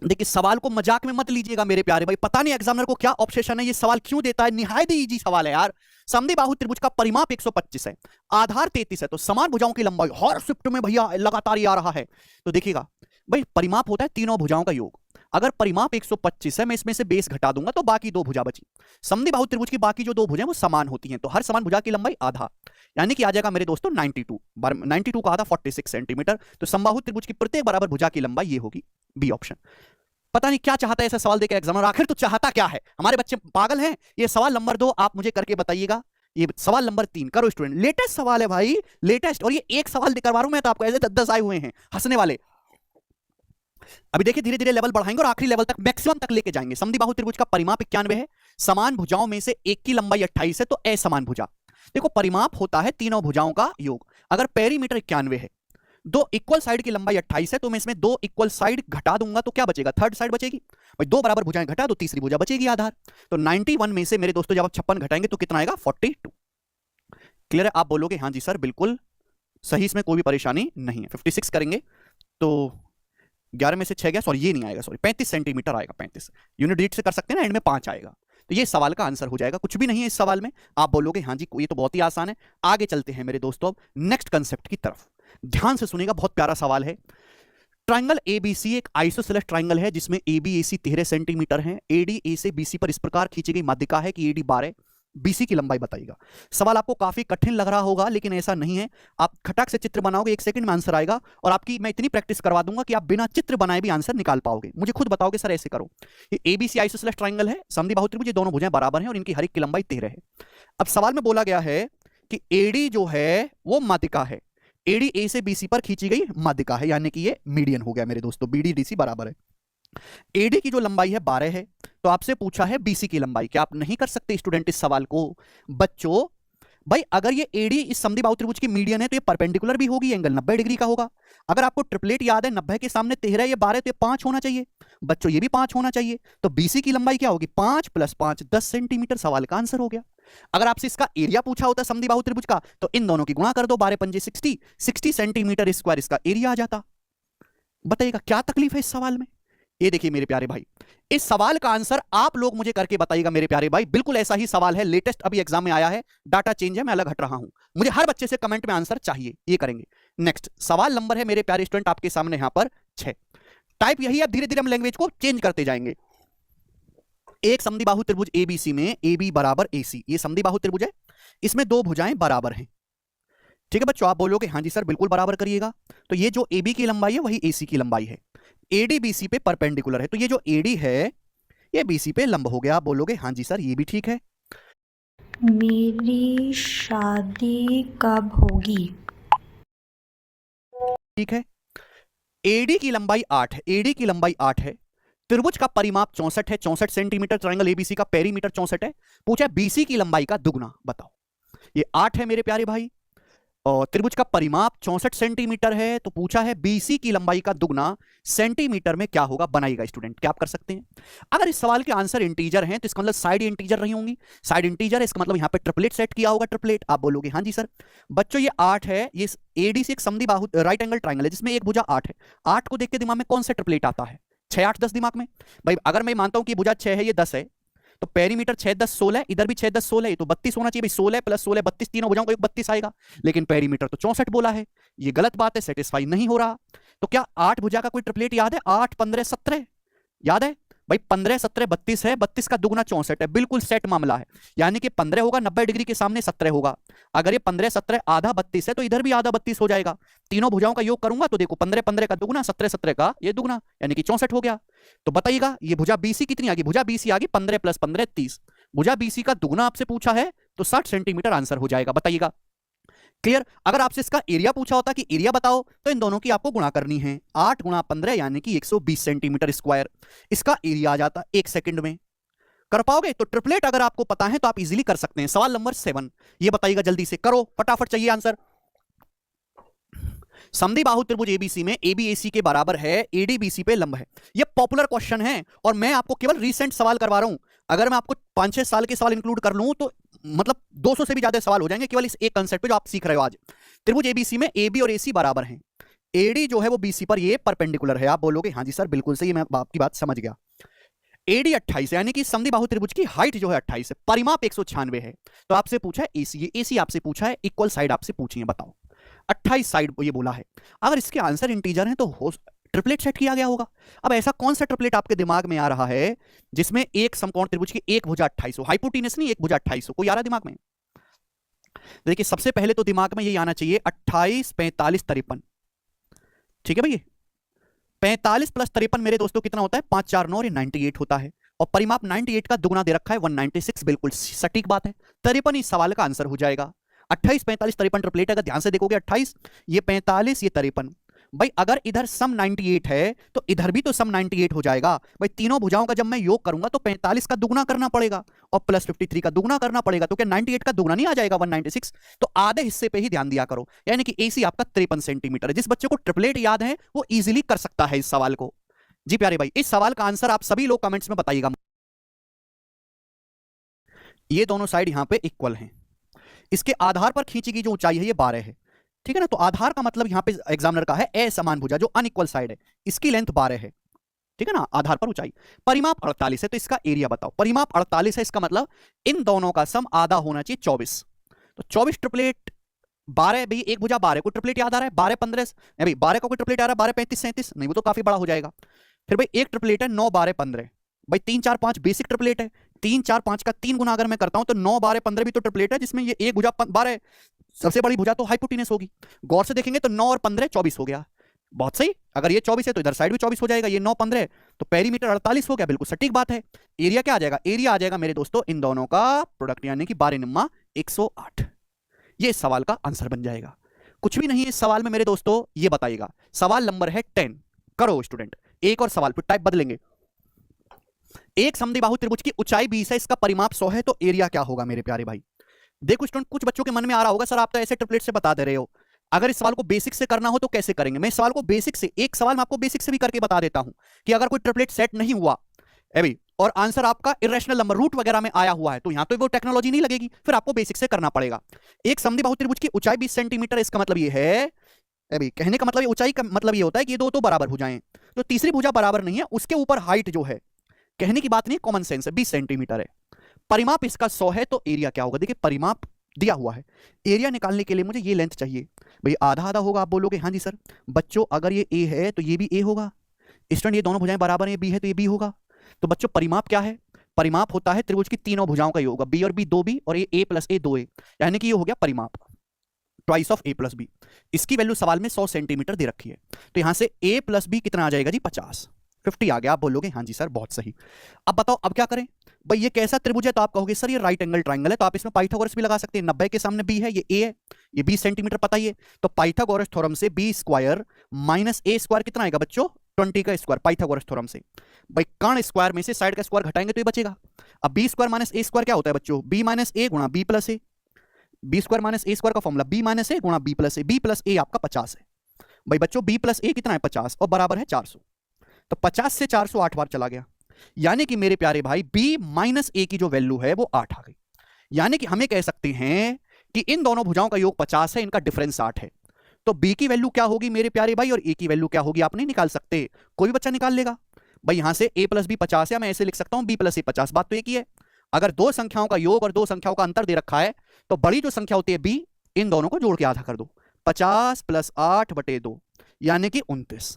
देखिए सवाल को मजाक में मत लीजिएगा मेरे प्यारे भाई, पता नहीं एग्जामिनर को क्या ऑब्सेशन है, ये सवाल क्यों देता है, निहायत ही इजी सवाल है यार। समद्विबाहु त्रिभुज का परिमाप 125 है, आधार 33 है, तो समान भुजाओं की लंबाई हर शिफ्ट में भैया लगातार ये आ रहा है। तो देखिएगा भाई, परिमाप होता है तीनों भुजाओं का योग। अगर परिमाप 125 है, मैं इसमें से बेस घटा दूंगा तो बाकी दो भुजा बची। समद्विबाहु त्रिभुज की बाकी जो दो भुजाएं वो समान होती हैं, तो हर समान भुजा की लंबाई आधा, यानी कि आ जाएगा मेरे दोस्तों 92। 92 का आधा 46 सेंटीमीटर। तो समबाहु त्रिभुज की प्रत्येक बराबर भुजा की लंबाई ये होगी, बी ऑप्शन। पता नहीं क्या चाहता है ऐसा सवाल देकर एग्जामिनर, आखिर तो चाहता क्या है, हमारे बच्चे पागल हैं। ये सवाल नंबर 2 आप मुझे करके बताइएगा। ये सवाल नंबर 3 करो स्टूडेंट, लेटेस्ट सवाल है भाई, लेटेस्ट। और ये एक सवाल करवा रहा हूं मैं तो आपको, ऐसे 10 आए हुए हैं हंसने वाले। अभी देखिए धीरे धीरे लेवल बढ़ाएंगे और आखिरी लेवल तक मैक्सिमम तक लेके जाएंगे। समद्विबाहु त्रिभुज का परिमाप 91 है, समान भुजाओं में से एक की लंबाई 28 है, तो असमान भुजा। देखो परिमाप होता है तीनों भुजाओं का योग। अगर पेरीमीटर 91 है, दो इक्वल साइड की लंबाई 28 है, तो मैं इसमें दो इक्वल साइड घटा दूंगा तो क्या बचेगा, थर्ड साइड बचेगी भाई। दो बराबर भुजाएं घटा दो, तीसरी भुजा बचेगी आधार। तो 91 में से मेरे दोस्तों जब आप 56 घटाएंगे तो कितना आएगा, 42। क्लियर है? आप बोलोगे हाँ जी सर बिल्कुल सही, इसमें कोई भी परेशानी नहीं है। 56 करेंगे तो 11 में से 6 गया, सॉरी ये नहीं आएगा, सॉरी 35 सेंटीमीटर आएगा। 35 यूनिट डिजिट से कर सकते हैं ना, एंड में 5 आएगा। तो ये सवाल का आंसर हो जाएगा, कुछ भी नहीं है इस सवाल में। आप बोलोगे हाँ जी ये तो बहुत ही आसान है। आगे चलते हैं मेरे दोस्तों नेक्स्ट कंसेप्ट की तरफ, ध्यान से सुनिएगा, बहुत प्यारा सवाल है। ट्राइंगल एबीसी एक आइसोसेलेस ट्राइंगल है जिसमें एबी एसी 13 सेंटीमीटर है। एडी ए से बीसी पर इस प्रकार खींची गई माध्यिका है कि एडी 12, बीसी की लंबाई बताइएगा। सवाल आपको काफी कठिन लग रहा होगा, लेकिन ऐसा नहीं है। आप खटक से चित्र बनाओगे, 1 सेकंड में आंसर आएगा। और आपकी मैं इतनी प्रैक्टिस करवा दूंगा कि आप बिना चित्र बनाए भी आंसर निकाल पाओगे। मुझे खुद बताओगे सर ऐसे करो। ये एबीसी आइसोसेलेस ट्राइंगल है, समद्विबाहु त्रिभुज, ये दोनों भुजाएं बराबर हैं और इनकी हर एक की लंबाई 13 है। अब सवाल में बोला गया है कि एडी जो है वो माध्यिका है, एडी ए से बीसी पर खींची गई माध्यिका है, यानी कि ये मीडियन हो गया मेरे दोस्तों, बीडी डीसी बराबर है। एडी की जो लंबाई है 12 है, तो आपसे पूछा है बीसी की लंबाई। क्या आप नहीं कर सकते स्टूडेंट इस सवाल को? बच्चों भाई अगर ये एडी इस समद्विबाहु त्रिभुज की मीडियन है तो ये परपेंडिकुलर भी होगी, एंगल 90 डिग्री का होगा। अगर आपको ट्रिपलेट याद है, 90 के सामने 13, ये 12, तो ये 5 होना चाहिए। बच्चों ये भी 5 होना चाहिए, तो बीसी की लंबाई क्या होगी, 5 + 5 10 सेंटीमीटर। सवाल का आंसर हो गया। अगर आपसे इसका एरिया पूछा होता समद्विबाहु त्रिभुज का, तो इन दोनों की गुणा कर दो, 12 पंजे 60, 60 सेंटीमीटर स्क्वायर इसका एरिया आ जाता। बताइएगा क्या तकलीफ है इस सवाल में? ये देखिए मेरे प्यारे भाई, इस सवाल का आंसर आप लोग मुझे करके बताइएगा मेरे प्यारे भाई। बिल्कुल ऐसा ही सवाल है, लेटेस्ट अभी एग्जाम में आया है, डाटा चेंज है, मैं अलग हट रहा हूं। मुझे हर बच्चे से कमेंट में आंसर चाहिए, ये करेंगे। नेक्स्ट सवाल नंबर है मेरे प्यारे स्टूडेंट आपके सामने यहां पर 6। टाइप यही है, धीरे धीरे हम लैंग्वेज को चेंज करते जाएंगे। एक समद्विबाहु त्रिभुज एबीसी में AB बराबर AC, ये समद्विबाहु त्रिभुज है, इसमें दो भुजाएं बराबर हैं। ठीक है बच्चों, आप बोलोगे हाँ जी सर बिल्कुल बराबर करिएगा। तो ये जो AB की लंबाई है वही AC की लंबाई है। AD BC पे परपेंडिकुलर है, तो ये जो AD है ये BC पे लंब हो गया। आप बोलोगे हाँ जी सर ये भी ठीक है। मेरी शादी कब होगी? ठीक है। AD की लंबाई 8 है, AD की लंबाई 8 है। त्रिभुज का परिमाप 64 है, 64 सेंटीमीटर। ट्राइंगल ABC का पेरीमीटर 64 है। पूछा BC की लंबाई का दुगना बताओ। ये 8 है मेरे प्यारे भाई, और त्रिभुज का परिमाप 64 सेंटीमीटर है, तो पूछा है BC की लंबाई का दुगना सेंटीमीटर में क्या होगा, बनाइएगा स्टूडेंट। क्या आप कर सकते हैं? अगर इस सवाल के आंसर इंटीजर हैं तो इसका मतलब साइड इंटीजर रही होंगी, साइड इंटीजर है, इसका मतलब यहां पे ट्रिपलेट सेट किया होगा, ट्रिपलेट। आप बोलोगे हाँ जी सर। बच्चों ये 8 है, ये AD से एक समद्विबाहु राइट एंगल ट्राइंगल है जिसमें एक भुजा 8 है। 8 को देख के दिमाग में कौन सा ट्रिपलेट आता है, 6 8 10 दिमाग में। भाई अगर मैं मानता हूं कि भुजा 6 है, ये 10 है, तो पेरीमीटर 6 10 16, इधर भी 6 10 16, तो 32 होना चाहिए भाई। 16 + 16 32, तीनों भुजाओं को 32 आएगा, लेकिन पेरीमीटर तो 64 बोला है। ये गलत बात है, सेटिस्फाई नहीं हो रहा। तो क्या 8 भुजा का कोई ट्रिपलेट याद है? 8 15 17 याद है भाई? 15 17 32 है, 32 का दुगना 64 है, बिल्कुल सेट मामला है। यानी कि 15 होगा 90 डिग्री के सामने 17 होगा। अगर ये 15 17 आधा 32 है तो इधर भी आधा 32 हो जाएगा। तीनों भुजाओं का योग करूंगा तो देखो 15 15 का दुगना, 17 17 का ये दुगना, यानी कि 64 हो गया। तो बताइएगा ये भुजा BC कितनी आ गई? भुजा BC आ गई 15 + 15 30। भुजा BC का दुगना आपसे पूछा है तो 60 सेंटीमीटर आंसर हो जाएगा। बताइएगा क्लियर? अगर आपसे इसका एरिया पूछा होता कि एरिया बताओ, तो इन दोनों की आपको गुणा करनी है, 8 × 15 यानी कि 120 सेंटीमीटर स्क्वायर। इसका एरिया आ जाता 1 सेकंड में। कर पाओगे? तो ट्रिपलेट अगर आपको पता है तो आप इजीली कर सकते हैं। सवाल नंबर 7 ये बताइएगा, जल्दी से करो, फटाफट चाहिए आंसर। समद्विबाहु त्रिभुज ABC में AB AC के बराबर है, AD BC पे लंब है। ये पॉपुलर क्वेश्चन है और मैं आपको केवल रिसेंट सवाल करवा रहा हूं। अगर मैं आपको 5-6 साल के सवाल इंक्लूड कर लूं तो मतलब 200 से भी ज्यादा सवाल हो जाएंगे केवल इस एक कंसेप्ट पे जो आप सीख रहे हो आज। त्रिभुज ABC में AB और AC बराबर हैं। एडी जो है वो बीसी पर ये परपेंडिकुलर है। आप बोलोगे हाँ जी सर बिल्कुल सही, मैं आपकी बात समझ गया। एडी 28 है, यानी कि समद्विबाहु त्रिभुज की हाइट जो है 28 है, परिमाप 196 है। तो आपसे पूछा है एसी, ये एसी आपसे पूछा है, इक्वल साइड आपसे पूछी है, बताओ 28 साइड ये बोला है। अगर इसके आंसर इंटीजर हैं तो ट्रिपलेट सेट किया गया होगा। अब ऐसा कौन सा ट्रिपलेट आपके दिमाग में आ रहा है जिसमें एक समकोण त्रिभुज की एक भुजा 28 हो, हाइपोटेनस नहीं, एक भुजा 28 हो, कोई आ रहा दिमाग में? देखिए सबसे पहले तो दिमाग में ये आना चाहिए 28, 45, 53। ठीक है भाई, 45 प्लस 53 मेरे दोस्तों कितना होता है? 5 4 9 और 98 होता है। और परिमाप 98 का दुगुना दे रखा है 196, बिल्कुल सटीक बात है। 53 इस सवाल का आंसर हो जाएगा। 28, 45, 53 ट्रिपलेट, अगर ध्यान से देखोगे 28, ये 45, ये 53। भाई अगर इधर सम 98 है तो इधर भी तो सम 98 हो जाएगा। भाई तीनों भुजाओं का जब मैं योग करूंगा तो 45 का दुगुना करना पड़ेगा और प्लस 53 का दुगुना करना पड़ेगा, तो क्या 98 का दुगुना नहीं आ जाएगा 196? तो आधे हिस्से पे ही ध्यान दिया करो, यानी कि एसी आपका 53 सेंटीमीटर है। जिस बच्चे को ट्रिपलेट याद है वो इजीली कर सकता है इस सवाल को। जी प्यारे भाई, इस सवाल का आंसर आप सभी लोग कमेंट्स में बताइएगा। ये दोनों साइड यहां पे इक्वल हैं, इसके आधार पर खींची गई जो ऊंचाई है ये 12 है। ठीक है ना, तो आधार का मतलब यहां पे एग्जामिनर का है असमान भुजा जो अनइक्वल साइड है, इसकी लेंथ 12 है। ठीक है ना, आधार पर ऊंचाई। परिमाप 48 है, तो इसका एरिया बताओ। परिमाप 48 है, इसका मतलब इन दोनों का सम आधा होना चाहिए 24। तो 24 ट्रिपलेट 12 भी, एक भुजा 12 को ट्रिपलेट याद आ रहा है, 12 15 भाई 12 का कोई ट्रिपलेट आ रहा है 12 35 37, नहीं वो तो काफी बड़ा हो जाएगा। फिर भाई एक ट्रिपलेट है 9 12 15, भाई 3 4 5 बेसिक ट्रिपलेट है, 3 4 5 का 3 गुना अगर मैं करता हूं तो 9 12 15 भी तो ट्रिपलेट है, जिसमें ये एक भुजा 12 सबसे बड़ी भुजा तो हाइपोटेनस होगी। गौर से देखेंगे तो 9 और 15 24 हो गया, बहुत सही। अगर ये 24 है तो इधर साइड भी 24 हो जाएगा, ये 9 15 तो पेरीमीटर 48 हो गया, बिल्कुल सटीक बात है। एरिया क्या आ जाएगा? एरिया आ जाएगा मेरे दोस्तों इन दोनों का प्रोडक्ट, यानी कि 12 निम्मा 108। ये इस सवाल का आंसर बन जाएगा। कुछ भी नहीं है इस सवाल में मेरे दोस्तों, ये बताइएगा। सवाल नंबर है 10। करो स्टूडेंट, एक और सवाल, फिर टाइप बदलेंगे। एक समद्विबाहु त्रिभुज की ऊंचाई 20 है, इसका परिमाप 100 है, तो एरिया क्या होगा मेरे प्यारे भाई? देखो स्टूडेंट, कुछ बच्चों के मन में आ रहा होगा सर आप तो ऐसे ट्रिपलेट से बता दे रहे हो, अगर इस सवाल को बेसिक से करना हो तो कैसे करेंगे? मैं इस सवाल को बेसिक से, एक सवाल मैं आपको बेसिक से भी करके बता देता हूं कि अगर कोई ट्रिपलेट सेट नहीं हुआ अभी और आंसर आपका इरेशनल नंबर रूट वगैरह में आया हुआ है तो यहां तो वो टेक्नोलॉजी नहीं लगेगी, फिर आपको बेसिक से करना पड़ेगा। एक समद्विबाहु त्रिभुज की ऊंचाई 20 सेंटीमीटर, इसका मतलब ये है अभी कहने का मतलब ये ऊंचाई का मतलब ये होता है कि ये दो तो बराबर भुजाएं, तो तीसरी भुजा बराबर नहीं है, उसके ऊपर हाइट जो है, कहने की बात नहीं, कॉमन सेंस है, 20 सेंटीमीटर है। परिमाप इसका 100 है, तो एरिया क्या होगा? देखिए परिमाप दिया हुआ है, एरिया निकालने के लिए मुझे ये लेंथ चाहिए। भाई आधा आधा होगा, आप बोलोगे हाँ जी सर। बच्चों अगर ये ए है तो ये भी ए होगा, स्टूडेंट ये दोनों भुजाएं बराबर है, बी है तो ये बी होगा। तो बच्चों परिमाप क्या है? परिमाप होता है त्रिभुज की तीनों भुजाओं का योग, बी और बी 2b और ये a प्लस ए 2a, यानी कि ये हो गया परिमाप, twice of a plus B. इसकी वैल्यू सवाल में 100 सेंटीमीटर दे रखी है, तो यहां से a प्लस बी कितना आ जाएगा जी? 50 आ गया। आप बोलोगे हाँ जी सर बहुत सही। अब बताओ अब क्या करें? भाई ये कैसा त्रिभुज है? तो आप कहोगे सर ये राइट एंगल ट्राइंगल है, तो आप इसमें पाइथागोरस भी लगा सकते हैं। 90 के सामने b है, ये a है, ये 20 सेंटीमीटर पता ही है, तो पाइथागोरस थ्योरम से b square minus a square कितना आएगा बच्चों? 20 का स्क्वायर, पाइथागोरस थ्योरम से। भाई कर्ण स्क्वायर में से साइड का स्क्वायर घटाएंगे तो ये बचेगा। अब बी स्क्वायर माइनस ए स्क्वायर क्या होता है बच्चों? बी माइनस ए गुणा बी प्लस ए, बी स्क्वायर माइनस ए स्क्वायर का फॉर्मूला बी माइनस ए गुणा बी प्लस ए, बी प्लस ए आपका 50 है। भाई बच्चों बी प्लस ए कितना है? 50 और बराबर है 400, तो 50 से 400 8 बार चला गया, यानी कि मेरे प्यारे भाई b माइनस ए की जो वैल्यू है वो 8 आ गई। यानी कि हमें कह सकते हैं कि इन दोनों भुजाओं का योग 50 है, इनका डिफरेंस 8 है, तो b की वैल्यू क्या होगी मेरे प्यारे भाई और a की वैल्यू क्या होगी? आप नहीं निकाल सकते, कोई भी बच्चा निकाल लेगा। भाई यहां से a प्लस बी 50 है, मैं ऐसे लिख सकता हूं b प्लस ए 50, बात तो एक ही है। अगर दो संख्याओं का योग और दो संख्याओं का अंतर दे रखा है तो बड़ी जो संख्या होती है b, इन दोनों को जोड़ के आधा कर दो, 50 प्लस 8 बटे 2 यानी कि 29।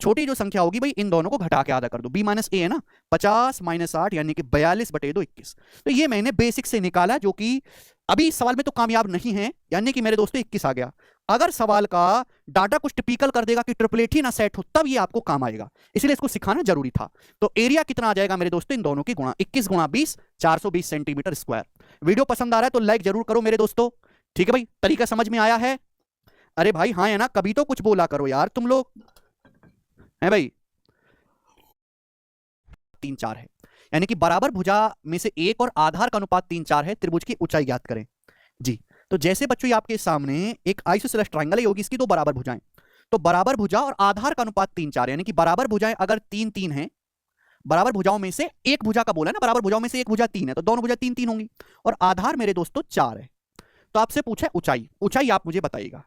छोटी जो संख्या होगी भाई इन दोनों को घटा के आधा कर दो, b माइनस ए है ना, 50 माइनस 8 यानी कि 42 बटे 2 21। तो ये मैंने बेसिक से निकाला, जो कि अभी इस सवाल में तो कामयाब नहीं है, यानी कि मेरे दोस्तों 21 आ गया। अगर सवाल का डाटा कुछ टिपिकल कर देगा कि ट्रिपलेट ही ना सेट हो तब ये आपको काम आएगा, इसलिए इसको सिखाना जरूरी था। तो एरिया कितना आ जाएगा मेरे दोस्तों? इन दोनों की गुणा 21 गुणा 20 420 सेंटीमीटर स्क्वायर। वीडियो पसंद आ रहा है तो लाइक जरूर करो मेरे दोस्तों, ठीक है भाई? तरीका समझ में आया है? अरे भाई हाँ है ना, कभी तो कुछ बोला करो यार तुम लोग, है भाई? 3 4 है, यानी कि बराबर भुजा में से एक और आधार का अनुपात 3 4 है, त्रिभुज की ऊंचाई ज्ञात करें जी। तो जैसे बच्चों ये आपके सामने एक आइसोसेलेस ट्रायंगल होगी, इसकी दो बराबर भुजाएं, तो बराबर भुजा और आधार का अनुपात 3 4, यानी कि बराबर भुजाएं अगर 3 3 है, बराबर भुजाओं में से एक भुजा का बोला है ना, बराबर भुजाओं में से एक भुजा 3 है, तो दोनों भुजा 3 3 होंगी, और आधार मेरे दोस्तों 4 है। तो आपसे पूछा है ऊंचाई, ऊंचाई आप मुझे बताइएगा।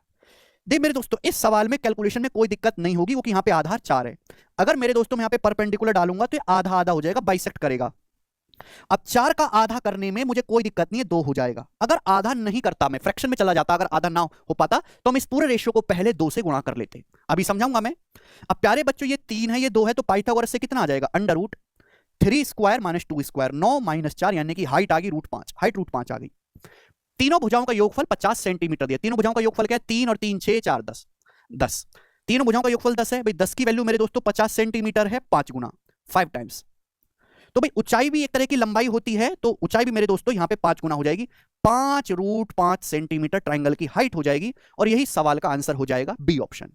देख मेरे दोस्तों, इस सवाल में कैलकुलेशन में कोई दिक्कत नहीं होगी क्योंकि यहाँ पे आधार 4 है। अगर मेरे दोस्तों मैं यहाँ पे परपेंडिकुलर डालूंगा तो ये आधा आधा हो जाएगा, बाइसेक्ट करेगा। अब 4 का आधा करने में मुझे कोई दिक्कत नहीं है, 2 हो जाएगा। अगर आधा नहीं करता, मैं फ्रैक्शन में चला जाता, अगर आधा ना हो पाता तो हम इस पूरे रेशियो को पहले 2 से गुणा कर लेते। अभी समझाऊंगा मैं। अब प्यारे बच्चों, ये 3 है, ये 2 है, तो पाइथागोरस से कितना आ जाएगा? Under root 3 square minus 2 square, 9 minus 4, यानी कि हाइट आ गई √5, हाइट √5 आ गई। तीनों भुजाओं का योगफल 50 सेंटीमीटर दिया। तीनों भुजाओं का योगफल क्या है? 3 और 3 6 4 10 10। तीनों भुजाओं का योगफल 10 है भाई। 10 की वैल्यू मेरे दोस्तों 50 सेंटीमीटर है, 5 गुना 5 टाइम्स। तो भाई ऊंचाई भी एक तरह की लंबाई होती है, तो ऊंचाई भी मेरे दोस्तों यहाँ पे 5 गुना हो जाएगी। 5 √5 सेंटीमीटर ट्राइंगल की हाइट हो जाएगी और यही सवाल का आंसर हो जाएगा बी ऑप्शन।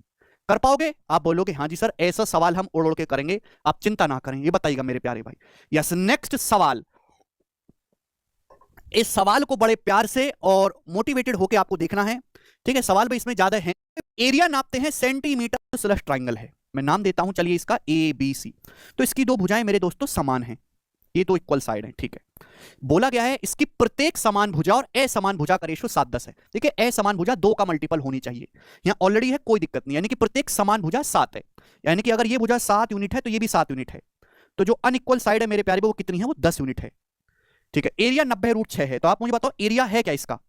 कर पाओगे? आप बोलोगे हाँ जी सर, ऐसा सवाल हम उड़ उड़ के करेंगे, आप चिंता ना करें। ये बताइएगा मेरे प्यारे भाई। यस, नेक्स्ट सवाल। इस सवाल को बड़े प्यार से और मोटिवेटेड होकर आपको देखना है, ठीक है। सवाल भाई इसमें ज्यादा है। एरिया नापते हैं सेंटीमीटर स्लैश ट्राइंगल है। मैं नाम देता हूं, चलिए इसका ABC। तो इसकी 2 भुजाएं मेरे दोस्तों समान हैं, ये तो इक्वल साइड है, ठीक है। बोला गया है इसकी प्रत्येक समान भुजा और असमान भुजा का रेशियो 7:10 है। देखिए असमान भुजा 2 का मल्टीपल होनी चाहिए, यहां ऑलरेडी है, कोई दिक्कत नहीं। यानी कि प्रत्येक समान भुजा 7 है, यानी कि अगर ये भुजा 7 यूनिट है तो ये भी 7 यूनिट है। तो जो अनइक्वल साइड है मेरे प्यारे, वो कितनी है? वो 10 यूनिट है, ठीक है। एरिया 90√6 है। तो आप मुझे बताओ एरिया है क्या इसका?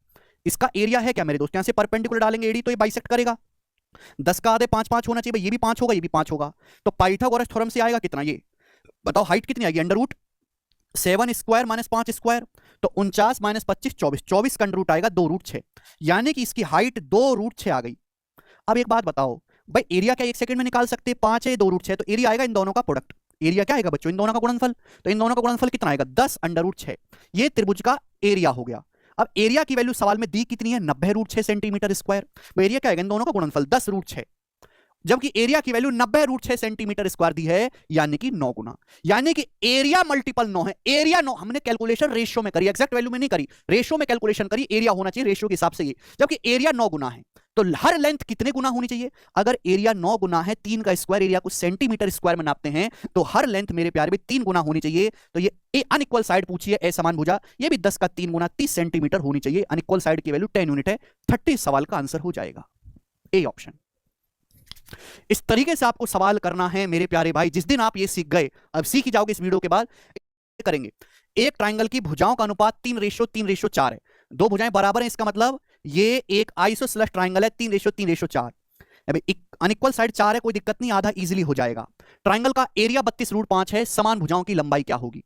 इसका एरिया है क्या मेरे दोस्त? यहां से परपेंडिकुलर डालेंगे एडी तो ये बाइसेक्ट करेगा। 10 का आधे 5 5 होना चाहिए भाई, ये भी 5 होगा, ये भी 5 होगा। तो पाइथागोरस थ्योरम से आएगा कितना? ये बताओ हाइट कितनी आएगी? √7 स्क्वायर माइनस 5 स्क्वायर, तो 49 माइनस 25 24, 24 का अंडर रूट आएगा 2√6, यानी कि इसकी हाइट 2√6 आ गई। अब एक बात बताओ भाई, एरिया क्या 1 सेकंड में निकाल सकते हैं? 5 है 2√6, तो एरिया आएगा इन दोनों का प्रोडक्ट। एरिया क्या आएगा बच्चों? इन दोनों का गुणनफल। तो इन दोनों का गुणनफल कितना आएगा? 10 √6। ये त्रिभुज का एरिया हो गया। अब एरिया की वैल्यू सवाल में दी कितनी है? 90√6 सेंटीमीटर स्क्वायर। एरिया क्या आएगा? इन दोनों का गुणनफल 10√6, जबकि एरिया की वैल्यू 90√6 सेंटीमीटर स्क्वायर दी है, यानी कि 9 गुना। यानी कि एरिया मल्टीपल 9 है। एरिया 9, हमने कैलकुलेशन रेशियो में करी, एक्जैक्ट वैल्यू में नहीं करी, रेशियो में कैलकुलेशन करी। एरिया होना चाहिए रेशियो के हिसाब से ये, जबकि एरिया 9 गुना है। तो हर लेंथ कितने गुना होनी चाहिए? अगर एरिया 9 गुना है, 3 का स्क्वायर एरिया को सेंटीमीटर स्क्वायर में नापते हैं, तो हर लेंथ मेरे प्यारे में 3 गुना होनी चाहिए। तो ये अनइक्वल साइड पूछी है, असमान भुजा, ये भी 10 का 3 गुना 30 सेंटीमीटर होनी चाहिए। अनइक्वल साइड की वैल्यू 10 यूनिट है। 30 सवाल का आंसर हो जाएगा ए ऑप्शन। इस तरीके से आपको सवाल करना है मेरे प्यारे भाई। जिस दिन आप ये सीख गए, अब सीख ही जाओगे इस वीडियो के बाद, करेंगे। एक ट्राइंगल की भुजाओं का अनुपात 3:3:4 है। 2 भुजाएं बराबर हैं, इसका मतलब ये एक आइसोसेलेस ट्राइंगल है, 3:3:4। अनइक्वल साइड 4 है, कोई दिक्कत नहीं, आधा इजीली हो जाएगा। ट्राइंगल का एरिया 32√5 है। समान भुजाओं की लंबाई क्या होगी?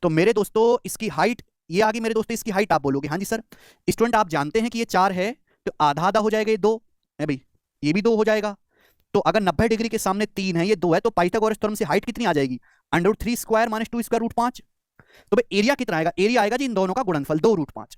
तो मेरे दोस्तों इसकी हाइट ये आगे मेरे दोस्तों, इसकी हाइट आप बोलोगे हाँ जी सर। स्टूडेंट आप जानते हैं कि ये 4 है, तो आधा आधा हो जाएगा, ये 2 है भाई, ये भी 2 हो जाएगा। तो अगर 90 डिग्री के सामने 3 है, ये 2 है, तो पाइथागोरस थ्योरम से हाइट कितनी आ जाएगी? √3 स्क्वायर माइनस 2 स्क्वायर √5। तो भाई एरिया कितना आएगा? एरिया आएगा जी इन दोनों का गुणनफल 2√5।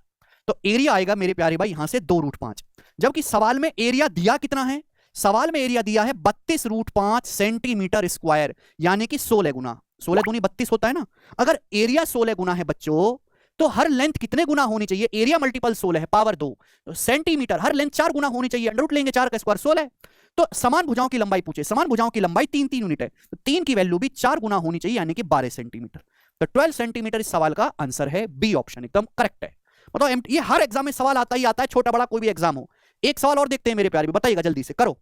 तो एरिया आएगा मेरे प्यारे भाई यहां से 2√5, जबकि सवाल में एरिया दिया कितना है? सवाल में एरिया दिया है 32√5 सेंटीमीटर स्क्वायर, यानी कि 16 गुना। 16 दूनी 32 होता है ना। अगर एरिया 16 गुना है बच्चों, तो हर लेंथ कितने गुना होनी चाहिए? एरिया मल्टीपल 16 है, पावर 2, तो सेंटीमीटर हर लेंथ 4 गुना होनी चाहिए। अंडर रूट लेंगे 4 का स्क्वायर 16। तो समान भुजाओं की लंबाई पूछे, समान भुजाओं की लंबाई 3 यूनिट है, तो 3 की वैल्यू भी 4 गुना होनी चाहिए, यानी कि 12 सेंटीमीटर। तो 12 सेंटीमीटर इस सवाल का आंसर है, बी ऑप्शन एकदम करेक्ट है। मतलब ये हर एग्जाम में सवाल आता ही आता है, छोटा बड़ा कोई भी एग्जाम हो। एक सवाल और देखते हैं मेरे प्यारे, बताइएगा जल्दी से, करो।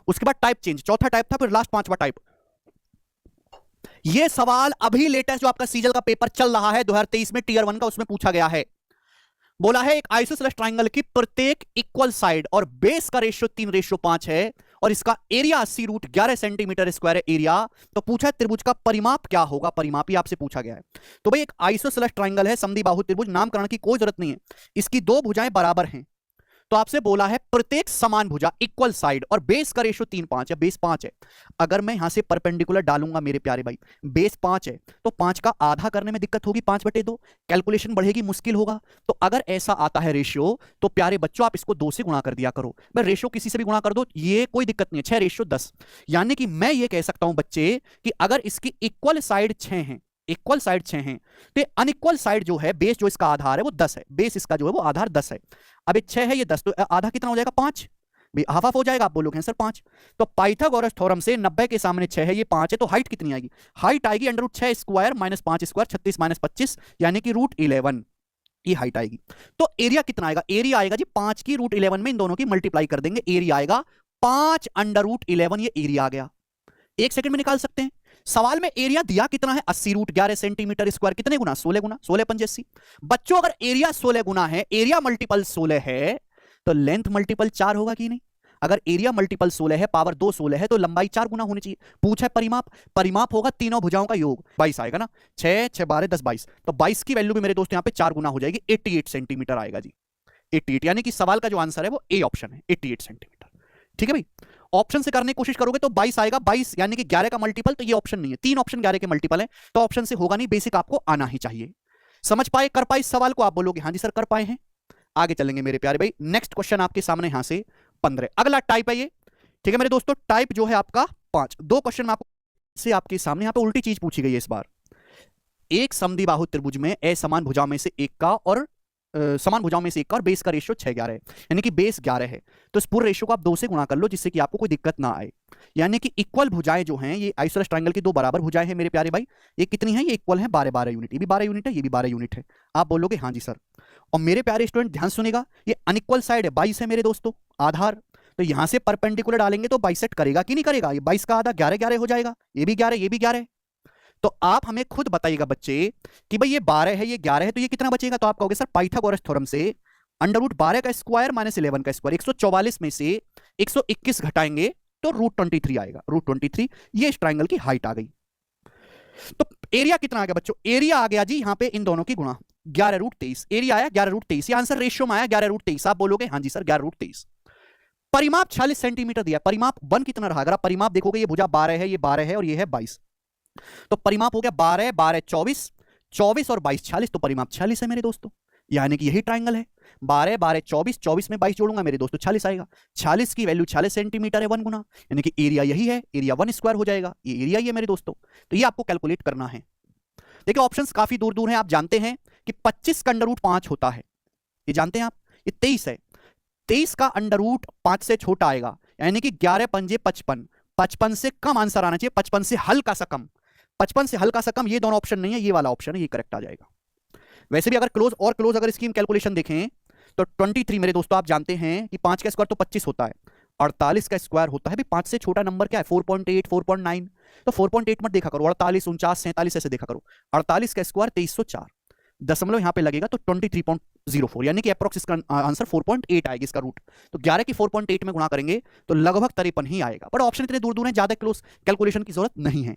उसके बाद टाइप चेंज, चौथा टाइप था, फिर लास्ट 5वां टाइप। ये सवाल अभी लेटेस्ट जो आपका सीजल का पेपर चल रहा है 2023 में टीयर 1 का, उसमें पूछा गया है। बोला है एक आइसोसेलेस ट्राइंगल की प्रत्येक इक्वल साइड और बेस का रेशियो 3:5 है और इसका एरिया 80√11 सेंटीमीटर स्क्वायर है एरिया। तो पूछा है त्रिभुज का परिमाप क्या होगा? परिमाप ही आपसे पूछा गया है। तो भाई एक आइसोसेलेस ट्राइंगल है, समद्विबाहु त्रिभुज, नामकरण की कोई जरूरत नहीं है। इसकी 2 भुजाएं बराबर हैं, तो आपसे बोला है प्रत्येक समान भुजा इक्वल साइड और बेस का रेशियो 3:5 है, बेस 5 है। अगर मैं यहां से परपेंडिकुलर डालूंगा मेरे प्यारे भाई, बेस 5 है, तो 5 का आधा करने में दिक्कत होगी, 5/2, कैलकुलेशन बढ़ेगी, मुश्किल होगा। तो अगर ऐसा आता है रेशियो, तो प्यारे बच्चों आप इसको 2 से गुणा कर दिया करो। मैं रेशियो किसी से भी गुणा कर दो, ये कोई दिक्कत नहीं है। 6:10, यानी कि मैं ये कह सकता हूं बच्चे कि अगर इसकी इक्वल साइड 6 है, इक्वल साइड 6 हैं, तो अनइक्वल साइड जो है, बेस जो इसका आधार है वो 10 है, बेस इसका जो है वो आधार 10 है। अब 6 है, ये 10, तो आधा कितना हो जाएगा? 5, हाफ हाफ हो जाएगा। आप बोलोगे सर 5, तो पाइथागोरस थ्योरम से 90 के सामने 6 है, ये 5 है, तो हाइट कितनी आएगी? हाइट आएगी √6 स्क्वायर माइनस 5 स्क्वायर, 36 माइनस 25, यानी कि √11। ये हाइट आएगी। तो एरिया कितना आएगा? एरिया आएगा जी 5 की रूट 11 में इन दोनों की मल्टीप्लाई कर देंगे, एरिया आएगा 5 अंडर रूट 11। ये एरिया आ गया, 1 सेकंड में निकाल सकते हैं। सवाल में एरिया दिया कितना है? 80 रूट 11 सेंटीमीटर स्क्वायर। कितने गुना? 16 गुना, 16 पंजे 80। बच्चों अगर एरिया 16 गुना है, एरिया मल्टीपल 16 है, तो लेंथ मल्टीपल 4 होगा कि नहीं? अगर एरिया मल्टीपल 16 है, पावर 2 16 है, तो लंबाई 4 गुना होनी चाहिए। पूछा है परिमाप, परिमाप होगा तीनों भुजाओं का योग, 22 आएगा ना। 6 6 12 10 22, तो 22 की वैल्यू भी मेरे दोस्तों यहाँ पे 4 गुना हो जाएगी, 88 सेंटीमीटर आएगा जी। 88, यानी कि सवाल का जो आंसर है वो ए ऑप्शन है, 88 सेंटीमीटर। ठीक है भाई, ऑप्शन से करने की कोशिश करोगे तो 22 आएगा, 22 यानी कि 11 का मल्टीपल, तो ये ऑप्शन नहीं है। 3 ऑप्शन 11 के मल्टीपल है, तो ऑप्शन से होगा नहीं, बेसिक आपको आना ही चाहिए। समझ पाए, कर पाए इस सवाल को? आप बोलोगे हाँ जी सर कर पाए हैं। आगे चलेंगे मेरे प्यारे भाई, नेक्स्ट क्वेश्चन आपके सामने यहां से 15, अगला टाइप है ये। ठीक है मेरे दोस्तों, टाइप जो है आपका 5। 2 क्वेश्चन में आपको से आपके सामने, यहां पे उल्टी चीज पूछी गई है इस बार। एक समद्विबाहु त्रिभुज में असमान भुजाओं में से एक का और समान भुजाओं में से एक का और बेस का रेशियो 6 11 है, यानी कि बेस 11 है, तो इस पूरे रेशियो को आप 2 से गुणा कर लो, जिससे कि आपको कोई दिक्कत ना आए। यानी कि इक्वल भुजाएं जो हैं, ये आइसोसेलेस ट्रायंगल की 2 बराबर भुजाएं हैं मेरे प्यारे भाई। ये कितनी है? ये इक्वल है 12 12 यूनिट। ये भी 12 यूनिट है, ये भी 12 यूनिट है। आप बोलोगे हाँ जी सर। और मेरे प्यारे स्टूडेंट ध्यान सुनेगा, ये अनइक्वल साइड है, 22 है मेरे दोस्तों आधार, तो यहां से परपेंडिकुलर डालेंगे तो बाइसेक्ट करेगा कि नहीं करेगा? ये 22 का आधा 11 11 हो जाएगा, ये भी 11 ये भी 11। तो आप हमें खुद बताइएगा बच्चे कि भाई ये 12 है ये 11 है, तो ये कितना बचेगा? तो आप कहोगे सर पाइथागोरस थ्योरम से अंडर रूट 12 का स्क्वायर माइनस 11 का स्क्वायर, 144 में से 121 घटाएंगे तो रूट 23 आएगा, रूट 23। ये इस ट्राइंगल की हाइट आ गई। तो एरिया कितना आ गया बच्चों? एरिया आ गया जी यहाँ पे इन दोनों की गुणा, 11 रूट 23। एरिया आया 11 रूट 23, ये आंसर रेशियो में आया 11 रूट 23। आप बोलोगे हाँ जी सर 11 रूट 23। परिमाप 46 सेंटीमीटर दिया, परिमाप 1 कितना रहा? अगर आप परिमाप देखोगे, ये भुजा 12 है, ये 12 है और ये है 22, तो परिमाप हो गया 12 12 24, 24 और 22 46, तो परिमाप 46 है मेरे दोस्तों। यानी कि यही ट्राइंगल है। 12 12 24, 24 में 22 जोड़ूंगा मेरे दोस्तों 46 आएगा। 46 की वैल्यू 46 सेंटीमीटर है, 1 गुना, यानी कि एरिया यही है, एरिया 1 स्क्वायर हो जाएगा। ये एरिया ही है मेरे दोस्तों, तो ये आपको कैलकुलेट करना है। देखिए ऑप्शंस काफी दूर दूर हैं, आप जानते हैं कि 25 का अंडर रूट 5 होता है, ये जानते हैं आप। ये 23 है, 23 का अंडर रूट 5 से छोटा आएगा, यानी कि 11 पंजे 55, 55 से कम आंसर आना चाहिए, 55 से हल्का सा कम, 55 से हल्का सा कम। ये दोनों ऑप्शन नहीं है, ये वाला ऑप्शन है, ये करेक्ट आ जाएगा। वैसे भी अगर क्लोज अगर इसकी कैलकुलेशन देखें तो 23 मेरे दोस्तों आप जानते हैं कि 5 का स्क्वायर तो 25 होता है, 48 का स्क्वायर होता है भी 5 से छोटा नंबर क्या है? 4.8 4.9, तो 4.8 मत देखा करो, 48 49 47 ऐसे देखा करो। 48 का स्क्वायर 2304, दशमलव यहां पे लगेगा तो 23.04, यानी कि अप्रोक्स इसका आंसर 4.8 आएगी इसका रूट। तो 11 की 4.8 में गुणा करेंगे तो लगभग 53 ही आएगा, पर ऑप्शन इतने दूर दूर हैं, ज्यादा क्लोज कैलकुलेशन की जरूरत नहीं है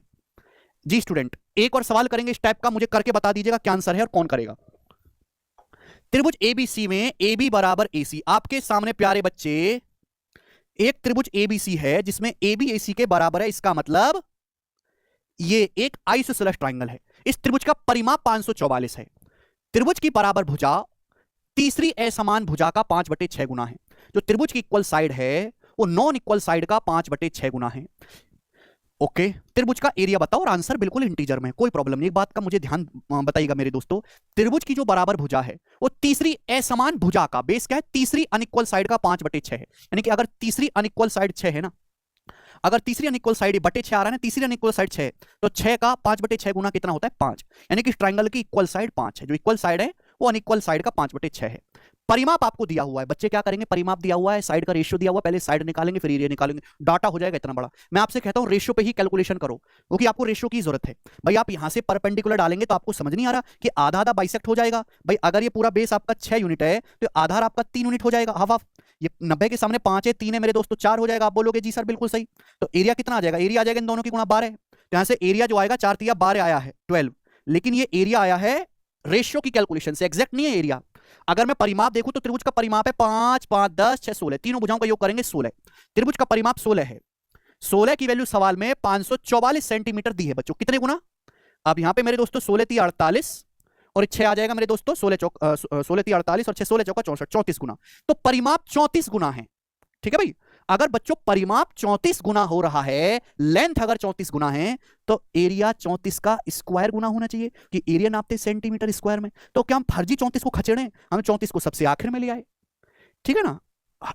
जी। स्टूडेंट एक और सवाल करेंगे इस टाइप का, मुझे करके बता दीजिएगा क्या आंसर है और कौन करेगा। त्रिभुज एबीसी में AB बराबर AC, आपके सामने प्यारे बच्चे एक त्रिभुज एबीसी है जिसमें AB AC के बराबर है, इसका मतलब ये एक आइसोसेलेस ट्रायंगल है। इस त्रिभुज का परिमाप 544 है। त्रिभुज की बराबर भुजा तीसरी असमान भुजा का 5/6 गुना है। जो त्रिभुज की इक्वल साइड है वो नॉन इक्वल साइड का 5/6 गुना है। ओके, त्रिभुज का एरिया बताओ और आंसर बिल्कुल इंटीजर में, कोई प्रॉब्लम नहीं। एक बात का मुझे ध्यान बताइएगा मेरे दोस्तों, त्रिभुज की जो बराबर भुजा है वो तीसरी असमान भुजा का बेस क्या है? तीसरी अनइक्वल साइड का 5/6 है, यानी कि अगर तीसरी अनइक्वल साइड 6 है ना, अगर तीसरी अनइक्वल साइड बटे 6 आ रहा है ना, तीसरी अनइक्वल साइड 6, तो 6 का 5/6 गुना कितना होता है? 5, यानी कि इस ट्रायंगल की इक्वल साइड 5 है। जो इक्वल साइड है वो अनइक्वल साइड का 5/6 है। परिमाप आपको दिया हुआ है, बच्चे क्या करेंगे? परिमाप दिया हुआ है, साइड का रेशियो दिया हुआ है, पहले साइड निकालेंगे फिर एरिया निकालेंगे, डाटा हो जाएगा इतना बड़ा। मैं आपसे कहता हूं रेशियो पे ही कैलकुलेशन करो, क्योंकि आपको रेशियो की जरूरत है। भाई आप यहां से परपेंडिकुलर डालेंगे तो आपको समझ नहीं आ रहा कि आधा आधा बाइसेक्ट हो जाएगा। भाई अगर ये पूरा बेस आपका 6 यूनिट है तो आधार आपका 3 यूनिट हो जाएगा, हाफ हाफ। ये 90 के सामने 5 है, 3 है मेरे दोस्तों, 4 हो जाएगा। आप बोलोगे जी सर बिल्कुल सही। तो एरिया कितना आ जाएगा? एरिया आ जाएगा इन दोनों की गुणा 12। तो यहां से एरिया जो आएगा 4 तिया 12 आया है 12, लेकिन ये एरिया आया है रेशियो की कैलकुलेशन से, एग्जैक्ट नहीं है एरिया। अगर मैं परिमाप देखूं तो त्रिभुज का परिमाप है 5 5 10 6 16, तीनों भुजाओं का योग करेंगे 16। त्रिभुज का परिमाप 16 है। 16 की वैल्यू सवाल में 544 सेंटीमीटर दी है बच्चों। कितने गुना? अब यहां पे मेरे दोस्तों 16 × 48 और 6 आ जाएगा मेरे दोस्तों 16 × 48 और 6 16 × 64, 34 गुना। तो परिमाप 34 गुना है। ठीक है भाई, अगर बच्चों परिमाप 34 गुना हो रहा है, लेंथ अगर 34 गुना है, तो एरिया 34 का स्क्वायर गुना होना चाहिए, कि एरिया नापते सेंटीमीटर स्क्वायर में। तो क्या हम फर्जी 34 को खचेड़े? हम 34 को सबसे आखिर में ले आए। ठीक है ना।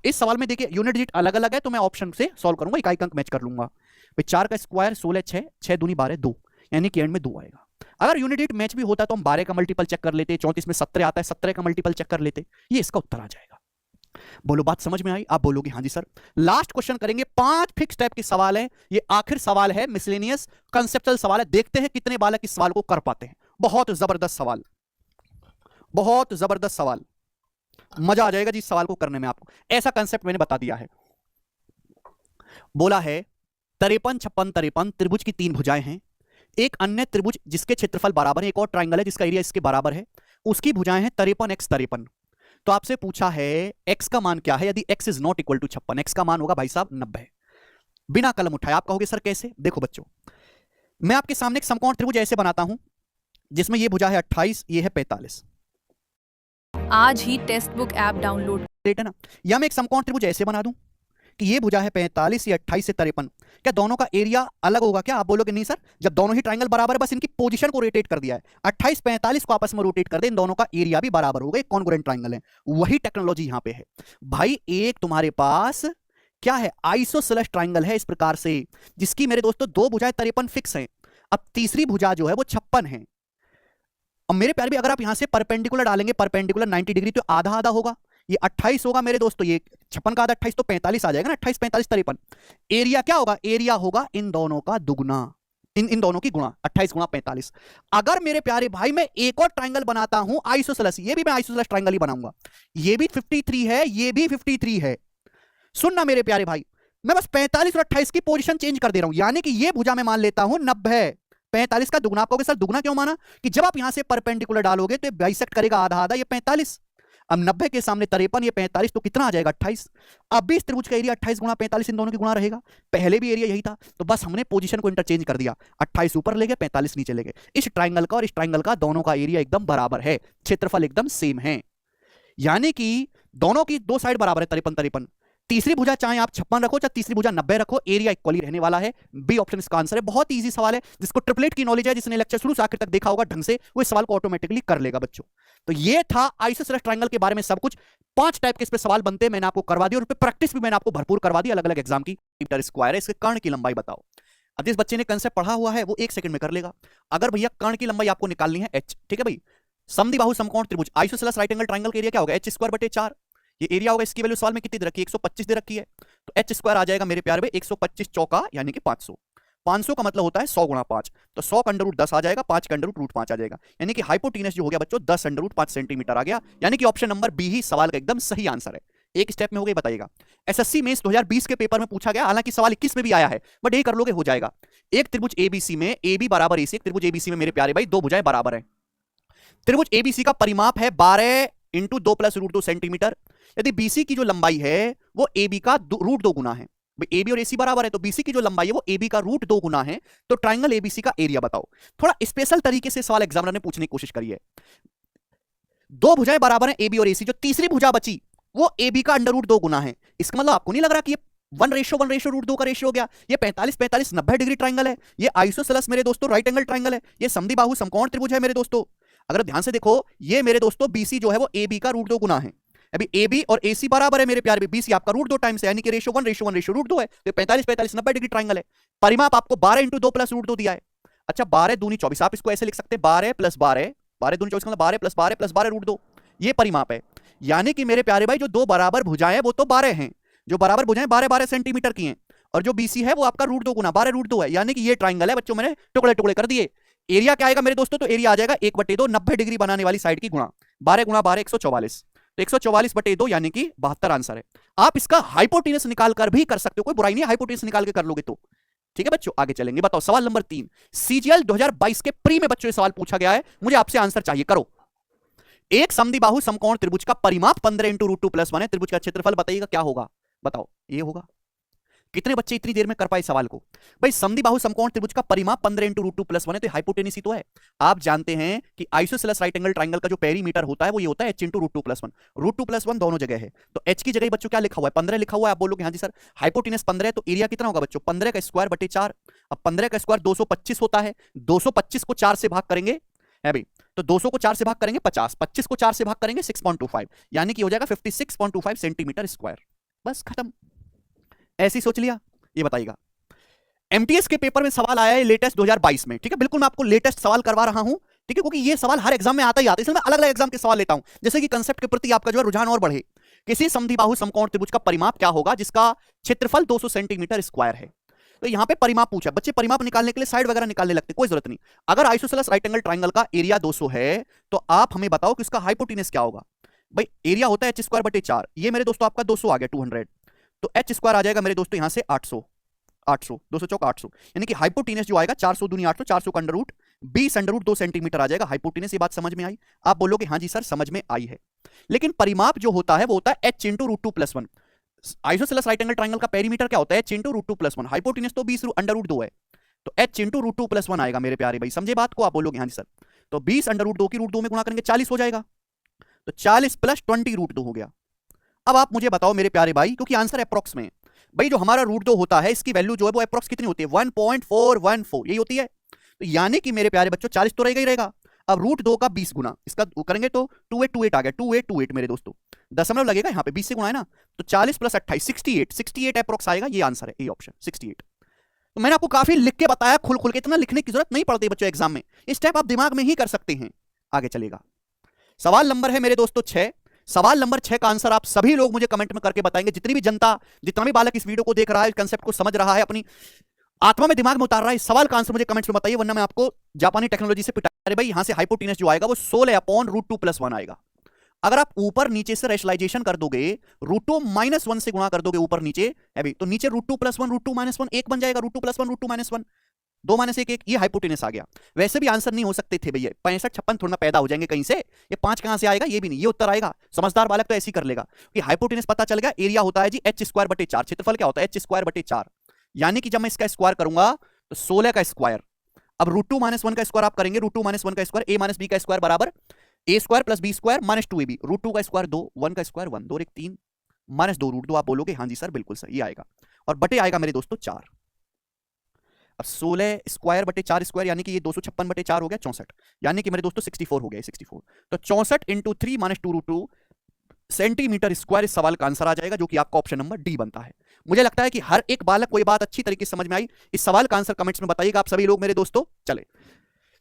इस सवाल में देखिए यूनिट डिजिट अलग अलग है, तो मैं ऑप्शन से सॉल्व करूंगा, इकाई अंक मैच कर लूंगा। भाई 4 का स्क्वायर 16 6 6 दूनी 12 2, यानी कि एंड में 2 आएगा। अगर यूनिट मैच भी होता तो हम 12 का मल्टीपल चेक कर लेते, 34 में 17 आता है, 17 का मल्टीपल चेक कर लेते। ये इसका उत्तर आ जाएगा। बोलो बात समझ में आई? आप बोलोगे हाँ जी सर। लास्ट क्वेश्चन करेंगे, 5 फिक्स टाइप के सवाल है, ये आखिर सवाल है, मिसलेनियस कंसेप्चुअल सवाल है। देखते हैं कितने बालक इस सवाल को कर पाते हैं। बहुत जबरदस्त सवाल, बहुत जबरदस्त सवाल, मजा आ जाएगा जी सवाल को करने में आपको। ऐसा कंसेप्ट मैंने बता दिया है। बोला है 53 56 53 त्रिभुज की 3 भुजाएं हैं, एक अन्य त्रिभुज जिसके क्षेत्रफल बराबर है, एक और ट्राइंगल है जिसका एरिया इसके बराबर है, उसकी भुजाएं हैं 53 x 53। तो आपसे पूछा है x का मान क्या है, यदि x is not equal to 56, x का मान होगा भाई साहब 90। बिना कलम उठाए आप कहोगे सर कैसे? देखो बच्चों, मैं आपके सामने एक समकोण त्रिभुज ऐसे बनाता हूं जिसमें ये भुजा है 28, ये है 45। आज ही टेक्स्ट बुक ऐप डाउनलोड है ना। या मैं एक समकोण त्रिभुज ऐसे बना दूं कि ये भुजा है 45, ये 28 से 53। क्या दोनों का एरिया अलग होगा क्या? आप बोलोगे नहीं सर, जब दोनों ही ट्राइंगल बराबर है, बस इनकी पोजीशन को रोटेट कर दिया है। 28 45 को आपस में रोटेट कर दे, इन दोनों का एरिया भी बराबर होगा, एक कॉन्ग्रुएंट ट्राइंगल है। वही टेक्नोलॉजी यहां पे है भाई। एक तुम्हारे पास क्या है, आइसोसेलेस ट्राइंगल है इस प्रकार से, जिसकी मेरे दोस्तों 2 भुजाएं 53 फिक्स हैं। अब तीसरी भुजा जो है वो 56 है। और मेरे प्यारे भी अगर आप यहां से परपेंडिकुलर डालेंगे, परपेंडिकुलर 90 डिग्री, तो आधा आधा होगा। ये 28 होगा मेरे दोस्तों, ये 56 का आधा 28, तो 45 आ जाएगा ना। 28 45 53। एरिया क्या होगा? एरिया होगा इन दोनों का दुगुना, इन दोनों की गुणा, 28 गुणा 45। अगर मेरे प्यारे भाई मैं एक और ट्राइंगल बनाता हूं आइसोसेलेस, ये भी मैं आइसोसेलेस ट्राइंगल ही बनाऊंगा, ये भी 53 है, ये भी 53 है। सुनना मेरे प्यारे भाई, मैं बस 45 और 28 की पोजीशन चेंज कर दे रहा हूं, यानी कि ये भुजा मैं मान लेता हूं 90। 45 का दुगना। आप कहोगे सर दुगना क्यों माना? कि जब आप यहां से परपेंडिकुलर डालोगे तो ये बाइसेक्ट करेगा आधा आधा, ये 45। अब 90 के सामने 53, ये 45, तो कितना आ जाएगा 28। अब भी इस त्रिभुज का एरिया 28 गुणा 45 इन दोनों की गुणा रहेगा। पहले भी एरिया यही था, तो बस हमने पोजीशन को इंटरचेंज कर दिया, 28 ऊपर ले गए, 45 नीचे ले गए। इस ट्राइंगल का और इस ट्राइंगल का दोनों का एरिया एकदम बराबर है, क्षेत्रफल एकदम सेम है, यानी कि दोनों की 2 साइड बराबर है 53 53। तीसरी भुजा चाहे आप 56 रखो, चाहे तीसरी भुजा 90 रखो, एरिया इक्वली रहने वाला है। बी ऑप्शन इसका आंसर है। बहुत इजी सवाल है, जिसको ट्रिपलेट की नॉलेज है, जिसने लेक्चर शुरू से आखिर तक देखा होगा ढंग से, वो इस सवाल को ऑटोमेटिकली कर लेगा बच्चों। तो ये था आइसोसेलेस ट्राइंगल के बारे में सब कुछ। 5 टाइप के इस पे सवाल बनते हैं, मैंने आपको करवा दिया, और उस पे प्रैक्टिस भी मैंने आपको भरपूर करवा दी अलग अलग एग्जाम की। मीटर स्क्वायर है, इसके कर्ण की लंबाई बताओ। अब जिस बच्चे ने कंसेप्ट पढ़ा हुआ है वो 1 सेकंड में कर लेगा। अगर भैया कर्ण की लंबाई आपको निकालनी है h, ठीक है भाई, समद्विबाहु समकोण त्रिभुज आइसोसेलेस राइट एंगल ट्राइंगल का एरिया क्या होगा? h²/4। ये एरिया होगा, इसकी वैल्यू सवाल में कितनी दे रखी है? 125 दे रखी है, तो h स्क्वायर आ जाएगा मेरे प्यारे में 125 चौका यानी कि 500। 500 का मतलब होता है 100 गुणा 5, तो 100 का अंडर रूट 10 आ जाएगा, 5 का अंडर रूट 5 आ जाएगा, यानी कि हाइपोटेनस जो हो गया बच्चों 10 अंडर रूट 5 सेंटीमीटर आ गया, यानी कि ऑप्शन नंबर बी ही सवाल का एकदम सही आंसर है। एक स्टेप में हो गई, बताइएगा। एसएससी मेंस 2020 के पेपर में पूछा गया, हालांकि सवाल 21 में भी आया है, बट ये कर लोगे हो जाएगा। एक त्रिभुज एबीसी में AB बराबर AC, एक त्रिभुज एबीसी में मेरे प्यारे भाई 2 भुजाएं बराबर है। त्रिभुज एबीसी का परिमाप है 12 इंटू 2 प्लस रूट 2 सेंटीमीटर। यदि बीसी की जो लंबाई है वो AB का रूट 2 गुना है, AB और AC बराबर है, तो BC की जो लंबाई है वो AB का रूट 2 गुना है, तो ट्राइंगल ABC का एरिया बताओ। थोड़ा स्पेशल तरीके से सवाल एग्जामिनर ने पूछने की कोशिश करी है। 2 भुजाएं बराबर है AB और AC, जो तीसरी भुजा बची वो AB का अंडर रूट 2 गुना है। इसका मतलब आपको नहीं लग रहा कि ये 1:1 रूट 2 का रेशियो हो गया? ये 45 45 90 डिग्री ट्राइंगल है, ये आइसोसेलेस मेरे दोस्तों राइट एंगल ट्राइंगल है, ये समद्विबाहु समकोण त्रिभुज है मेरे दोस्तों। अगर ध्यान से देखो, ये मेरे दोस्तों BC जो है वो AB का रूट 2 गुना है। अभी AB और AC बराबर है मेरे प्यारे, BC आपका रूट 2 टाइम्स है, यानी कि रेशियो 1:1 रूट 2 है, तो 45 45 90 डिग्री ट्राइंगल है। परिमाप आपको 12 इंटू 2 प्लस रूट 2 दिया है। अच्छा 12 दूनी 24, आप इसको ऐसे लिख सकते हैं 12 प्लस 12, 12 दूनी 24 मतलब 12 प्लस 12 प्लस 12 रूट 2, ये परिमाप है। यानी कि मेरे प्यारे भाई जो 2 बराबर भुजाएं वो तो 12 हैं, जो बराबर भुजाएं 12 12 सेंटीमीटर की हैं, और जो BC है वो आपका रूट 2 गुना 12 रूट 2 है, यानी कि ये ट्राइंगल है बच्चों, मैंने टुकड़े टुकड़े कर दिए। एरिया क्या आएगा मेरे दोस्तों? तो एरिया आ जाएगा 1/2, 90 डिग्री बनाने वाली साइड की गुणा 12 गुणा 12 144, तो 144/2 यानी कि 72 आंसर है। आप इसका हाइपोटेनस निकाल कर भी कर सकते हो, कोई बुराई नहीं है, हाइपोटेनस निकाल के कर लोगे तो। ठीक है बच्चों, आगे चलेंगे। बताओ सवाल नंबर 3, CGL 2022 के प्री में बच्चों ये सवाल पूछा गया है, मुझे आपसे आंसर चाहिए, करो। एक समद्विबाहु समकोण त्रिभुज का परिमाप 15 इंटू रूट 2 प्लस 1 है, त्रिभुज का क्षेत्रफल बताइएगा क्या होगा? बताओ, ये होगा। कितने बच्चे इतनी देर में कर पाए सवाल को? भाई समद्विबाहु समकोण त्रिभुज का परिमाप 15 इंटू रूट 2 प्लस 1 है, तो हाइपोटेनस ही तो है। आप जानते हैं कि आइसोसेलेस राइट एंगल ट्राइंगल का जो पेरीमीटर होता है वो ये होता है h into root 2 plus 1, root 2 plus 1 दोनों जगह है, तो h की जगह बच्चों क्या लिखा हुआ है? 15 लिखा हुआ है। आप बोलोगे हाँ जी सर, हाइपोटेनस 15 है, तो एरिया कितना होगा बच्चों? 15 का स्क्वायर बटे 4। अब 15 का स्क्वायर 225 होता है, 225 को 4 से भाग करेंगे है भाई, तो 200 को 4 से भाग करेंगे 50, 25 को 4 से भाग करेंगे 6.25, यानी कि हो जाएगा 56.25 सेंटीमीटर स्क्वायर। बस खत्म, ऐसे ही सोच लिया। ये बताइएगा एमटीएस के पेपर में सवाल आया है लेटेस्ट 2022 में, ठीक है, बिल्कुल मैं आपको लेटेस्ट सवाल करवा रहा हूं, ठीक है, क्योंकि ये सवाल हर एग्जाम में आता ही आता है, इसलिए मैं अलग अलग एग्जाम के सवाल लेता हूं, जैसे कि कंसेप्ट के प्रति आपका जो है रुझान और बढ़े। किसी समद्विबाहु समकोण त्रिभुज का परिमाप क्या होगा जिसका क्षेत्रफल 200 सेंटीमीटर स्क्वायर है। तो यहाँ पे परिमाप पूछा, बच्चे परिमाप निकालने के लिए साइड वगैरह निकालने लगते, कोई जरूरत नहीं। अगर आइसोसेलेस राइट एंगल ट्राइंगल का एरिया 200 है तो आप हमें बताओ कि उसका हाइपोटेनस क्या होगा। भाई एरिया होता है h²/4, ये मेरे दोस्तों आपका 200 आ गया 200, तो h² आ जाएगा मेरे दोस्तों यहाँ से 800, 200 चौक 800, यानी कि हाइपोटेनस जो आएगा 400 दूनी 800, 400 का अंडर रूट 20 सेंटीमीटर आ जाएगा हाइपोटेनस। ये बात समझ में आई? आप बोलोगे हाँ जी सर समझ में आई है। लेकिन परिमाप जो होता है वो होता है h into root 2+1। Isosceles right angle triangle का पेरीमीटर क्या होता है? h इंटू रूट 2+1, हाइपोटेनस तो 20 अंडर रूट 2 है, तो h इंटू रूट 2+1 आएगा मेरे प्यारे भाई, समझे बात को? आप बोलोगे हाँ जी सर, तो 20 अंडर रूट 2 की रूट 2 में गुणा करेंगे 40 हो जाएगा, तो 40 + 20 रूट 2 हो गया। अब आप मुझे बताओ मेरे प्यारे भाई, क्योंकि आंसर अप्रॉक्स में है भाई, जो हमारा रूट 2 होता है इसकी वैल्यू जो है वो अप्रॉक्स कितनी होती है? 1.414, यही होती है। तो यानी कि मेरे प्यारे बच्चों 40 तो रहेगा ही रहेगा। अब रूट 2 का 20 गुना इसका करेंगे तो 2828 आ गया, 2828 मेरे दोस्तों, दशमलव लगेगा यहाँ पे, 20 से गुना है ना, तो 40 + 28 68 अप्रॉक्स आएगा, ये आंसर है, ये ऑप्शन 68। तो मैंने आपको काफी लिख के बताया, खुल खुल के, इतना लिखने की जरूरत नहीं पड़ती बच्चों एग्जाम में, इस टाइप आप दिमाग में ही कर सकते हैं। आगे चलेगा, सवाल नंबर है मेरे दोस्तों 6। सवाल नंबर 6 का आंसर आप सभी लोग मुझे कमेंट में करके बताएंगे, जितनी भी जनता, जितना भी बालक इस वीडियो को देख रहा है, कंसेप्ट को समझ रहा है, अपनी आत्मा में दिमाग में उतार रहा है, इस सवाल का आंसर मुझे कमेंट्स में बताइए, वरना मैं आपको जापानी टेक्नोलॉजी से पिटा। अरे भाई यहां से हाइपोटेनस जो आएगा वो 16/√2+1 आएगा। अगर आप ऊपर नीचे से रेशनलाइजेशन कर दोगे, √2 - 1 से गुणा कर दोगे ऊपर नीचे, अभी तो नीचे √2+1 √2 - 1 1 बन जाएगा, √2+1 √2 - 1 2 - 1 1, ये हाइपोटेनस आ गया। वैसे भी आंसर नहीं हो सकते थे भैया, 65 56 थोड़ा पैदा हो जाएंगे कहीं से, ये 5 कहां से आएगा? ये भी नहीं, ये उत्तर आएगा। समझदार बालक तो ऐसे ही कर लेगा कि हाइपोटेनस पता चल गया, एरिया होता है जी h²/4, क्षेत्रफल क्या होता है? h²/4, यानी कि जब मैं इसका स्क्वायर करूंगा तो 16 का स्क्वायर, अब √2 - 1 का स्क्वायर आप करेंगे, √2 - 1 का स्क्वायर, a - b का स्क्वायर बराबर a² + b² - 2ab, √2 का स्क्वायर 2, 1 का स्क्वायर 1, 2 1 3 -2 √2, आप बोलोगे हाँ जी सर बिल्कुल सही, ये आएगा, और बटे आएगा मेरे दोस्तों 4। अब 16² / 4² यानी कि ये 256/4 हो गया 64, यानी कि मेरे दोस्तों 64 हो गया, 64, तो 64 × 3 - 2 √2 सेंटीमीटर स्क्वायर इस सवाल का आंसर आ जाएगा, जो कि आपका ऑप्शन नंबर डी बनता है। मुझे लगता है कि हर एक बालक को ये बात अच्छी तरीके से समझ में आई। इस सवाल का आंसर कमेंट्स में बताइएगा आप सभी लोग मेरे दोस्तों। चले,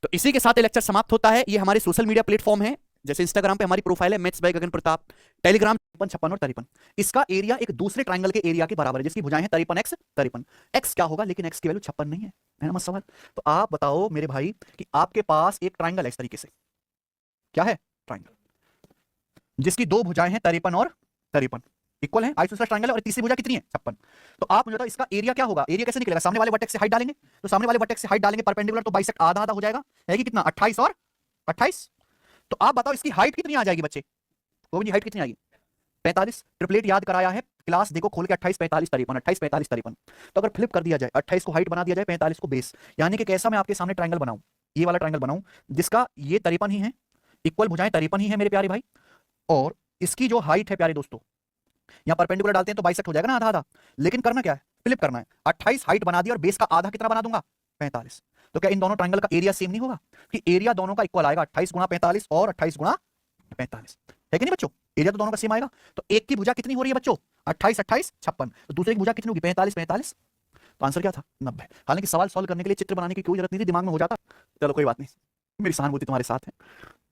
तो इसी के साथ ये लेक्चर समाप्त होता है। ये हमारे सोशल मीडिया प्लेटफॉर्म है, जैसे इंस्टाग्राम पे हमारी प्रोफाइल है maths by Gagan Pratap, Telegram 56 और 53, इसका एरिया एक दूसरे ट्राइंगल के एरिया के बराबर है, जिसकी भुजाएं हैं 53x 53। x क्या होगा? लेकिन x की वैल्यू 56 नहीं है ना मत सवाल। तो आप बताओ मेरे भाई कि आपके पास एक ट्राइंगल है इस तरीके से, क्या है? ट्राइंगल जिसकी दो भुजाएं हैं 53 और 53, इक्वल है, आइसोसेलेस ट्राइंगल है, और तीसरी भुजा कितनी है? 56। तो आप मुझे बताओ इसका एरिया क्या होगा? एरिया कैसे निकलेगा? सामने वाले वर्टेक्स से हाइट डालेंगे, तो सामने वाले वर्टेक्स से हाइट डालेंगे परपेंडिकुलर, तो बाइसेक्ट आधा आधा हो जाएगा, है कि कितना? 28 और 28। तो आप बताओ इसकी हाइट कितनी आ जाएगी बच्चे? गोविंद जी हाइट कितनी आएगी? 45। ट्रिपलेट याद कराया है क्लास, देखो खोल के 28 45 53, 28 45 53। तो अगर फ्लिप कर दिया जाए, 28 को हाइट बना दिया जाए, 45 को बेस, यानी कि कैसा मैं आपके सामने ट्राइंगल बनाऊं? ये वाला ट्राइंगल बनाऊं जिसका ये 53 ही है, इक्वल भुजाएं 53 ही है मेरे प्यारे भाई, और इसकी जो हाइट है प्यारे दोस्तों, यहां परपेंडिकुलर डालते हैं तो बाइसेक्ट हो जाएगा ना आधा आधा, लेकिन करना क्या है? फ्लिप करना है। 28 हाइट बना दी और बेस का आधा कितना बना दूंगा? 45। तो क्या इन दोनों ट्राइंगल का एरिया सेम नहीं होगा कि एरिया दोनों का इक्वल आएगा? 28 × 45 और 28 × 45, है कि नहीं बच्चों? एरिया तो दोनों का सेम आएगा। तो एक की भुजा कितनी हो रही है बच्चों? 28 28 56, तो दूसरे की भुजा कितनी होगी? 45 45। तो आंसर क्या था? 90। हालांकि सवाल सॉल्व करने के लिए चित्र बनाने की कोई जरूरत नहीं थी, दिमाग में हो जाता। चलो कोई बात नहीं, मेरी सहानुभूति तुम्हारे साथ है।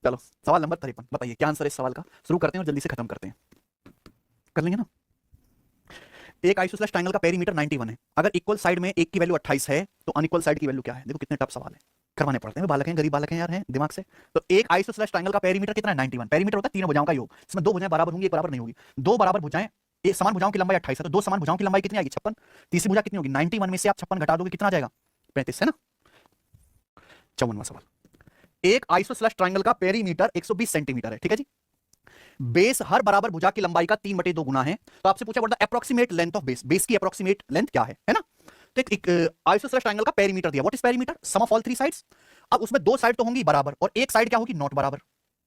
चलो सवाल नंबर 53 बताइए क्या आंसर है इस सवाल का? शुरू करते हैं और जल्दी से खत्म करते हैं, कर लेंगे ना। एक आइसोसेलेस ट्रायंगल का पेरीमीटर 91 है, अगर इक्वल साइड में एक की वैल्यू 28 है तो अनइक्वल साइड की वैल्यू क्या है? देखो कितने टफ सवाल है, करवाने पड़ते हैं, बालक हैं, गरीब बालक हैं यार, हैं दिमाग से। तो एक आइसोसेलेस ट्रायंगल का पेरीमीटर कितना है? 91। पेरीमीटर होता है तीनों भुजाओं का योग, इसमें दो भुजाएं बराबर होंगी, एक बराबर नहीं होगी। दो बराबर भुजाएं, एक समान भुजाओं की लंबाई 28 है, तो दो समान भुजाओं की लंबाई कितनी आएगी? 56। तीसरी भुजा कितनी होगी? 91 में से आप 56 घटा दोगे, कितना आ जाएगा? 35, है ना। 54वां सवाल, एक आइसोसेलेस ट्रायंगल का पेरीमीटर 120 सेंटीमीटर है, ठीक है जी। बेस हर बराबर भुजा की लंबाई का 3/2 गुना है। तो आपसे पूछा पड़ता है approximate length of base, base की अप्रोक्सीमेट लेंथ क्या है ना। तो एक आइसोसेलेस ट्रायंगल का पेरीमीटर दिया, what is perimeter? Sum of all three sides. अब उसमें दो साइड तो होंगी बराबर और एक साइड क्या होगी? नॉट बराबर,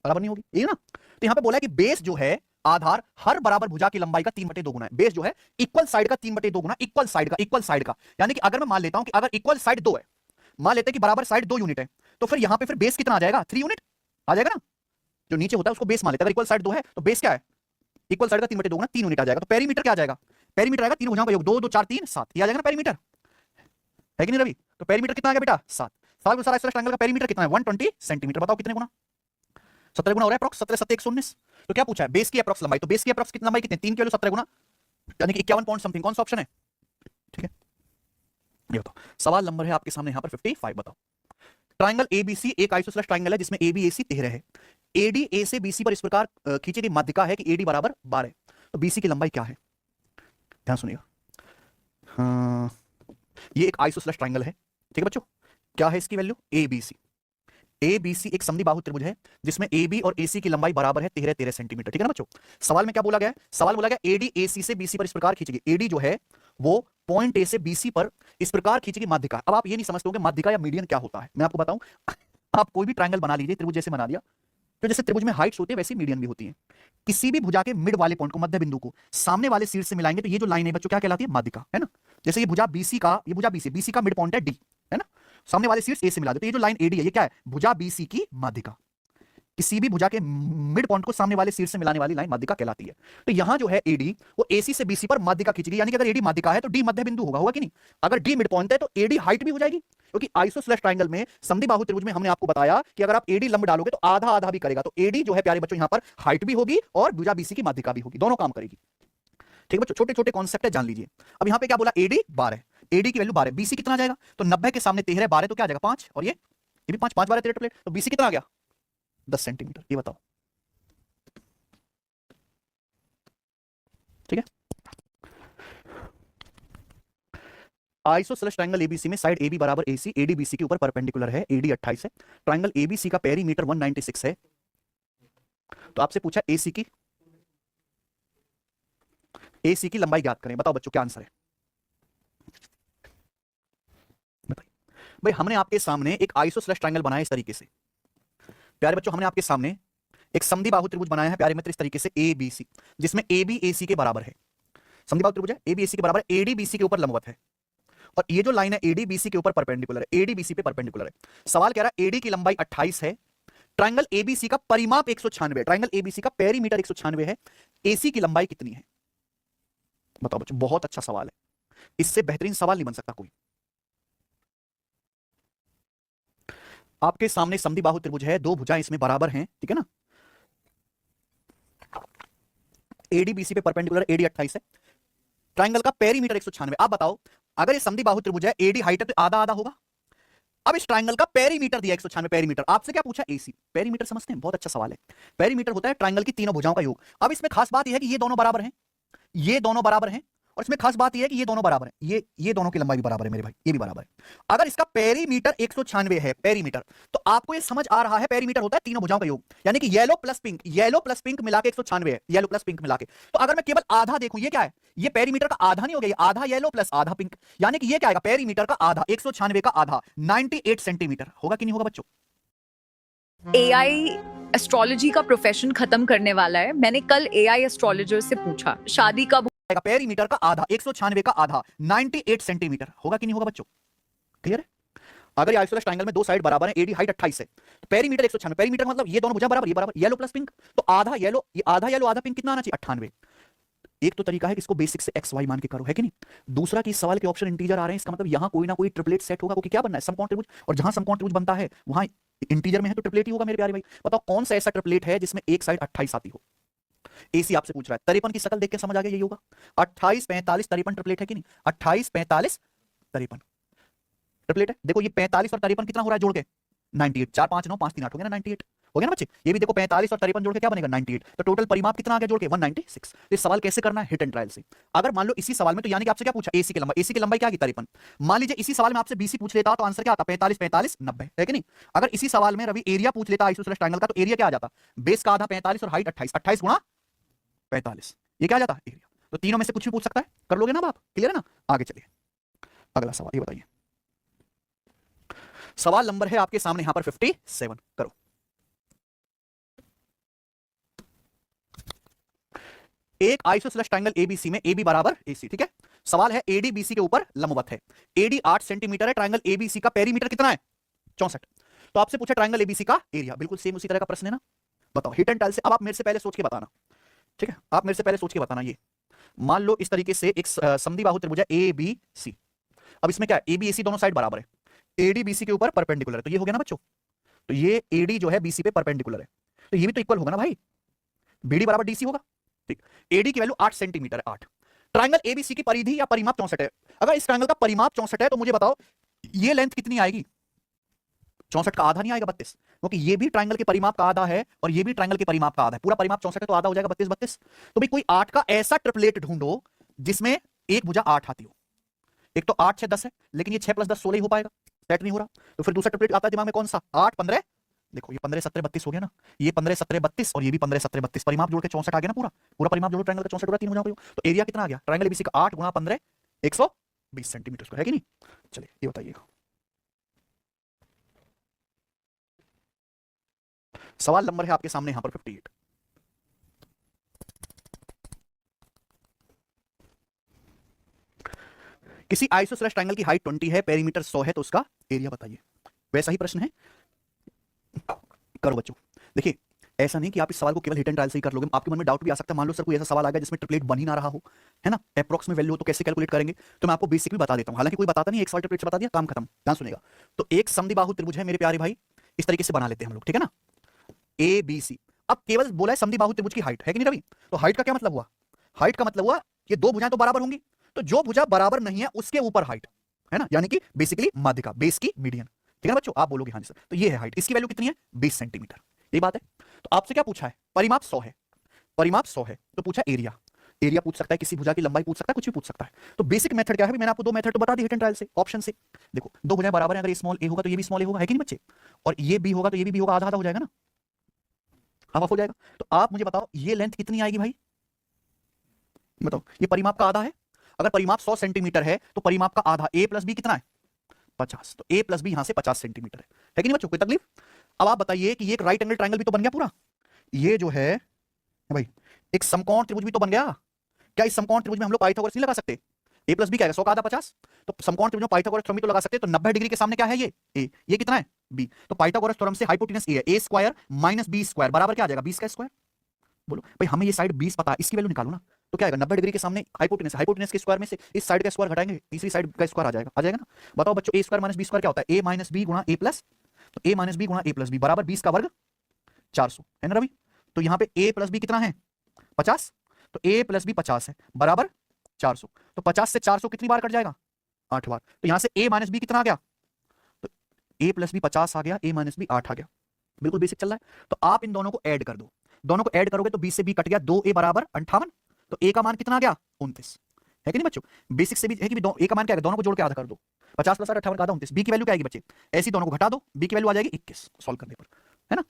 बराबर नहीं होगी, ये ना। तो यहां पे बोला है कि बेस जो है आधार हर बराबर भुजा की लंबाई का 3/2 गुना है। बेस जो है इक्वल साइड का 3/2 गुना, इक्वल साइड का, यानी कि अगर मैं मान लेता हूं कि अगर इक्वल साइड 2 है, मान लेते हैं कि बराबर साइड 2 यूनिट है, तो फिर यहां पे फिर बेस कितना आ जाएगा? 3 यूनिट आ जाएगा ना। जो नीचे होता है उसको बेस मान लेते हैं, अगर इक्वल साइड 2 है तो बेस क्या है? इक्वल साइड का 3/2 गुना 3 यूनिट आ जाएगा। तो पेरीमीटर क्या आ जाएगा? पेरीमीटर आएगा तीन भुजाओं का योग, 2 2 4 3 7, ये आ जाएगा ना पेरीमीटर, है कि नहीं रवि? तो पेरीमीटर कितना आ गया बेटा 7। सवाल में सारा आइसोसेलेस ट्रायंगल का पेरीमीटर कितना है 120 सेंटीमीटर। बताओ कितने गुना? 17 गुना हो रहा है अप्रॉक्स। 17 7 119। तो क्या पूछा है? बेस की अप्रॉक्स लंबाई। तो बेस की अप्रॉक्स कितनी लंबाई कितनी? 3 किलो 17 गुना यानी कि 51 पॉइंट समथिंग। कौन सा ऑप्शन है? ठीक है, ये बताओ। सवाल नंबर है आपके सामने यहां पर 55। बताओ ट्रायंगल एबीसी एक आइसोसेलेस ट्रायंगल है जिसमें एबी एसी 13 है। एडी ए से बीसी पर इस प्रकार खींची गई माध्यिका है कि एडी बराबर 12। तो बीसी की लंबाई क्या है? ध्यान सुनिएगा। हाँ, ये एक आइसोसेलेस ट्रायंगल है, ठीक है बच्चों। क्या है इसकी value? A B C. A B C एक समद्विबाहु त्रिभुज है जिसमें ए बी और ए सी की लंबाई बराबर है 13 सेंटीमीटर, ठीक है ना बच्चों। सवाल में क्या बोला गया है? सवाल बोला गया एडी ए सी से बीसी पर इस प्रकार खींची गई। एडी जो है वो पॉइंट ए से बीसी पर इस प्रकार खींची गई माध्यिका। अब आप ये नहीं समझते हो कि माध्यिका या मीडियन क्या होता है। मैं आपको बताऊं, आप कोई भी ट्रायंगल बना लीजिए, त्रिभुज जैसे बना दिया, तो जैसे त्रिभुज में हाइट्स होती है वैसे मीडियन भी होती है। किसी भी भुजा के मिड वाले पॉइंट को, मध्य बिंदु को सामने वाले शीर्ष से मिलाएंगे तो ये जो लाइन है बच्चों क्या कहलाती है? माध्यिका, है ना। जैसे ये भुजा बीसी का, ये भुजा बीसी, बीसी का मिड पॉइंट है डी, है ना। सामने वाले शीर्ष ए से मिला दे तो ये जो लाइन एडी है ये क्या है? भुजा बीसी की माध्यिका। किसी भी भुजा के मिड पॉइंट को सामने वाले शीर्ष से मिलाने वाली लाइन माध्यिका कहलाती है। तो यहां जो है एडी वो एसी से बीसी पर माध्यिका खींचेगी, यानी कि अगर एडी माध्यिका है तो डी मध्य बिंदु होगा कि नहीं? अगर डी मिड पॉइंट है तो एडी हाइट भी हो जाएगी, क्योंकि आइसोसेलेस ट्रायंगल में, समद्विबाहु त्रिभुज में हमने आपको बताया कि अगर आप एडी लंब डालोगे तो आधा आधा भी करेगा। तो एडी जो है प्यारे बच्चों यहां पर हाइट भी होगी और भुजा बीसी की माध्यिका भी होगी, दोनों काम करेगी, ठीक है बच्चों। छोटे छोटे कॉन्सेप्ट है, जान लीजिए। अब यहां पे क्या बोला? एडी 12, एडी की वैल्यू 12, बीसी कितना आ जाएगा? तो 90 के सामने 13 12 तो क्या आ जाएगा 5, और ये भी 5, 5 12 13 प्लेट, तो बीसी कितना आ गया? 10 सेंटीमीटर। ये बताओ, ठीक है। आइसोसेलेस ट्रायंगल एबीसी में साइड एबी बराबर एसी, एडी बीसी के ऊपर परपेंडिकुलर है, एडी 28 है। ट्रायंगल एबीसी का पेरीमीटर 196 है। तो आपसे पूछा एसी की लंबाई ज्ञात करें। बताओ बच्चों क्या आंसर है? बताइए भाई। हमने आपके सामने एक आइसोसेलेस ट्रायंगल बनाया इस तरीके से, प्यारे बच्चों। हमने आपके सामने एक समद्विबाहु त्रिभुज बनाया है प्यारे मित्र इस तरीके से एबीसी, जिसमें एबी एसी के बराबर है। समद्विबाहु त्रिभुज है, एबी एसी के बराबर है, एडी बीसी के ऊपर लंबवत है, और ये जो लाइन है एडी बीसी के ऊपर परपेंडिकुलर है, एडी बीसी पे परपेंडिकुलर है। सवाल कह रहा है एडी की लंबाई 28 है, ट्रायंगल एबीसी का परिमाप 196 है, ट्रायंगल एबीसी का पेरीमीटर 196 है, एसी की लंबाई कितनी है? बताओ बच्चों, बहुत अच्छा सवाल है, इससे बेहतरीन सवाल नहीं बन सकता कोई। आपके सामने समद्विबाहु त्रिभुज है, दो भुजाएं इसमें बराबर हैं, ठीक है ना। एडी बीसी पे परपेंडिकुलर, एडी 28 है, ट्रायंगल का पेरीमीटर 196। आप बताओ अगर ये समद्विबाहु त्रिभुज है, एडी हाइट है तो आधा आधा होगा। अब इस ट्रायंगल का पेरीमीटर दिया 196 पेरीमीटर, आपसे क्या पूछा? एसी। पेरीमीटर समझते हैं? बहुत अच्छा सवाल है। पेरीमीटर होता है ट्रायंगल की तीनों भुजाओं का योग। अब इसमें खास बात यह है कि ये दोनों बराबर हैं, ये दोनों बराबर हैं, और इसमें खास बात यह है कि ये दोनों बराबर हैं, ये दोनों की लंबाई भी बराबर है मेरे भाई, ये भी बराबर है। अगर इसका पेरीमीटर 196 है पेरीमीटर, तो आपको ये समझ आ रहा है पेरीमीटर होता है तीनों भुजाओं का योग, यानी कि येलो प्लस पिंक मिला के 196 है, येलो प्लस पिंक मिला के। तो अगर मैं केवल आधा देखूं, ये क्या है? ये पेरीमीटर का आधा नहीं हो गया, ये आधा येलो प्लस आधा पिंक, यानी कि ये क्या आएगा? पेरीमीटर का आधा, 196 का आधा 98 सेंटीमीटर होगा कि नहीं होगा बच्चों? एआई एस्ट्रोलॉजी का प्रोफेशन खत्म करने वाला है। मैंने कल एआई एस्ट्रोलॉजर से पूछा शादी कब पेरीमीटर का आधा, 196 का आधा 98 सेंटीमीटर होगा कि नहीं होगा बच्चों? क्लियर है? अगर आइसोसेलेस ट्रायंगल में दो साइड बराबर है, एडी हाइट 28 है, तो पेरीमीटर 196, पेरीमीटर मतलब ये दोनों भुजा बराबर, ये बराबर, येलो प्लस पिंक, तो आधा येलो, ये आधा येलो आधा पिंक कितना आना चाहिए? 98। एक तो तरीका है कि इसको बेसिक से एक्स वाई मान के करो, है कि नहीं। दूसरा कि इस सवाल के ऑप्शन इंटीजर आ रहे हैं, इसका मतलब यहां कोई ना कोई ट्रिपलेट सेट होगा, क्योंकि क्या बनना है? समकोण त्रिभुज, और जहां समकोण त्रिभुज बनता है वहां इंटीजर में है तो ट्रिपलेट ही होगा मेरे प्यारे भाई। बताओ कौन सा ऐसा ट्रिपलेट है जिसमें एक साइड 28 आती हो? एसी आपसे पूछ रहा है। 53 की शकल देख के समझ आ गया, यही होगा। 28 45 53 ट्रिपलेट है कि नहीं? 28 45 53 ट्रिपलेट है। देखो ये 45 और 53 कितना हो रहा है जोड़ के? 98। 4 5 9 5 3 8 हो गया ना, 98 हो गया ना बच्चे। ये भी देखो 45 और 53 जोड़ के क्या बनेगा? 98। तो टोटल परिमाप कितना आ गया जोड़ के? 196। तो इस सवाल कैसे करना है? हिट एंड ट्रायल से। अगर मान लो इसी सवाल में, तो यानी कि आपसे क्या पूछा? एसी की लंबाई, एसी की लंबाई क्या की? 53। मान लीजिए इसी सवाल में आपसे बीसी पूछ लेता तो आंसर क्या आता? 45 45 90, है कि नहीं। अगर इसी सवाल में रवि एरिया पूछ लेता आइसोसेलेस ट्रायंगल का, तो एरिया क्या आ जाता? बेस का आधा 45 और हाइट 28, 28 गुणा 45, ये क्या आ जाता? एरिया। तो तीनों में से कुछ भी पूछ सकता है, कर लोगे ना आप? क्लियर है ना? आगे चलिए अगला सवाल, ये बताइए। सवाल नंबर है आपके सामने यहां पर 57, करो। एक आइसोसेलेस ट्रायंगल एबीसी में एबी बराबर एसी, ठीक है। सवाल है एडी बीसी के ऊपर लंबवत है, एडी 8 सेंटीमीटर है, ट्रायंगल एबीसी का पेरीमीटर कितना है? 64। तो आपसे पूछा ट्रायंगल एबीसी का एरिया, बिल्कुल सेम उसी तरह का प्रश्न है ना। बताओ हिट एंड ट्रायल से। अब आप मेरे से पहले सोच के बताना, ठीक है, आप मेरे से पहले सोच के बताना। ये मान लो इस तरीके से एक समद्विबाहु त्रिभुज है ए बी सी, अब इसमें क्या है, ए बी ए सी दोनों साइड बराबर है, एडी बीसी के ऊपर परपेंडिकुलर है, तो ये हो गया ना बच्चों। तो ये एडी जो है बीसी पे परपेंडिकुलर है, तो ये भी तो इक्वल होगा ना भाई, बीडी बराबर डीसी होगा। ठीक, एडी की वैल्यू 8 सेंटीमीटर है, 8। ट्रायंगल एबीसी की परिधि या परिमाप 64 है। अगर इस ट्रायंगल का परिमाप 64 है तो मुझे बताओ ये लेंथ कितनी आएगी। 64 का आधा नहीं आएगा 32, क्योंकि ये भी ट्रायंगल के परिमाप का आधा है और ये भी ट्रायंगल के परिमाप का आधा है। पूरा परिमाप 64 है तो आधा हो जाएगा 32 32। तो भाई कोई 8 का ऐसा ट्रिपलेट ढूंढो जिसमें एक भुजा 8 आती हो। एक तो 8 6 10 है, लेकिन ये 6 + 10 16 ही हो पाएगा, सेट नहीं हो रहा। तो फिर दूसरा ट्रिपलेट आता है दिमाग में कौन सा, 8 15, देखो ये 15 17 32 हो गया ना, ये 15 17 32 और ये भी 15 17 32, परिमाप जोड़ के 64 आ गया ना। पूरा पूरा परिमाप जोड़ो ट्रायंगल का 64 हो रहा, 3 भुजाओं का। तो एरिया कितना आ गया ट्रायंगल एबीसी का, 8 × 15 120 सेंटीमीटर स्क्वायर, है कि नहीं। चलिए ये बताइएगा, सवाल नंबर है आपके सामने यहां पर 58। किसी आइसोसेलेस ट्रायंगल की हाइट 20 है, पेरीमीटर 100 है, तो उसका एरिया बताइए। वैसा ही प्रश्न है, करो बच्चों। देखिए ऐसा नहीं कि आप इस सवाल को केवल हिट एंड ट्रायल से ही कर लोगे, आपके मन में डाउट भी आ सकता है। मान लो सर कोई ऐसा सवाल आ गया जिसमें ट्रिपलेट बन ही ना रहा हो, है ना, अप्रॉक्स में वैल्यू हो, तो कैसे कैलकुलेट करेंगे। तो मैं आपको बेसिक भी बता देता हूं, हालांकि कोई बताता नहीं, एक सवाल ट्रिपलेट से बता दिया, काम खत्म। ध्यान सुनेगा। तो एक समद्विबाहु त्रिभुज है मेरे प्यारे भाई, इस तरीके से बना लेते हैं हम लोग, ठीक है ना, ए बी सी। अब केवल बोला है समद्विबाहु त्रिभुज की हाइट, है कि नहीं रवि। तो हाइट का क्या मतलब हुआ, हाइट का मतलब हुआ ये दो भुजाएं तो बराबर होंगी, तो जो भुजा बराबर नहीं है उसके ऊपर हाइट, है ना, यानी कि बेसिकली माध्यिका, बेस की मीडियन। ठीक है ना बच्चों, आप बोलोगे हाँ जी सर। तो ये है हाइट, इसकी वैल्यू कितनी है 20 सेंटीमीटर, ये बात है। तो आपसे क्या पूछा है, परिमाप 100 है, परिमाप 100 है, तो पूछा एरिया। एरिया पूछ सकता है, किसी भुजा की लंबाई पूछ सकता है, कुछ भी पूछ सकता है। तो बेसिक मेथड क्या है, मैंने आपको दो मेथड तो बता दी हिट एंड ट्रायल से, ऑप्शन से। देखो दो भुजाएं बराबर है, अगर ये स्मॉल ए होगा तो ये भी स्मॉल ए होगा, है कि नहीं बच्चे, और ये बी होगा तो ये भी बी होगा, आधा आधा हो जाएगा ना, हाफ हो जाएगा। तो आप मुझे बताओ ये लेंथ कितनी आएगी भाई, बताओ। ये परिमाप का आधा है, अगर परिमाप 100 सेंटीमीटर है तो परिमाप का आधा a + b कितना है 50, तो a + b यहां से 50 सेंटीमीटर है कि नहीं बच्चों, कोई तकलीफ। अब आप बताइए कि ये एक राइट एंगल ट्रायंगल भी तो बन गया पूरा, ये जो है भाई एक समकोण त्रिभुज भी तो बन गया। क्या इस समकोण त्रिभुज में हम लोग पाइथागोरस नहीं लगा सकते, a + b क्या है 100 का आधा 50, तो समकोण त्रिभुज में पाइथागोरस थ्योरम भी तो लगा सकते हैं। तो 90 डिग्री के सामने क्या है ये a, ये कितना है b, तो पाइथागोरस थ्योरम से हाइपोटेनस a है, a² - b² बराबर क्या आ जाएगा 20 का स्क्वायर। बोलो भाई हमें ये साइड 20 पता है, इसकी वैल्यू निकालो ना, तो क्या आएगा 90 डिग्री के सामने हाइपोटेनस, हाइपोटेनस के स्क्वायर में से इस साइड का स्क्वायर घटाएंगे, तीसरी साइड का स्क्वायर आ जाएगा ना। बताओ बच्चों a² - b² क्या होता है, a - b × a प्लस, तो a - b × a + b बराबर 20 का वर्ग 400, है ना रवि। तो यहाँ पे a + b कितना है 50, तो a + b 50 है बराबर 400, तो 50 से 400 कितनी बार कट जाएगा 8 बार। तो यहाँ से a - b कितना आ गया, तो a + b 50 आ गया, a - b 8 आ गया, बिल्कुल बेसिक चल रहा है। तो आप इन दोनों को ऐड कर दो, दोनों को ऐड करोगे तो 20 से b कट गया, 2a बराबर 58, तो a का मान कितना आ गया 29, है कि नहीं बच्चों। बेसिक से भी है कि a का मान क्या है, दोनों को जोड़ के आधा कर दो, 50 + 8 58 का आधा 29, b की वैल्यू क्या आएगी बच्चे, ऐसी दोनों को घटा दो, b की वैल्यू आ जाएगी 21 सॉल्व करने पर, है ना।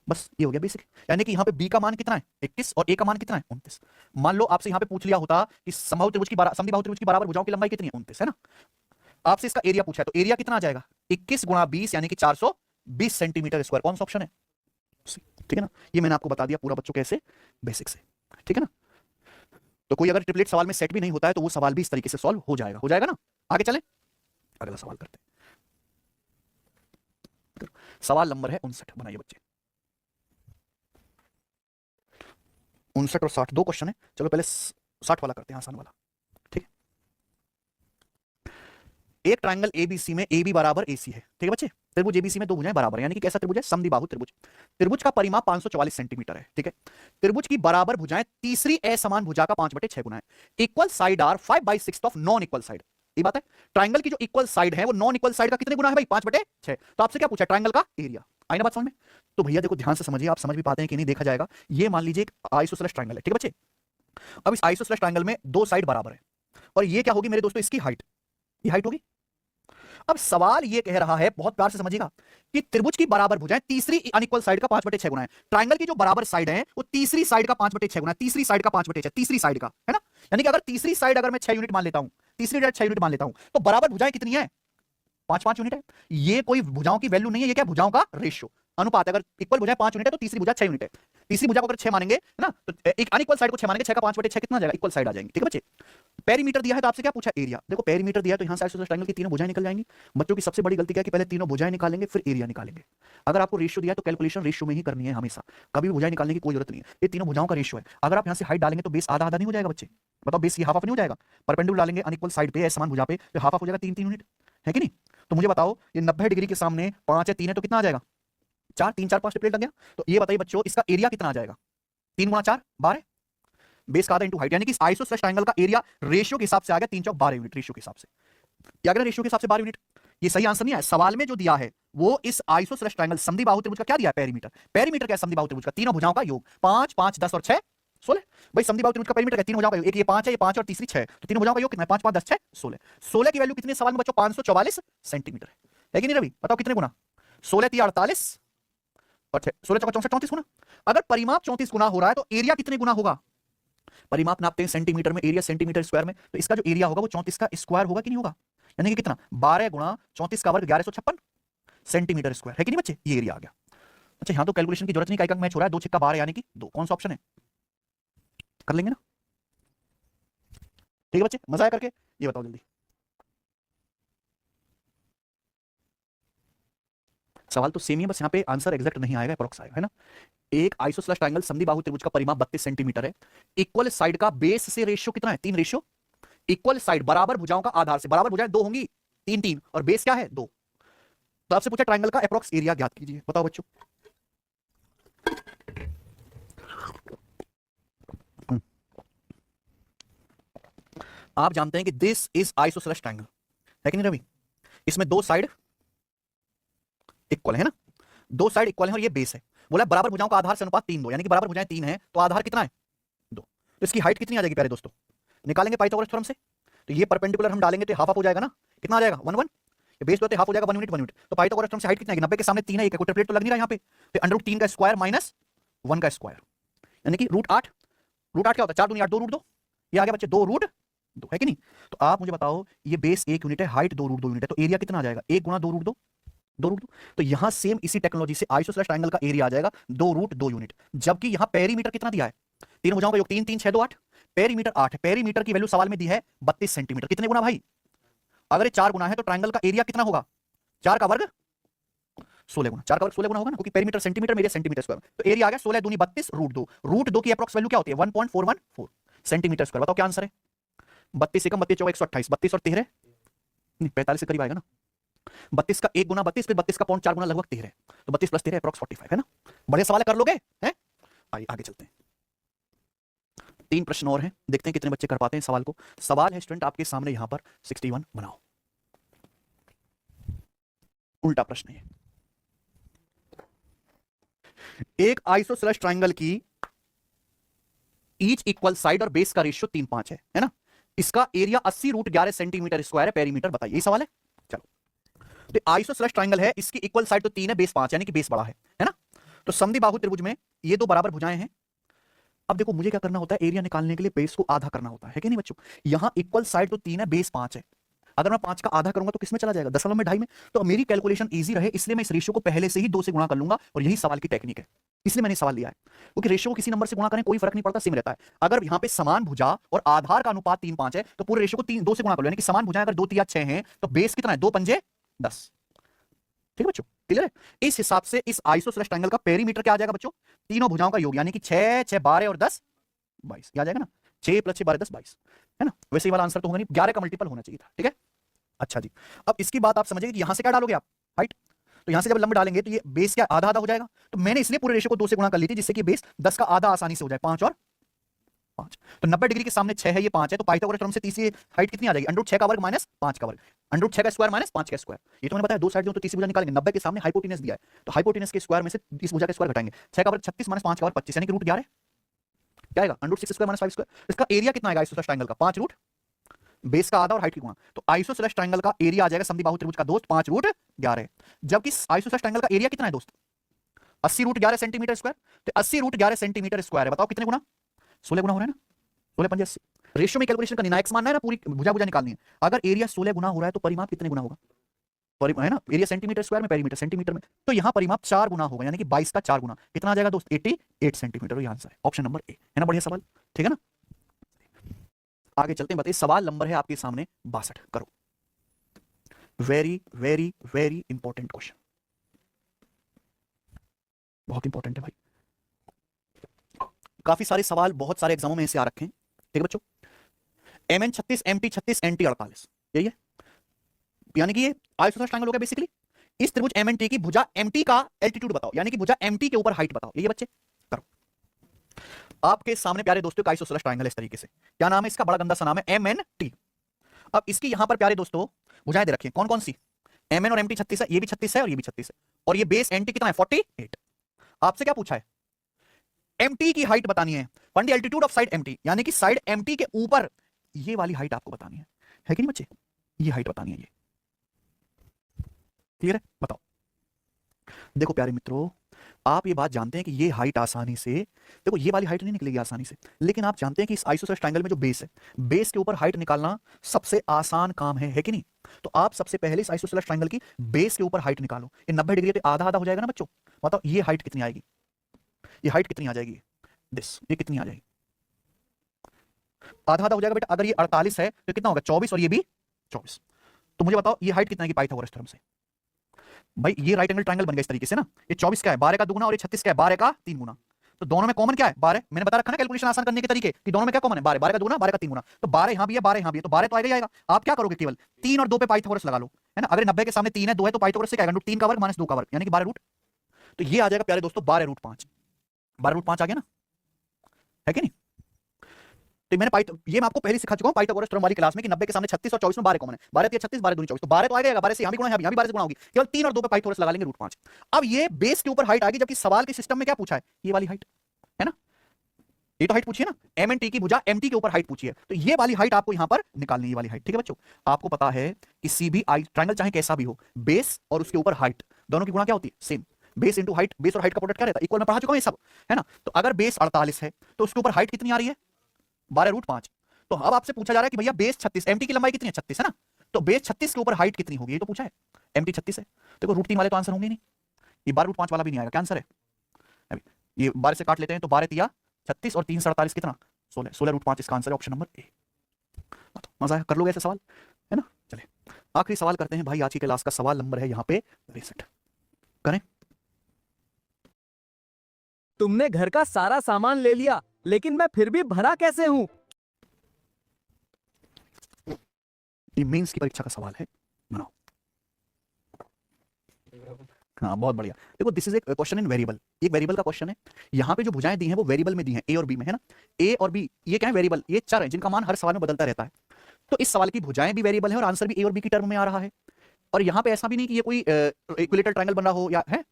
बस ये हो गया बेसिक, यानी कि यहाँ पे b का मान कितना है 21 और a का मान कितना है 29। मान लो आपसे यहाँ पे पूछ लिया होता कि समबाहु त्रिभुज की बराबर भुजाओं की लंबाई कितनी है 29, है ना। आपसे इसका एरिया पूछा है, तो एरिया कितना आ जाएगा 21 × 20 यानी कि 420 सेंटीमीटर स्क्वायर, कौन सा ऑप्शन है, ठीक है ना। ये मैंने आपको बता दिया पूरा बच्चों कैसे, बेसिक से, ठीक है ना। तो कोई अगर ट्रिपलेट सवाल में सेट भी नहीं होता है तो वो सवाल भी इस तरीके से सॉल्व हो जाएगा ना। आगे चले, अगला सवाल करते हैं। सवाल नंबर है 59, बनाइए बच्चे। 59 और 60 दो क्वेश्चन है, चलो पहले 60 वाला करते हैं, आसान वाला, ठीक है। एक ट्रायंगल एबीसी में AB बराबर AC है, ठीक है बच्चे। त्रिभुज एबीसी में दो भुजाएं बराबर है, यानी कि कैसा त्रिभुज है, समद्विबाहु त्रिभुज। त्रिभुज का परिमाप 544 सेंटीमीटर है, ठीक है। त्रिभुज की बराबर भुजाएं तीसरी असमान भुजा का 5/6 गुना है। Equal side are 5/6 of non equal side, ये बात है। ट्रायंगल की जो इक्वल साइड है वो नॉन इक्वल साइड का कितने गुना है भाई 5/6। तो आपसे क्या पूछा, ट्रायंगल का एरिया, आई ना बात समझ में। तो भैया देखो ध्यान से समझिए, आप समझ भी पाते हैं कि नहीं देखा जाएगा। ये मान लीजिए एक आइसोसेलेस ट्रायंगल है, ठीक है बच्चे। अब इस आइसोसेलेस ट्रायंगल में दो साइड बराबर है और ये क्या होगी मेरे दोस्तों, इसकी हाइट, ये हाइट होगी। अब सवाल ये कह रहा है, बहुत प्यार से समझिएगा, कि त्रिभुज की बराबर भुजाएं तीसरी अनइक्वल साइड का 5/6 गुना है। ट्रायंगल की जो बराबर साइड है वो तीसरी साइड का 5/6 गुना है, तीसरी साइड का 5/6, तीसरी साइड का, है ना। यानी कि अगर तीसरी साइड अगर मैं 6 यूनिट मान लेता हूं, तीसरी साइड 6 यूनिट मान लेता हूं, तो बराबर भुजाएं कितनी है 5-5 यूनिट है। ये कोई भुजाओं की वैल्यू नहीं है, ये क्या भुजाओं का रेशियो, अनुपात। अगर इक्वल भुजाएं 5 यूनिट है तो तीसरी भुजा 6 यूनिट है। तीसरी भुजा को अगर 6 मानेंगे, है ना, तो एक अनइक्वल साइड को 6 मानेंगे, 6 का 5/6 कितना आ जाएगा, इक्वल साइड आ जाएंगे, ठीक है बच्चे। पेरीमीटर दिया है तो आपसे क्या पूछा, एरिया। देखो पेरीमीटर दिया है तो यहां से आइसोसेलेस ट्रायंगल की तीनों भुजाएं निकल जाएंगी। बच्चों की सबसे बड़ी गलती क्या है कि पहले तीनों भुजाएं निकालेंगे फिर एरिया निकालेंगे। अगर आपको रेशियो दिया है तो कैलकुलेशन रेशियो में ही करनी है हमेशा, कभी भी भुजाएं निकालने की कोई जरूरत नहीं है। ये तीनों भुजाओं का रेशियो है। अगर आप यहां से हाइट डालेंगे तो बेस आधा आधा नहीं हो जाएगा बच्चे, बताओ बेस ये हाफ हाफ नहीं हो जाएगा, परपेंडिकुलर डालेंगे अनइक्वल साइड पे समान भुजा पे तो हाफ हाफ हो जाएगा, 3 3 यूनिट है कि नहीं। तो मुझे बताओ ये 90 डिग्री के सामने 5 है 3 है तो कितना आ जाएगा 4, 3 4 5 प्लेट लग गया। तो ये बताइए बच्चों इसका एरिया कितना आ जाएगा, 3 गुना 4 12 बेस का आधा इंटू हाइट, यानी कि इस आइसोसेलेस ट्रायंगल का एरिया रेशियो के हिसाब से आ गया 3 चौक 12 यूनिट रेशियो के हिसाब से। क्या करें रेशियो के हिसाब से 12 यूनिट। ये सही आंसर नहीं है, सवाल में जो दिया है वो इस आइसोसेलेस ट्रायंगल समद्विबाहु त्रिभुज का क्या दिया है पेरीमीटर। पेरीमीटर क्या है समद्विबाहु त्रिभुज का, तीनों भुजाओं का योग 5 5 10 और 6 16। भाई समद्विबाहु त्रिभुज का पेरीमीटर क्या, तीन भुजाओं का योग, एक ये 5 है, ये 5 और तीसरी 6, तो तीनों भुजाओं का योग कितना है 5 5 10 6 16। 16 की वैल्यू कितनी सवाल में बच्चों 544 सेंटीमीटर है कि नहीं रवि, बताओ कितने गुना, 16 3 48 और 16 चौका 64 34 गुना। अगर परिमाप 34 गुना हो रहा है तो एरिया कितने गुना होगा, परिमाप नापते हैं सेंटीमीटर में, एरिया सेंटीमीटर स्क्वायर में, तो इसका जो एरिया होगा वो 34 का स्क्वायर होगा कि नहीं होगा, यानी कि कितना 12 गुणा 34 का वर्ग 1156 सेंटीमीटर स्क्वायर है कि नहीं बच्चे, ये एरिया आ गया। अच्छा यहां तो कैलकुलेशन की जरूरत नहीं, का मैच हो रहा है, 2 6 12 यानी कि 2, कौन सा ऑप्शन है, कर लेंगे ना। ठीक है बच्चे मजा आया करके, ये बताओ जल्दी। सवाल तो सेम ही है, बस यहाँ पे आंसर एग्जैक्ट नहीं आएगा, अप्रोक्स आएगा है ना। एक आइसोसेलेस ट्रायंगल समद्विबाहु त्रिभुज का परिमाप 32 सेंटीमीटर है, इक्वल साइड का बेस से रेशियो कितना है 3 रेशियो, इक्वल साइड बराबर भुजाओं का आधार से, बराबर भुजाएं 2 होंगी 3 3 और बेस क्या है 2। तो आपसे पूछा ट्रायंगल का अप्रोक्स एरिया ज्ञात कीजिए, बताओ बच्चों। आप जानते हैं कि दिस इज आइसोसेलेस ट्रायंगल है कि नहीं रवि, इसमें 2 साइड इक्वल है ना, 2 साइड इक्वल है और ये बेस है, बोला बराबर भुजाओं का आधार से अनुपात 3 2, यानी कि बराबर भुजाएं 3 है तो आधार कितना है 2। तो इसकी हाइट कितनी आ जाएगी प्यारे दोस्तों, निकालेंगे पाइथागोरस थ्योरम से, तो ये परपेंडिकुलर हम डालेंगे तो हाफ हाफ हो जाएगा ना, कितना आ जाएगा 1 1, ये बेस तो हाफ हो जाएगा 1 यूनिट 1 यूनिट, तो पाइथागोरस थ्योरम से हाइट कितनी आएगी 90 के सामने 3 है, एक क्वार्टर प्लेट तो लग नहीं रहा यहाँ पे, तो √3 का स्क्वायर माइनस 1 का स्क्वायर, यानी कि √8 क्या होता है 4 दूनी 8 2 √2, ये आ गया बच्चे 2 √2 है कि नहीं। तो आप मुझे बताओ ये बेस 1 यूनिट है, हाइट 2 √2 यूनिट है, तो एरिया कितना आ जाएगा 1 गुना 2 √2 2 √2। तो यहां सेम इसी टेक्नोलॉजी से आइसोसेलेस ट्रायंगल का एरिया आ जाएगा 2 √2 यूनिट, जबकि यहां पेरीमीटर कितना दिया है, तीन भुजाओं का योग 3 3 6 2 8, पेरीमीटर 8 है, पेरीमीटर की वैल्यू सवाल में दी है 32 सेंटीमीटर, कितने गुना भाई, अगर ये 4 गुना है तो ट्रायंगल का एरिया कितना होगा 4 का वर्ग 16 गुना, 4 का वर्ग 16 गुना होगा ना, क्योंकि पेरीमीटर सेंटीमीटर में, एरिया सेंटीमीटर स्क्वायर, तो एरिया आ गया 16 दूनी 32 √2 की अप्रॉक्स वैल्यू क्या होती है 1.414 सेंटीमीटर स्क्वायर। बताओ क्या आंसर है, 32 एकम 32 चौका 128, 32 और 13 नहीं 45 के करीब आएगा ना, 32 का 1 गुना 32 फिर 32 का 0.4 गुना लगभग 13, तो 32 प्लस 13 अप्रॉक्स 45 है ना। बड़े सवाल कर लोगे हैं, आइए आगे चलते हैं, 3 प्रश्न और हैं, देखते हैं कितने बच्चे कर पाते हैं सवाल को। सवाल है स्टूडेंट आपके सामने यहां पर 61 बनाओ, उल्टा प्रश्न है, एक आइसोसेलेस ट्रायंगल की ईच इक्वल साइड और बेस का रेशियो 3 5 है ना, इसका एरिया 80 √11 सेंटीमीटर स्क्वायर है, पेरीमीटर बताइए, यही सवाल है। चलो तो आइसोसेलेस ट्रायंगल है, इसकी इक्वल साइड तो 3 है, बेस 5 यानी कि बेस बड़ा है ना। तो समद्विबाहु त्रिभुज में ये 2 बराबर भुजाएं हैं, अब देखो मुझे क्या करना होता है, एरिया निकालने के लिए बेस को आधा करना होता है कि नहीं बच्चों, यहां इक्वल साइड तो 3 है, बेस 5 है, अगर मैं 5 का आधा करूंगा तो किसमें चला जाएगा, दशमलव में 2.5 में, तो मेरी कैलकुलेशन इजी रहे इसलिए मैं इस रेशियो को पहले से ही 2 से गुणा कर लूंगा, और यही सवाल की टेक्निक है, इसलिए मैंने सवाल लिया है, क्योंकि रेशियो को किसी नंबर से गुणा करें कोई फर्क नहीं पड़ता, सेम रहता है। अगर यहाँ पे समान भुजा और आधार का अनुपात 3 5 है तो पूरे रेशियो को 2 से गुणा कर लो, यानी कि समान भुजाएं अगर 2 3 6 हैं तो बेस कितना है 2 पंजे 10, ठीक है बच्चों, क्लियर है। इस हिसाब से इस आइसोसेलेस ट्रायंगल का पेरीमीटर क्या आ जाएगा बच्चों, तीनों भुजाओं का योग, यानी कि 6 6 12 और 10 22, क्या आ जाएगा ना, 6 + 6 12 10 22 है ना। वैसे ही वाला आंसर तो होगा नहीं, 11 का मल्टीपल होना चाहिए था, ठीक है। अच्छा जी, अब इसकी बात आप समझिए कि यहां से क्या डालोगे आप हाइट, तो यहां से जब लंब डालेंगे तो ये बेस क्या आधा आधा हो जाएगा, तो मैंने इसलिए पूरे रेशियो को 2 से गुणा कर ली थी जिससे कि बेस 10 का आधा आसानी से हो जाए, 5 और 5, तो 90 डिग्री के सामने 6 है, ये 5 है, तो पाइथागोरस थ्योरम से तीसरी हाइट कितनी आ जाएगी, √6 का वर्ग माइनस 5 का वर्ग, √6 का स्क्वायर माइनस 5 का स्क्वायर, ये तो मैंने बताया 2 साइड जो तो तीसरी भुजा निकालेंगे, 90 के सामने हाइपोटेनस दिया है तो हाइपोटेनस के स्क्वायर में से इस भुजा का स्क्वायर घटाएंगे, 6 का वर्ग 36 माइनस 5 का वर्ग 25, यानी कि √11 क्या आएगा, √6 स्क्वायर माइनस 5 स्क्वायर, इसका एरिया कितना आएगा आइसोसेलेस ट्रायंगल का 5 रूट बेस का आधा और हाइट की गुणा, तो आइसोसेलेस ट्रायंगल का एरिया आ जाएगा समद्विबाहु त्रिभुज का दोस्त 5 √11, जबकि आइसोसेलेस ट्रायंगल का एरिया कितना है दोस्त 80 √11 सेंटीमीटर स्क्वायर, तो 80 √11 सेंटीमीटर स्क्वायर है, बताओ कितने गुना 16 गुना हो रहा है ना, 16 पंजे 80, रेशियो में कैलकुलेशन करनी है, एक्स मानना है ना, पूरी भुजा भुजा निकालनी है, अगर एरिया 16 गुना हो रहा है तो परिमाप कितने गुना होगा, है ना, एरिया सेंटीमीटर स्क्वायर में पेरीमीटर सेंटीमीटर में, तो यहां परिमाप 4 गुना होगा, यानी कि 22 का 4 गुना, कितना आ जाएगा दोस्त 88 सेंटीमीटर, ये आंसर है ऑप्शन नंबर ए, है ना, बढ़िया सवाल, ठीक है ना। आगे चलते हैं, बताइए सवाल नंबर है आपके सामने 62, करो, very very very important question, बहुत इंपॉर्टेंट है भाई, काफी सारे सवाल बहुत सारे एग्जामों में से आ रखे हैं, ठीक है बच्चों। MN 36, MT 36, NT 48, यही है। यानी कि ये आइसोसेलेस ट्रायंगल हो गया बेसिकली। इस त्रिभुज MNT की भुजा MT का एल्टीट्यूड बताओ, यानी कि भुजा MT के ऊपर हाइट बताओ। ये बच्चे करो। आपके सामने प्यारे दोस्तों का आइसोसेलेस ट्रायंगल इस तरीके से, क्या नाम है इसका, बड़ा गंदा सा नाम है MNT। अब इसकी यहां पर प्यारे दोस्तों भुजाएं दे रखी हैं, कौन कौन सी, MN और MT 36 है, ये भी 36 है और ये भी 36 है, और ये बेस NT कितना है 48। आपसे क्या पूछा है, MT की हाइट बतानी है, find the altitude of side MT, यानी कि साइड MT के ऊपर ये वाली हाइट आपको बतानी है कि नहीं बच्चे, ये हाइट बतानी है। ये क्लियर है, बताओ। देखो प्यारे मित्रों, आप ये बात जानते हैं कि ये हाइट आसानी से, देखो ये वाली हाइट नहीं निकलेगी आसानी से, लेकिन आप जानते हैं कि इस आइसोसेलेस ट्रायंगल में जो बेस है, बेस के ऊपर हाइट निकालना सबसे आसान काम है कि नहीं। तो आप सबसे पहले इस आइसोसेलेस ट्रायंगल की बेस के ऊपर हाइट निकालो। ये 90 डिग्री तो आधा आधा हो जाएगा ना बच्चों। बताओ ये हाइट कितनी आएगी, ये हाइट कितनी आ जाएगी, ये कितनी आ जाएगी, आधा आधा हो जाएगा बेटा। अगर ये 48 है तो कितना होगा 24, और ये भी 24। तो मुझे बताओ ये हाइट कितना है पाइथागोरस थ्योरम से। भाई ये राइट एंगल ट्रायंगल बन गया इस तरीके से ना, ये 24 का है 12 का दुगुना, और ये 36 का है 12 का 3 गुना। तो दोनों में कॉमन क्या है 12, मैंने बता रखा ना कैलकुलेशन आसान करने के तरीके कि दोनों में क्या कॉमन है 12, 12 का दुगुना 12 का 3 गुना। तो 12 यहां भी है 12 यहां भी है, तो 12 तो आएगा ही आएगा। आप क्या करोगे, केवल 3 और 2 पे पाइथागोरस लगा लो, है ना। अगर 90 के सामने 3 है 2 है तो पाइथागोरस से क्या आएगा, 3 का वर्ग माइनस 2 का वर्ग, यानी कि 12 रूट। तो ये आ जाएगा प्यारे दोस्तों 12 रूट 5, 12 रूट 5 आ गया ना, है कि नहीं। तो मैंने ये मैं आपको पहले सिखा चुका हूं पाइथागोरस थ्योरम वाली क्लास में कि 90 के सामने 36 और 24 में 12 कॉमन है, 12 3 36 12 दूनी 24, तो 12 तो आ जाएगा, 12 से यहां भी गुणा है, यहां भी 12 से गुणा होगी, केवल 3 और 2 पे पाइथागोरस लगा लेंगे रूट 5। अब ये बेस के ऊपर हाइट आ गई, जबकि सवाल के सिस्टम में क्या पूछा है, ये वाली हाइट है ना, ये तो हाइट पूछी है ना, MNT की भुजा MT के ऊपर हाइट पूछी है, तो ये वाली हाइट आपको यहां पर निकालनी है, ये वाली हाइट। ठीक है बच्चों, आपको पता है कि CB ट्रायंगल चाहे कैसा भी हो, बेस और उसके ऊपर हाइट दोनों की गुणा क्या होती है, same. Base into height, base और हाइट का प्रोडक्ट क्या रहता है, इक्वल। मैं पढ़ा चुका हूं ये सब, है ना। तो अगर बेस 48 है तो उसके ऊपर हाइट कितनी आ रही है 12 रूट 5। तो अब आपसे पूछा जा रहा है कि भैया बेस 36, MT की लंबाई कितनी है 36 है ना, तो बेस 36 के ऊपर हाइट कितनी होगी, ये तो पूछा है। MT 36 है, देखो रूट 3 वाले तो आंसर होंगे नहीं, ये 12 रूट 5 वाला भी नहीं आएगा, क्या आंसर है। अभी ये 12 से काट लेते हैं, तो 12 तिया 36 और 3 48 कितना 16, 16 रूट 5 इसका आंसर है, ऑप्शन नंबर ए। मजा आया, कर लोगे ऐसे सवाल, है ना। चले आखिरी सवाल करते हैं भाई, आज की क्लास का सवाल नंबर है यहाँ पे 63, करें। तुमने घर का सारा सामान ले लिया, लेकिन मैं फिर भी भरा कैसे हूं। ये मेंस की परीक्षा का सवाल है, बनाओ। हाँ बहुत बढ़िया। देखो दिस इज एक क्वेश्चन इन वेरिएबल, एक वेरिएबल का क्वेश्चन है। यहाँ पे जो भुजाएं दी हैं वो वेरिएबल में दी हैं, ए और बी में, है ना। ए और बी ये क्या है, वेरिएबल, ये चर है जिनका मान हर सवाल में बदलता रहता है। तो इस सवाल की भुजाएं भी वेरिएबल है और आंसर भी ए और बी की टर्म में आ रहा है। और यहाँ पे ऐसा भी नहीं कि ये कोई इक्विलेटरल ट्रायंगल बन रहा हो या है,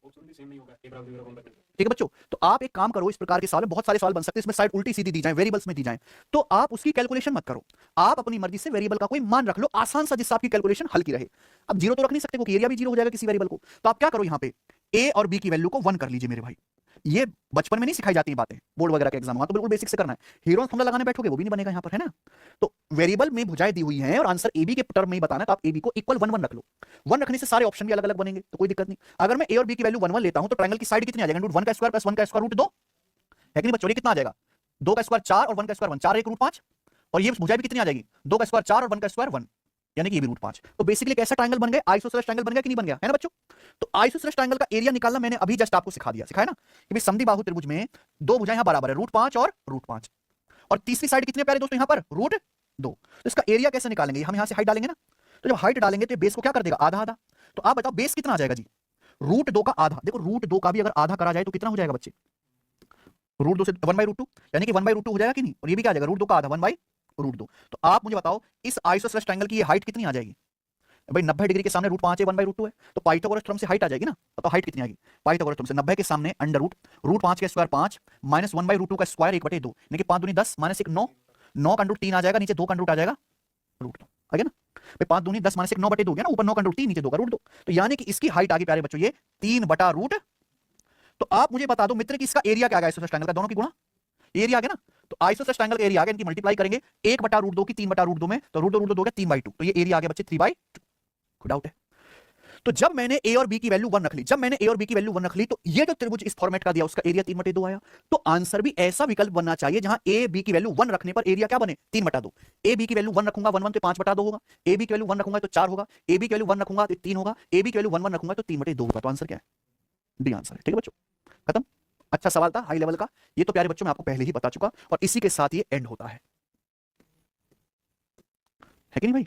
ठीक है बच्चों। तो आप एक काम करो, इस प्रकार के सवाल बहुत सारे सवाल बन सकते हैं, इसमें साइड उल्टी सीधी दी जाए, वेरिएबल्स में दी जाए, तो आप उसकी कैलकुलेशन मत करो, आप अपनी मर्जी से वेरिएबल का कोई मान रख लो, आसान सा, जिससे आपकी कैलकुलेशन हल्की रहे। अब जीरो तो रख नहीं सकते क्योंकि एरिया भी जीरो हो जाएगा किसी वेरिएबल को, तो आप क्या करो, यहाँ पे ए और बी की वैल्यू को 1 कर लीजिए मेरे भाई। ये बचपन में नहीं सिखाई जाती बातें, बोर्ड वगैरह के एग्जाम, तो बिल्कुल बेसिक से करना है। हीरो फॉर्मूला लगाने बैठोगे वो भी नहीं बनेगा यहाँ पर, है ना। तो वेरिएबल में भुजाएं दी हुई हैं और आंसर ए बी के टर्म में ही बताना, तो आप ए बी को इक्वल 1 1 रख लो। 1 रखने से सारे ऑप्शन भी अलग अलग बनेंगे, तो कोई दिक्कत नहीं। अगर मैं ए और बी की वैल्यू 1 1 लेता हूं तो ट्रायंगल की साइड कितनी आ जाएगा, रूट 1 का स्क्वायर प्लस 1 का स्क्वायर रूट 2, है कि नहीं बच्चों। ये कितना आ जाएगा, 2 का स्क्वायर 4 और 1 का स्क्वायर 1, 4 1 रूट 5, और ये भुजाएं भी कितनी आ जाएगी, 2 का स्क्वायर 4 और 1 का स्क्वायर 1, यानी कि ये भी रूट 5। तो बेसिकली कैसा ट्रायंगल बन गया, आइसोसेलेस ट्रायंगल बन गया कि नहीं बन गया, है ना बच्चों। तो आइसोसेलेस ट्रायंगल का एरिया निकालना मैंने अभी जस्ट आपको सिखा दिया, सिखाया ना, कि भाई समद्विबाहु त्रिभुज में दो भुजाएं यहां बराबर है, रूट 5 और रूट 5, और तीसरी साइड कितने प्यारे दोस्तों यहां पर रूट 2। तो इसका एरिया कैसे निकालेंगे, हम यहां से हाइट डालेंगे ना, तो जब हाइट डालेंगे तो बेस को क्या कर देगा, आधा आधा। तो आप बताओ बेस कितना आ जाएगा जी, रूट 2 का आधा। देखो रूट 2 का भी अगर आधा करा जाए तो कितना हो जाएगा बच्चे, रूट 2 से 1/√2, यानी कि 1/√2 हो जाएगा कि नहीं, और ये भी क्या आ जाएगा, रूट 2 का आधा 1/√2। तो आप मुझे बताओ इस आइसोसेलेस ट्रायंगल की ये हाइट कितनी आ जाएगी भाई, 90 डिग्री के सामने रूट 5 है, 1/√2 है, तो पाइथागोरस थ्योरम से हाइट आ जाएगी ना। तो हाइट कितनी आएगी, पाइथागोरस थ्योरम से 90 के सामने अंडर रूट 5 का स्क्वायर 5 माइनस 1/√2 का स्क्वायर 1/2, यानी कि 5 दूनी 10 माइनस 1 9, 9 का अंडर 3 आ जाएगा, नीचे 2 का अंडर आ जाएगा रूट 2, आ गया ना भाई। 5 दूनी 10 माइनस 1 9/2 गया ना, ऊपर 9 का अंडर 3 नीचे 2 का रूट 2, तो यानी कि इसकी हाइट आ गई प्यारे बच्चों ये 3/रूट। तो आप मुझे बता दो मित्र कि इसका एरिया क्या आ गया आइसोसेलेस ट्रायंगल का, दोनों की गुणा, एरिया आ गया ना। तो आइसोसेलेस ट्रायंगल का एरिया आ गया, इनकी मल्टीप्लाई करेंगे 1/√2 की 3/√2 में, तो रूट 2 हो गया 3/2, तो ये एरिया आ गया बच्चे 3/2। कोई डाउट है। तो जब मैंने ए और बी की वैल्यू 1 रख ली, जब मैंने ए और बी की वैल्यू 1 रख ली, तो ये जो त्रिभुज इस फॉर्मेट का दिया उसका एरिया 3/2 आया। तो आंसर भी ऐसा विकल्प बनना चाहिए जहां ए बी की वैल्यू 1 रखने पर एरिया क्या बने 3/2। ए बी की वैल्यू 1 रखूंगा 1 1 तो 5/2 होगा, ए बी की वैल्यू 1 रखूंगा तो 4 होगा, ए बी की वैल्यू 1 रखूंगा तो 3 होगा, ए बी की वैल्यू 1 1 रखूंगा तो 3/2 होगा। तो आंसर क्या है, डी आंसर है। ठीक है बच्चों, खत्म। अच्छा सवाल था हाई लेवल का, ये तो प्यारे बच्चों मैं आपको पहले ही बता चुका, और इसी के साथ ये एंड होता है। है कि नहीं भाई?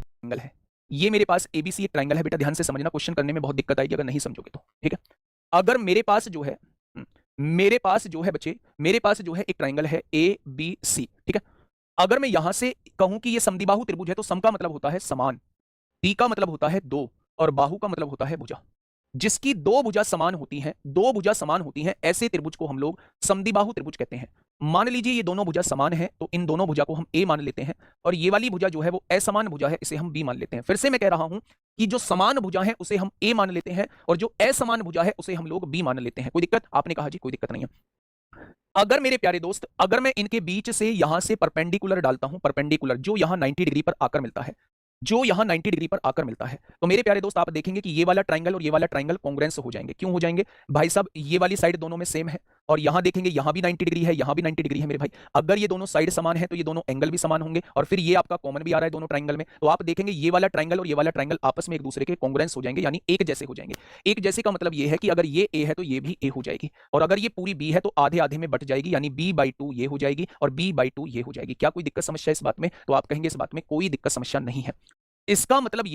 ट्रायंगल है, ये मेरे पास एबीसी एक ट्रायंगल है। बेटा ध्यान से समझना, क्वेश्चन करने में बहुत दिक्कत आएगी अगर नहीं समझोगे तो, ठीक है। अगर मेरे पास जो है बच्चे, मेरे पास जो है एक ट्रायंगल है ए बी सी, ठीक है। अगर मैं यहां से कहूं कि ये समद्विबाहु त्रिभुज है तो सम का मतलब होता है समान, टी का मतलब होता है दो, और बाहु का मतलब होता है भुजा। जिसकी दो भुजा समान होती हैं, दो भुजा समान होती हैं, ऐसे त्रिभुज को हम लोग समद्विबाहु त्रिभुज कहते हैं। मान लीजिए ये दोनों भुजा समान है तो इन दोनों भुजा को हम ए मान लेते हैं, और ये वाली भुजा जो है वो असमान भुजा है, इसे हम बी मान लेते हैं। फिर से मैं कह रहा हूं कि जो समान भुजा है उसे हम ए मान लेते हैं, और जो असमान भुजा है उसे हम लोग बी मान लेते हैं। कोई दिक्कत? आपने कहा जी कोई दिक्कत नहीं है। अगर मेरे प्यारे दोस्त, अगर मैं इनके बीच से यहां से परपेंडिकुलर डालता हूं, परपेंडिकुलर जो यहां 90 डिग्री पर आकर मिलता है, जो यहां 90 डिग्री पर आकर मिलता है, तो मेरे प्यारे दोस्त आप देखेंगे कि ये वाला ट्रायंगल और ये वाला ट्रायंगल कॉन्ग्रुएंस हो जाएंगे। क्यों हो जाएंगे भाई साहब? ये वाली साइड दोनों में सेम है, और यहां देखेंगे यहां भी 90 डिग्री है, यहां भी 90 डिग्री है मेरे भाई। अगर ये दोनों साइड समान है तो ये दोनों एंगल भी समान होंगे, और फिर ये आपका कॉमन भी आ रहा है दोनों ट्रायंगल में, तो आप देखेंगे ये वाला ट्रायंगल और ये वाला ट्रायंगल आपस में एक दूसरे के कॉन्ग्रुएंस हो जाएंगे, यानी एक जैसे हो जाएंगे। एक जैसे का मतलब ये है कि अगर ये ए है तो ये भी ए हो जाएगी, और अगर ये पूरी बी है तो आधे आधे में बट जाएगी, यानी b/2 ये हो जाएगी और b/2 ये हो जाएगी। क्या कोई दिक्कत समस्या इस बात में? तो आप कहेंगे इस बात में कोई दिक्कत समस्या नहीं है। इसका मतलब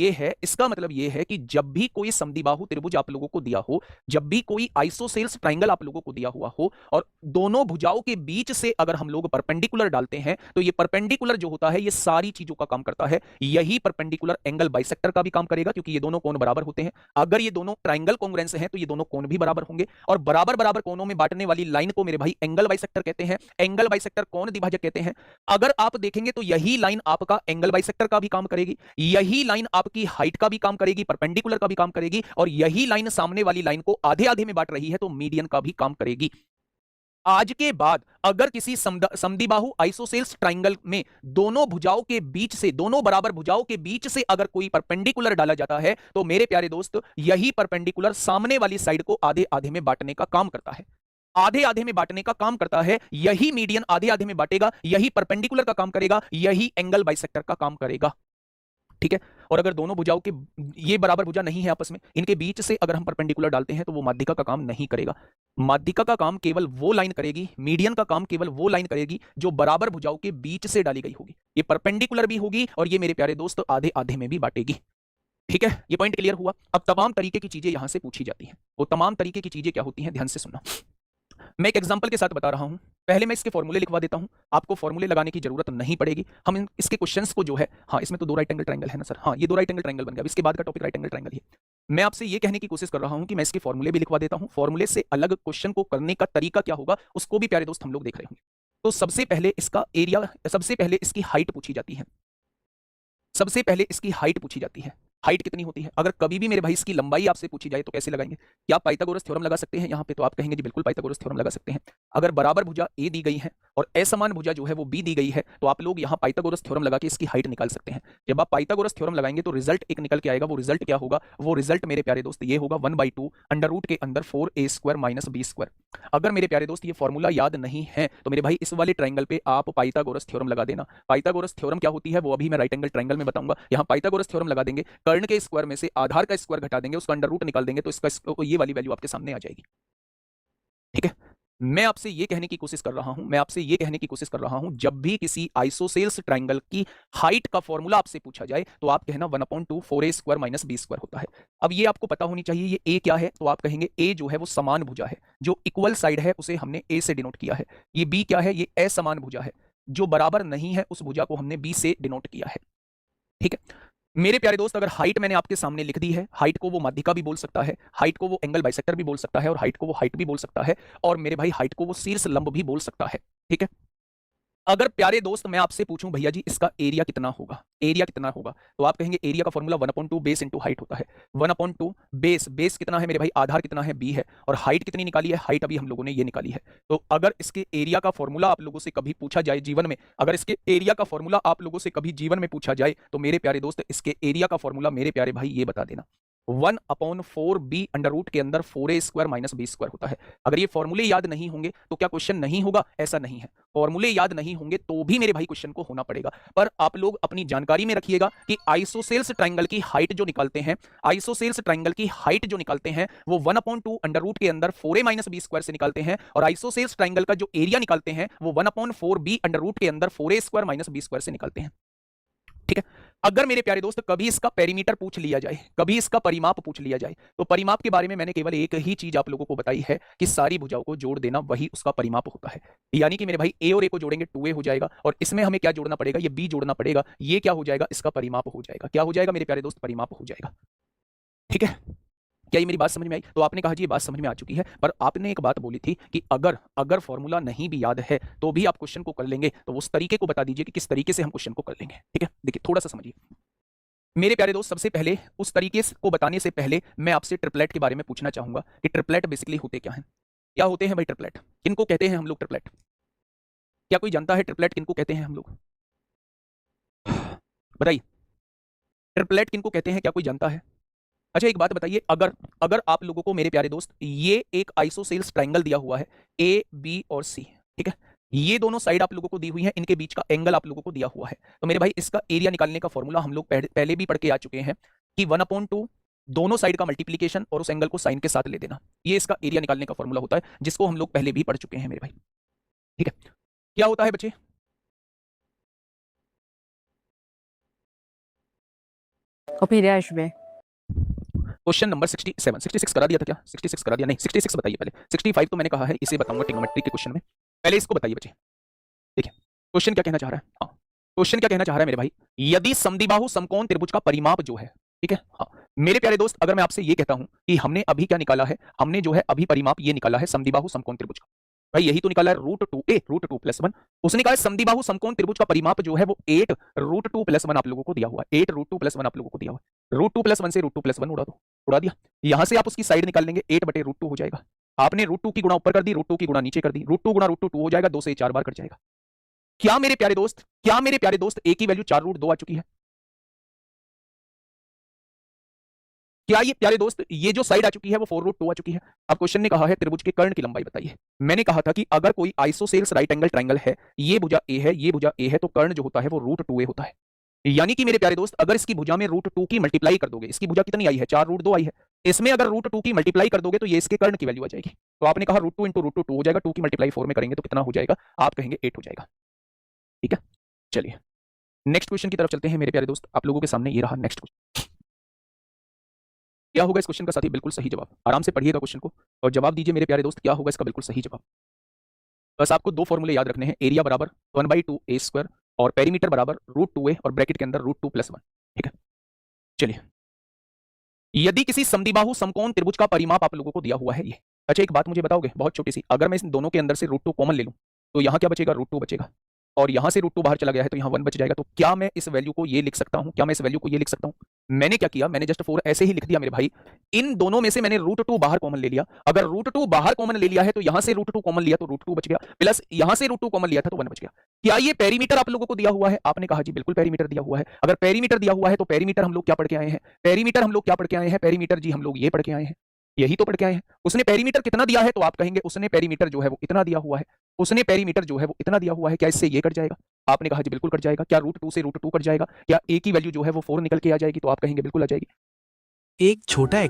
ये है कि जब भी कोई समद्विबाहु त्रिभुज आप लोगों को दिया हो, जब भी कोई आइसोसेल्स ट्रायंगल आप लोगों को दिया हुआ हो, और दोनों भुजाओं के बीच से अगर हम लोग परपेंडिकुलर डालते हैं, तो ये परपेंडिकुलर जो होता है ये सारी चीजों का काम करता है। यही परपेंडिकुलर एंगल बाइसेक्टर का भी काम करेगा, क्योंकि ये दोनों कोण बराबर होते हैं। अगर ये दोनों ट्रायंगल कॉन्ग्रुएंस हैं तो ये दोनों कोण भी बराबर होंगे, और बराबर बराबर कोणों में बांटने वाली लाइन को मेरे भाई एंगल बाइसेक्टर कहते हैं। एंगल बाइसेक्टर कोण द्विभाजक कहते हैं। अगर आप देखेंगे तो यही लाइन आपका एंगल बाइसेक्टर का भी काम करेगी, यही लाइन आपकी हाइट का भी काम करेगी, परपेंडिकुलर का भी काम करेगी, और यही लाइन सामने वाली लाइन को आधे आधे में बांट रही है तो मीडियन का भी काम करेगी। आज के बाद अगर किसी समद्विबाहु आइसोसेल्स ट्रायंगल में दोनों भुजाओं के बीच से, दोनों बराबर भुजाओं के बीच से अगर कोई परपेंडिकुलर डाला जाता है, तो मेरे प्यारे दोस्त यही परपेंडिकुलर सामने वाली साइड को आधे आधे में बांटने का काम करता है। आधे आधे में बांटने का काम करता है, यही मीडियन आधे आधे में बांटेगा, यही परपेंडिकुलर का काम करेगा, यही एंगल बाइसेक्टर का काम करेगा, ठीक है। और अगर दोनों भुजाओं के, ये बराबर भुजा नहीं है आपस में, इनके बीच से अगर हम परपेंडिकुलर डालते हैं तो वो माध्यिका का काम नहीं करेगा। माध्यिका का काम केवल वो लाइन करेगी, मीडियन का काम केवल वो लाइन करेगी जो बराबर भुजाओं के बीच से डाली गई होगी। ये परपेंडिकुलर भी होगी और ये मेरे प्यारे दोस्त आधे आधे में भी बांटेगी, ठीक है। ये पॉइंट क्लियर हुआ? अब तमाम तरीके की चीजें यहां से पूछी जाती हैं। वो तमाम तरीके की चीजें क्या होती हैं, ध्यान से सुनना। मैं एक एग्जांपल के साथ बता रहा हूं। पहले मैं इसके फॉर्मूले लिखवा देता हूं, आपको फॉर्मूले लगाने की जरूरत नहीं पड़ेगी। हम इसके क्वेश्चंस को जो है, हाँ इसमें तो दो राइट एंगल ट्रायंगल है ना सर, हाँ ये दो राइट एंगल ट्रायंगल बन गया। इसके बाद का टॉपिक राइट एंगल ट्रायंगल ही है। मैं आपसे ये कहने की कोशिश कर रहा हूं कि मैं इसके फॉर्मूले भी लिखवा देता हूं। फॉर्मूले से अलग क्वेश्चन को करने का तरीका क्या होगा उसको भी प्यारे दोस्त हम लोग देख रहे होंगे। तो सबसे पहले इसका एरिया, सबसे पहले इसकी हाइट पूछी जाती है। सबसे पहले इसकी हाइट पूछी जाती है। हाइट कितनी होती है? अगर कभी भी मेरे भाई इसकी लंबाई आपसे पूछी जाए तो कैसे लगाएंगे? क्या आप पाइथागोरस थ्योरम लगा सकते हैं यहाँ पे? तो आप कहेंगे जी बिल्कुल पाइथागोरस थ्योरम लगा सकते हैं। अगर बराबर भुजा ए दी गई है और असमान भुजा जो है वो बी दी गई है, तो आप लोग यहाँ पाइथागोरस थ्योरम लगा के इसकी हाइट निकाल सकते हैं। जब आप पाइथागोरस थ्योरम लगाएंगे तो रिजल्ट एक निकल के आएगा। वो रिजल्ट क्या होगा? वो रिजल्ट मेरे प्यारे दोस्त ये होगा 1/2 अंडर रूट के अंदर 4a² - b²। अगर मेरे प्यारे दोस्त ये फॉर्मूला याद नहीं है तो मेरे भाई इस वाले ट्रायंगल पे आप पाइथागोरस थ्योरम लगा देना। पाइथागोरस थ्योरम क्या होती है वो अभी मैं राइट एंगल ट्रायंगल में बताऊंगा। यहाँ पाइथागोरस थ्योरम लगा देंगे, कर्ण के स्क्वायर में से आधार का स्क्वायर घटा देंगे, उसका अंडर रूट निकाल देंगे, तो इसका ये वाली वैल्यू आपके सामने आ जाएगी, ठीक है। मैं आपसे ये कहने की कोशिश कर रहा हूं, जब भी किसी आइसोसेल्स ट्रायंगल की हाइट का फॉर्मूला आपसे पूछा जाए तो आप कहना 1/2 4a² - b² होता है। अब ये आपको पता होनी चाहिए ये a क्या है, तो आप कहेंगे a जो है वो समान भुजा है, जो इक्वल साइड है उसे हमने a से डिनोट किया है। ये b क्या है? ये असमान भुजा है, जो बराबर नहीं है उस भुजा को हमने b से डिनोट किया है, ठीक है। मेरे प्यारे दोस्त अगर हाइट मैंने आपके सामने लिख दी है, हाइट को वो माध्यिका भी बोल सकता है, हाइट को वो एंगल बाइसेक्टर भी बोल सकता है, और हाइट को वो हाइट भी बोल सकता है, और मेरे भाई हाइट को वो शीर्ष लंब भी बोल सकता है, ठीक है। अगर प्यारे दोस्त मैं आपसे पूछूं भैया जी इसका एरिया कितना होगा, एरिया कितना होगा, तो आप कहेंगे एरिया का फॉर्मूला 1/2 बेस इंटू हाइट होता है। 1/2 बेस कितना है मेरे भाई? आधार कितना है? b है। और हाइट कितनी निकाली है? हाइट अभी हम लोगों ने ये निकाली है। तो अगर इसके एरिया का फॉर्मूला आप लोगों से कभी पूछा जाए जीवन में, अगर इसके एरिया का फॉर्मूला आप लोगों से कभी जीवन में पूछा जाए तो मेरे प्यारे दोस्त इसके एरिया का फॉर्मूला मेरे प्यारे भाई ये बता देना। 1/4b अंडर रूट के अंदर 4a² माइनस b² होता है। अगर ये फॉर्मूले याद नहीं होंगे तो क्या क्वेश्चन नहीं होगा? ऐसा नहीं है, फॉर्मूले याद नहीं होंगे तो भी मेरे भाई क्वेश्चन को होना पड़ेगा। पर आप लोग अपनी जानकारी में रखिएगा कि आइसोसेल्स ट्राइंगल की हाइट जो निकालते हैं, आइसोसेल्स ट्राइंगल की हाइट जो निकालते हैं वो 1/2 अंडर रूट के अंदर 4a माइनस b² से निकालते हैं, और आइसोसेल्स ट्राइंगल का जो एरिया निकालते हैं वो 1/4b अंडर रूट के अंदर 4a² माइनस b² से निकालते हैं। ठीक है, अगर मेरे प्यारे दोस्त कभी इसका पेरीमीटर पूछ लिया जाए, कभी इसका परिमाप पूछ लिया जाए, तो परिमाप के बारे में मैंने केवल एक ही चीज आप लोगों को बताई है कि सारी भुजाओं को जोड़ देना वही उसका परिमाप होता है। यानी कि मेरे भाई ए और ए को जोड़ेंगे 2a हो जाएगा, और इसमें हमें क्या जोड़ना पड़ेगा? ये b जोड़ना पड़ेगा। ये क्या हो जाएगा? इसका परिमाप हो जाएगा। क्या हो जाएगा मेरे प्यारे दोस्त? परिमाप हो जाएगा। ठीक है, क्या ये मेरी बात समझ में आई? तो आपने कहा जी ये बात समझ में आ चुकी है, पर आपने एक बात बोली थी कि अगर फॉर्मूला नहीं भी याद है तो भी आप क्वेश्चन को कर लेंगे, तो उस तरीके को बता दीजिए कि किस तरीके से हम क्वेश्चन को कर लेंगे। ठीक है, देखिए थोड़ा सा समझिए मेरे प्यारे दोस्त। सबसे पहले उस तरीके को बताने से पहले मैं आपसे ट्रिपलेट के बारे में पूछना चाहूंगा कि ट्रिपलेट बेसिकली होते क्या हैं? क्या होते हैं भाई ट्रिपलेट? किनको कहते हैं हम लोग ट्रिपलेट? क्या कोई जानता है ट्रिपलेट किनको कहते हैं हम लोग? बताइए, ट्रिपलेट किनको कहते हैं? क्या कोई जानता है? अच्छा एक बात बताइए, अगर आप लोगों को मेरे प्यारे दोस्त ये एक आइसोसेल्स ट्राइंगल दिया हुआ है ए, बी और सी, ठीक है, ये दोनों साइड आप लोगों को दी हुई है, इनके बीच का एंगल आप लोगों को दिया हुआ है, तो मेरे भाई इसका एरिया निकालने का फॉर्मूला हम लोग पहले भी पढ़ के आ चुके हैं कि 1/2 दोनों साइड का मल्टीप्लीकेशन और उस एंगल को साइन के साथ ले देना, ये इसका एरिया निकालने का फॉर्मूला होता है, जिसको हम लोग पहले भी पढ़ चुके हैं मेरे भाई। ठीक है, क्या होता है बच्चे? अपीरियाश में क्वेश्चन नंबर 66 करा दिया था क्या? 66 करा दिया? नहीं 66 बताइए पहले। 65 तो मैंने कहा है, इसे बताऊंगा ट्रिग्नोमेट्री के क्वेश्चन में, पहले इसको बताइए बच्चे। देखिए क्वेश्चन क्या कहना चाह रहा है? हाँ, क्वेश्चन क्या कहना चाह रहा है मेरे भाई? यदि समद्विबाहु समकोण त्रिभुज का परिमाप जो है, ठीक है, हाँ मेरे प्यारे दोस्त, अगर मैं आपसे ये कहता हूं कि हमने अभी क्या निकाला है, हमने जो है अभी परिमाप ये निकाला है समद्विबाहु समकोण त्रिभुज का, भाई यही तो निकाला है √2a√2+1। उसने कहा समद्विबाहु समकोण त्रिभुज का परिमाप जो है वो 8√2+1 आप लोगों को दिया हुआ है, 8√2+1 आप लोगों को दिया हुआ है। √2+1 से √2+1 उड़ा दो, उड़ा दिया। यहां से आप उसकी साइड निकाल लेंगे, 8/√2 हो जाएगा। आपने √2 की गुणा ऊपर कर दी, √2 की गुणा नीचे कर दी, √2 गुणा √2 हो जाएगा, 2 से 4 बार कट जाएगा। क्या मेरे प्यारे दोस्त, क्या मेरे प्यारे दोस्त a की वैल्यू 4√2 आ चुकी है? क्या ये प्यारे दोस्त ये जो साइड आ चुकी है वो 4√2 आ चुकी है? अब क्वेश्चन ने कहा है त्रिभुज के कर्ण की लंबाई बताइए। मैंने कहा था कि अगर कोई आइसोसेल्स राइट एंगल ट्रायंगल है, ये भुजा a है, ये भुजा a है, तो कर्ण जो होता है वो √2a होता है। यानी कि मेरे प्यारे दोस्त अगर इसकी भुजा में √2 की मल्टीप्लाई कर दोगे, इसकी भुजा कितनी आई है? 4√2 आई है, इसमें अगर √2 की मल्टीप्लाई कर दोगे तो ये इसके कर्ण की वैल्यू आ जाएगी। तो आपने कहा √2 × √2 हो जाएगा, 2 की मल्टीप्लाई 4 में करेंगे तो कितना हो जाएगा? आप कहेंगे 8 हो जाएगा। ठीक है, चलिए नेक्स्ट क्वेश्चन की तरफ चलते हैं मेरे प्यारे दोस्त। आप लोगों के सामने ये रहा नेक्स्ट क्वेश्चन। क्या होगा इस क्वेश्चन का साथी? बिल्कुल सही जवाब। आराम से पढ़िएगा क्वेश्चन को और जवाब दीजिए मेरे प्यारे दोस्त, क्या होगा इसका बिल्कुल सही जवाब। बस आपको दो फॉर्मूले याद रखने हैं, एरिया बराबर 1/2a² और पेरीमीटर बराबर √2a और ब्रैकेट के अंदर √2+1। ठीक है, चलिए यदि किसी समद्विबाहु समकोण त्रिभुज का परिमाप आप लोगों को दिया हुआ है ये। अच्छा एक बात मुझे बताओगे बहुत छोटी सी, अगर मैं इन दोनों के अंदर से √2 कॉमन ले लूं तो यहां क्या बचेगा? √2 बचेगा, और यहां से √2 बाहर चला गया है तो यहां 1 बच जाएगा। तो क्या मैं इस वैल्यू को ये लिख सकता हूं? क्या मैं इस वैल्यू को ये लिख सकता हूं? मैंने क्या किया, मैंने जस्ट 4 ऐसे ही लिख दिया मेरे भाई। इन दोनों में से मैंने √2 बाहर कॉमन ले लिया। अगर √2 बाहर कॉमन ले लिया है तो यहां से √2 कॉमन लिया तो √2 बच गया, प्लस यहां से √2 कॉमन लिया था तो 1 बच गया। क्या ये पेरीमीटर आप लोगों को दिया हुआ है? आपने कहा जी बिल्कुल पेरीमीटर दिया हुआ है। अगर पेरीमीटर दिया हुआ है तो पेरीमीटर हम लोग क्या पढ़ के आए हैं? पेरीमीटर हम लोग क्या पढ़ के आए हैं? पेरीमीटर जी हम लोग ये पढ़ के आए हैं, यही तो पढ़ के आए हैं। उसने पेरीमीटर कितना दिया है? तो आप कहेंगे उसने पेरीमीटर जो है वो इतना दिया हुआ है, उसने पेरीमीटर जो है वो इतना दिया हुआ है। क्या इससे ये कट जाएगा? आपने कहा जी बिल्कुल कट जाएगा। क्या √2 से √2 कट जाएगा? क्या a की वैल्यू जो है वो 4 निकल के आ जाएगी? तो आप कहेंगे बिल्कुल आ जाएगी। एक छोटा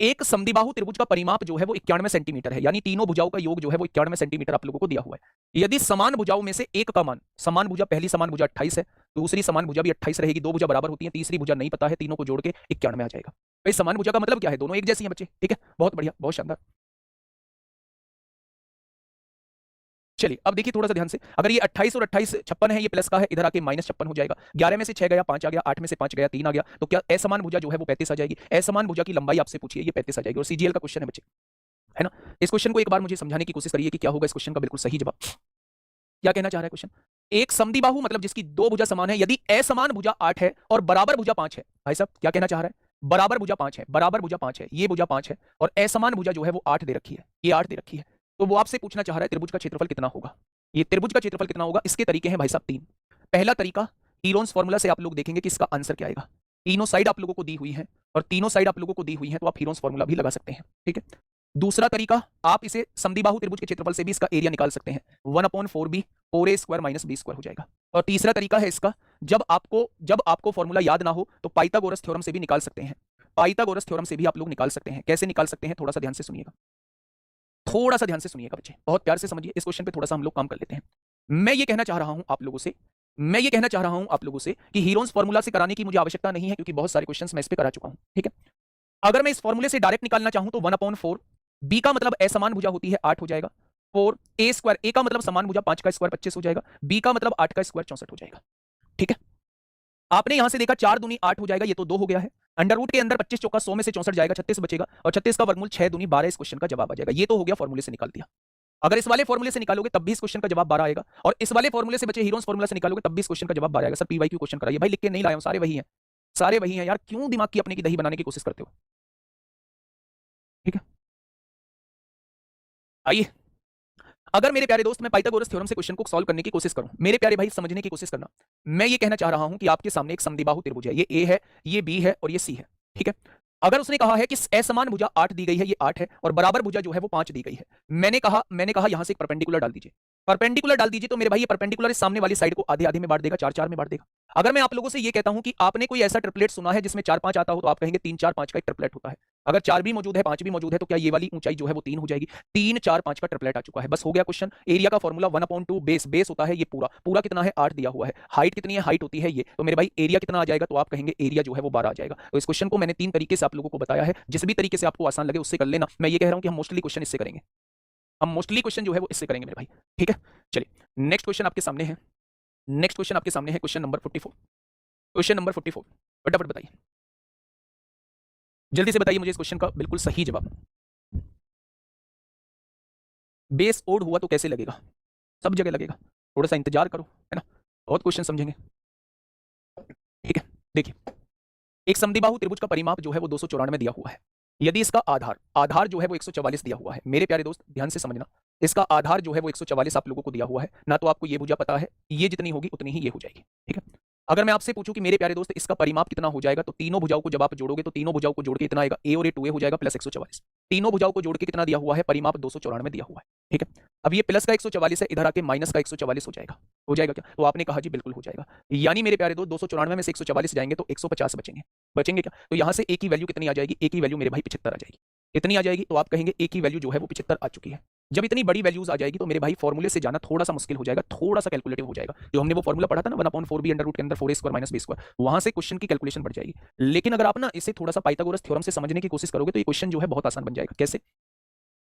एक समद्विबाहु त्रिभुज का परिमाप जो है वो 91 सेंटीमीटर है, यानी तीनों भुजाओं का योग जो है वो 91 सेंटीमीटर आप लोगों को दिया हुआ है। यदि समान भुजाओं में से एक का मान, समान भुजा, पहली समान भुजा 28 है, दूसरी समान भुजा भी 28 रहेगी, दो भुजा बराबर होती है, तीसरी भुजा नहीं पता है, तीनों को जोड़ के 91 आ जाएगा। भाई समान भुजा का मतलब क्या है? दोनों एक जैसी हैं बच्चे। ठीक है, बहुत बढ़िया, बहुत शानदार। चलिए अब देखिए थोड़ा सा ध्यान से, अगर ये 28 और 28 56 है, ये प्लस का है, इधर आके -56 हो जाएगा। 11 में से 6 गया, 5 आ गया, 8 में से 5 गया, 3 आ गया, तो क्या असमान भुजा जो है वो 35 आ जाएगी। असमान भुजा की लंबाई आपसे पूछिए, ये 35 आ जाएगी, और सीजीएल का क्वेश्चन है बच्चे, है ना। इस क्वेश्चन को एक बार मुझे समझाने की कोशिश करिए कि क्या होगा इस क्वेश्चन का बिल्कुल सही जवाब। क्या कहना चाह रहा है क्वेश्चन? एक समद्विबाहु मतलब जिसकी दो भुजा समान है, यदि असमान भुजा 8 है और बराबर भुजा 5 है। भाई साहब क्या कहना चाह रहा है? बराबर भुजा 5 है, बराबर भुजा 5 है, ये भुजा 5 है, और असमान भुजा जो है वो 8 दे रखी है, ये 8 दे रखी है, तो वो आपसे पूछना चाह रहा है त्रिभुज का क्षेत्रफल कितना होगा। ये त्रिभुज का क्षेत्रफल कितना होगा? इसके तरीके हैं भाई साहब 3। पहला तरीका हीरोन्स फॉर्मूला से आप लोग देखेंगे कि इसका आंसर क्या आएगा। तीनों साइड आप लोगों को दी हुई है और तीनों साइड आप लोगों को दी हुई है, तो आप हीरोन्स फॉर्मूला भी लगा सकते हैं, ठीक है। दूसरा तरीका, आप इसे समद्विबाहु त्रिभुज के क्षेत्रफल से भी इसका एरिया निकाल सकते हैं, 1/4b 4a² - b² हो जाएगा। और तीसरा तरीका है इसका, जब आपको फॉर्मूला याद ना हो तो पाइथागोरस थ्योरम से भी निकाल सकते हैं। पाइथागोरस थ्योरम से भी आप लोग निकाल सकते हैं। कैसे निकाल सकते हैं, थोड़ा सा ध्यान से सुनिएगा, थोड़ा सा ध्यान से सुनिएगा बच्चे, बहुत प्यार से समझिए। इस क्वेश्चन पे थोड़ा सा हम लोग काम कर लेते हैं। मैं ये कहना चाह रहा हूं आप लोगों से कि हीरोन्स फॉर्मूला से कराने की मुझे आवश्यकता नहीं है, क्योंकि बहुत सारे क्वेश्चंस मैं इस पे करा चुका हूं, ठीक है। अगर मैं इस फॉर्मूले से डायरेक्ट निकालना चाहूं तो 1/4, b का मतलब असमान भुजा होती है 8 हो जाएगा, 4a², a का मतलब समान भुजा 5 का स्क्वायर 25 हो जाएगा, b का मतलब 8 का स्क्वायर 64 हो जाएगा, ठीक है। आपने यहां से देखा 4 दूनी 8 हो जाएगा, ये तो 2 हो गया है। अंडर रूट के अंदर 25 चौका 100 में से 64 जाएगा, 36 बचेगा, और 36 का वर्गमूल 6 दूनी 12 इस क्वेश्चन का जवाब आ जाएगा। ये तो हो गया फॉर्मूले से निकाल दिया। अगर इस वाले फॉर्मूले से निकालोगे तब भी इस क्वेश्चन का जवाब 12 आएगा, और इस वाले फॉर्मूले से बचे हीरोन्स फॉर्मूला से निकालोगे तब भी इस क्वेश्चन का जवाब 12 आएगा। सर पीवाईक्यू क्वेश्चन कराइए। भाई लिख के नहीं लाया हूं, सारे वही हैं, सारे वही हैं यार, क्यों दिमाग की अपने की दही बनाने की कोशिश करते हो, ठीक है। आइए, अगर मेरे प्यारे दोस्त मैं पाइथागोरस थ्योरम से क्वेश्चन को सॉल्व करने की कोशिश करूं, मेरे प्यारे भाई समझने की कोशिश करना। मैं ये कहना चाह रहा हूं कि आपके सामने एक समद्विबाहु त्रिभुज है, ये ए है, ये बी है और ये सी है, ठीक है। अगर उसने कहा है कि असमान भुजा 8 दी गई है, ये 8 है, और बराबर भुजा जो है वो 5 दी गई है। मैंने कहा यहां से एक परपेंडिकुलर डाल दीजिए, परपेंडिकुलर डाल दीजिए, तो मेरे भाई ये परपेंडिकुलर इस सामने वाली साइड को आधे आधे में बांट देगा, 4 4 में बांट देगा। अगर मैं आप लोगों से ये कहता हूं कि आपने कोई ऐसा ट्रिपलेट सुना है जिसमें 4 5 आता हो, तो आप कहेंगे 3 4 5 का एक ट्रिपलेट होता है। अगर 4 भी मौजूद है 5 भी मौजूद है, तो क्या ये वाली ऊंचाई जो है वो 3 हो जाएगी। 3 4 5 का ट्रिपलेट आ चुका है, बस हो गया क्वेश्चन। एरिया का फॉर्मूला 1/2 बेस होता है, ये पूरा कितना है 8 दिया हुआ है। हाइट कितनी है, हाइट होती है ये, तो मेरे भाई एरिया कितना आ जाएगा, तो आप कहेंगे एरिया जो है वो 12 आ जाएगा। तो इस क्वेश्चन को मैंने 3 तरीके से आप लोगों को बताया है, जिस भी तरीके से आपको आसान लगे उससे कर लेना। मैं ये कह रहा हूं कि हम मोस्टली क्वेश्चन इससे करेंगे, हम मोस्टली क्वेश्चन जो है वो इससे करेंगे मेरे भाई, ठीक है। चलिए नेक्स्ट क्वेश्चन आपके सामने है, नेक्स्ट क्वेश्चन आपके सामने है क्वेश्चन नंबर 44। क्वेश्चन नंबर 44 फटाफट बताइए, जल्दी से बताइए मुझे इस क्वेश्चन का बिल्कुल सही जवाब। बेस ओड हुआ तो कैसे लगेगा, सब जगह लगेगा, थोड़ा सा इंतजार करो, है ना, बहुत क्वेश्चन समझेंगे, ठीक है। देखिए, एक समद्विबाहु त्रिभुज का परिमाप जो है वो 294 दिया हुआ है। यदि इसका आधार जो है वो 144 दिया हुआ है, मेरे प्यारे दोस्त ध्यान से समझना, इसका आधार जो है वो 144 आप लोगों को दिया हुआ है ना, तो आपको ये भुजा पता है, ये जितनी होगी उतनी ही ये हो जाएगी, ठीक है। अगर मैं आपसे पूछूं कि मेरे प्यारे दोस्त इसका परिमाप कितना हो जाएगा, तो तीनों भुजाओं को जब आप जोड़ोगे तो तीनों भुजाओं को जोड़ के इतना आएगा, ए और ए 2a हो जाएगा प्लस 144। तीनों भुजाओं को जोड़ के कितना दिया हुआ है, परिमाप 294 दिया हुआ है, ठीक है। अब ये प्लस का 144 है, इधर आके माइनस का 144 हो जाएगा क्या, तो आपने कहा जी बिल्कुल हो जाएगा। यानी मेरे प्यारे दोस्त 294 में से 144 जाएंगे तो 150 बचेंगे क्या, तो यहां से ए की वैल्यू कितनी आ जाएगी, ए की वैल्यू मेरे भाई 75 आ जाएगी। इतनी आ जाएगी तो आप कहेंगे ए की वैल्यू जो है वो 75 आ चुकी है। जब इतनी बड़ी वैल्यूज आ जाएगी तो मेरे भाई फॉर्मूले से जाना थोड़ा सा मुश्किल हो जाएगा, थोड़ा सा कैलकुलेटिव हो जाएगा। जो हमने वो फॉर्मूला पढ़ा था ना 1/4b अंडर रूट के अंदर 4a² - b², वहां से क्वेश्चन की कैलकुलेशन बढ़ जाएगी। लेकिन अगर आप ना इसे थोड़ा सा पाइथागोरस थ्योरम से समझने की कोशिश करोगे तो ये क्वेश्चन जो है बहुत आसान बन जाएगा। कैसे,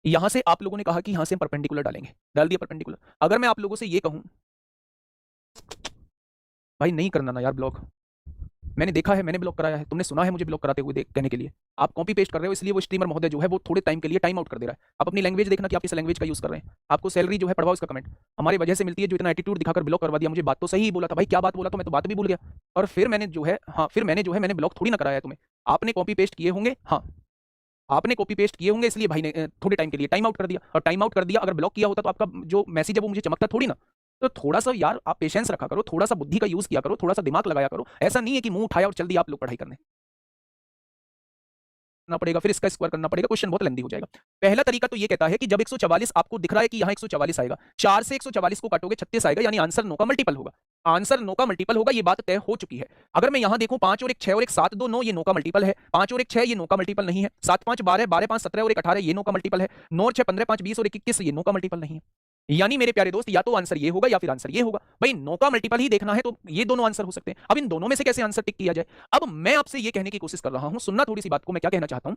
यहां से आप लोगों ने कहा कि यहां से हम परपेंडिकुलर डालेंगे, डाल दिया परपेंडिकुलर। अगर मैं आप लोगों से ये कहूं, भाई नहीं करना ना यार ब्लॉक, मैंने देखा है, मैंने ब्लॉक कराया है, तुमने सुना है मुझे ब्लॉक कराते हुए कहने के लिए, आप कॉपी पेस्ट कर रहे हो, इसलिए वो स्ट्रीमर महोदय जो है वो थोड़े टाइम के लिए टाइम आउट कर दे रहा है। आप अपनी लैंग्वेज देखना कि आप किस लैंग्वेज का यूज कर रहे हैं, आपको सैलरी जो है पढ़वाओ इसका कमेंट हमारी वजह से मिलती है, जो इतना एटीट्यूड दिखाकर ब्लॉक करवा दिया। मुझे बात तो सही ही बोला था भाई, क्या बात बोला तो मैं तो बात भी भूल गया, और फिर मैंने जो है मैंने ब्लॉक थोड़ी ना कराया तुम्हें, आपने कॉपी पेस्ट किए होंगे, हाँ आपने कॉपी पेस्ट किए होंगे, इसलिए भाई ने थोड़े टाइम के लिए टाइम आउट कर दिया, और टाइम आउट कर दिया। अगर ब्लॉक किया होता तो आपका जो मैसेज है वो मुझे चमकता थोड़ी ना। तो थोड़ा सा यार आप पेशेंस रखा करो, थोड़ा सा बुद्धि का यूज किया करो, थोड़ा सा दिमाग लगाया करो। ऐसा नहीं है कि मुंह उठाया और चल दिया आप लोग पढ़ाई करने पड़ेगा, फिर इसका स्क्वायर करना पड़ेगा, क्वेश्चन बहुत लेंदी हो जाएगा। पहला तरीका तो ये कहता है कि जब 144 आपको दिख रहा है कि यहाँ 144 आएगा, 4 से 144 को काटोगे 36 आएगा, यानी आंसर 9 का मल्टीपल होगा। आंसर 9 का मल्टीपल होगा, ये बात तय हो चुकी है। अगर मैं यहां देखूं 5 और 1 6 और 1 7 2 9, ये 9 का मल्टीपल है। 5 और 1 6 ये 9 का मल्टीपल नहीं है। 7 5 12 12 5 17 और 1 18 ये 9 का मल्टीपल है। 9 और 6 15 5 20 और 1 21 ये 9 का मल्टीपल नहीं है। यानी मेरे प्यारे दोस्त या तो आंसर ये होगा या फिर आंसर ये होगा। भाई 9 का मल्टीपल ही देखना है तो ये दोनों आंसर हो सकते हैं। अब इन दोनों में से कैसे आंसर टिक किया जाए, अब मैं आपसे ये कहने की कोशिश कर रहा हूं, सुनना थोड़ी सी बात को, मैं क्या कहना चाहता हूं।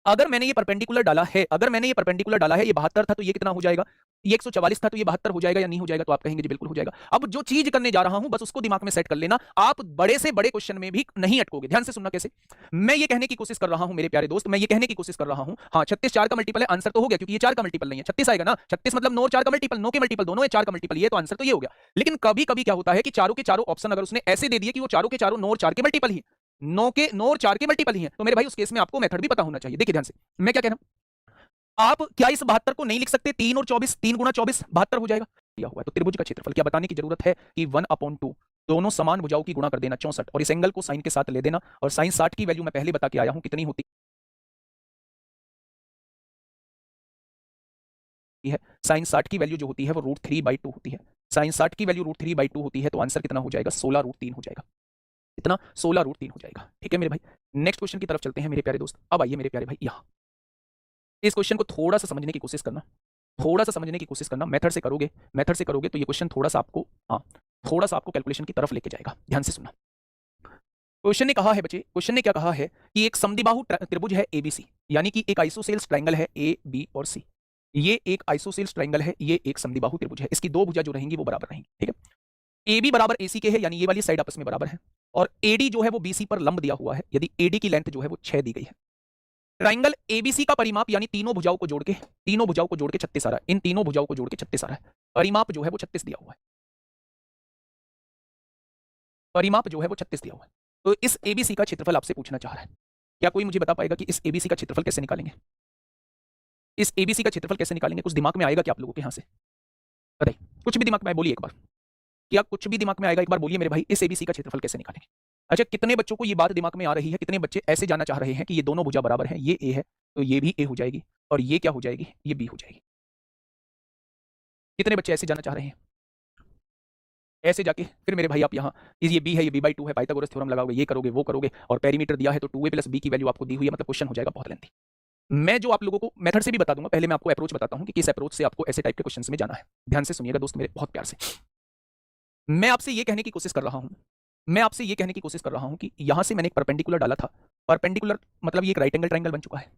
अगर मैंने ये परपेंडिकुलर डाला है, ये 72 था तो ये कितना हो जाएगा, ये 144 था तो ये 72 हो जाएगा या नहीं हो जाएगा, तो आप कहेंगे जी बिल्कुल हो जाएगा। अब जो चीज करने जा रहा हूं बस उसको दिमाग में सेट कर लेना, आप बड़े से बड़े क्वेश्चन में भी नहीं अटकोगे। ध्यान से सुनना कैसे, मैं ये कहने की कोशिश कर रहा हूं मेरे प्यारे दोस्त, मैं ये कहने की कोशिश कर रहा हूं, हाँ 36 4 का मल्टीपल है, आंसर तो हो गया, क्योंकि ये 4 का मल्टीपल नहीं है, 36 आएगा ना, 36 मतलब 9 और 4 का मल्टीपल, 9 के मल्टीपल दोनों है, 4 का मल्टीपल ये, तो आंसर तो ये हो गया। लेकिन कभी कभी क्या होता है कि चारों के चारों ऑप्शन अगर उसने ऐसे दे दिए कि वो चारों के चारों 9 और 4 के मल्टीपल ही, 9 और 4 के मल्टीपल ही है, तो मेरे भाई उस केस में आपको मेथड भी पता होना चाहिए। देखिए ध्यान से मैं क्या कह रहा हूं, आप क्या इस 72 को नहीं लिख सकते 3 और 24, 3 गुना 24 72 हो जाएगा, दिया हुआ है। तो त्रिभुज का क्षेत्रफल क्या बताने की जरूरत है कि 1/2 दोनों समान भुजाओं की गुणा कर देना 64 और इस एंगल को साइन के साथ ले देना और साइन 60 की वैल्यू मैं पहले बता के आया हूं कितनी होती है। साइन 60 की वैल्यू जो होती है वो √3/2 होती है। साइन 60 की वैल्यू √3/2 होती है तो आंसर कितना हो जाएगा 16√3 हो जाएगा। इतना 16√3 हो जाएगा। ठीक है मेरे भाई, नेक्स्ट क्वेश्चन की तरफ चलते हैं मेरे प्यारे दोस्त। अब आइए मेरे प्यारे भाई यहां इस क्वेश्चन को थोड़ा सा समझने की कोशिश करना, थोड़ा सा समझने की कोशिश करना। मेथड से करोगे तो ये क्वेश्चन थोड़ा सा आपको थोड़ा सा आपको कैलकुलेशन की तरफ लेके जाएगा। ध्यान से सुनना। क्वेश्चन ने कहा है बच्चे, क्वेश्चन ने क्या कहा है कि एक समद्विबाहु त्रिभुज है एबीसी, यानी कि एक आइसोसेल्स ट्रायंगल है ए बी और सी। ये एक आइसोसेल्स ट्रायंगल है, ये एक समद्विबाहु त्रिभुज है। इसकी दो भुजा जो रहेंगी वो बराबर रहेंगी। ठीक है, ए बी बराबर ए सी के है, यानी ये वाली साइड आपस में बराबर है और एडी जो है वो बीसी पर लंब दिया हुआ है, यदि एडी की लेंथ जो है वो 6 दी गई है। ट्राइंगल एबीसी का परिमाप यानी तीनों भुजाओं को जोड़ के 36 आ रहा है। इन तीनों भुजाओं को जोड़ के 36 आ रहा है। परिमाप जो है वो 36 दिया हुआ है। परिमाप जो है वो 36 दिया हुआ है। तो इस एबीसी का क्षेत्रफल आपसे पूछना चाह रहा है। क्या कोई मुझे बता पाएगा कि इस एबीसी का क्षेत्रफल कैसे निकालेंगे? इस एबीसी का क्षेत्रफल कैसे निकालेंगे? कुछ दिमाग में आएगा क्या आप लोगों के यहां से? बताइए, कुछ भी दिमाग में आए बोलिए एक बार। क्या कुछ भी दिमाग में आएगा? एक बार बोलिए मेरे भाई, इस एबीसी का क्षेत्रफल कैसे निकालेंगे? अच्छा, कितने बच्चों को ये बात दिमाग में आ रही है? कितने बच्चे ऐसे जानना चाह रहे हैं कि ये दोनों भुजा बराबर हैं, ये ए है तो ये भी ए हो जाएगी और ये क्या हो जाएगी? ये बी हो जाएगी। कितने बच्चे ऐसे जानना चाह रहे हैं? ऐसे जाके फिर मेरे भाई आप यहाँ ये बी है, ये b/2 है, पाइथागोरस थ्योरम लगाओगे, ये करोगे वो करोगे और पेरीमीटर दिया है तो 2a + b की वैल्यू आपको दी हुई है, मतलब क्वेश्चन हो जाएगा बहुत लेंथी। मैं जो आप लोगों को मेथड से भी बता दूंगा, पहले मैं आपको अप्रोच बताता हूं कि किस अप्रोच से आपको ऐसे टाइप के क्वेश्चंस में जाना है। ध्यान से सुनिएगा दोस्त मेरे, बहुत प्यार से। मैं आपसे ये कहने की कोशिश कर रहा हूं कि यहां से मैंने एक परपेंडिकुलर डाला था। परपेंडिकुलर मतलब ये एक राइट एंगल ट्रायंगल बन चुका है।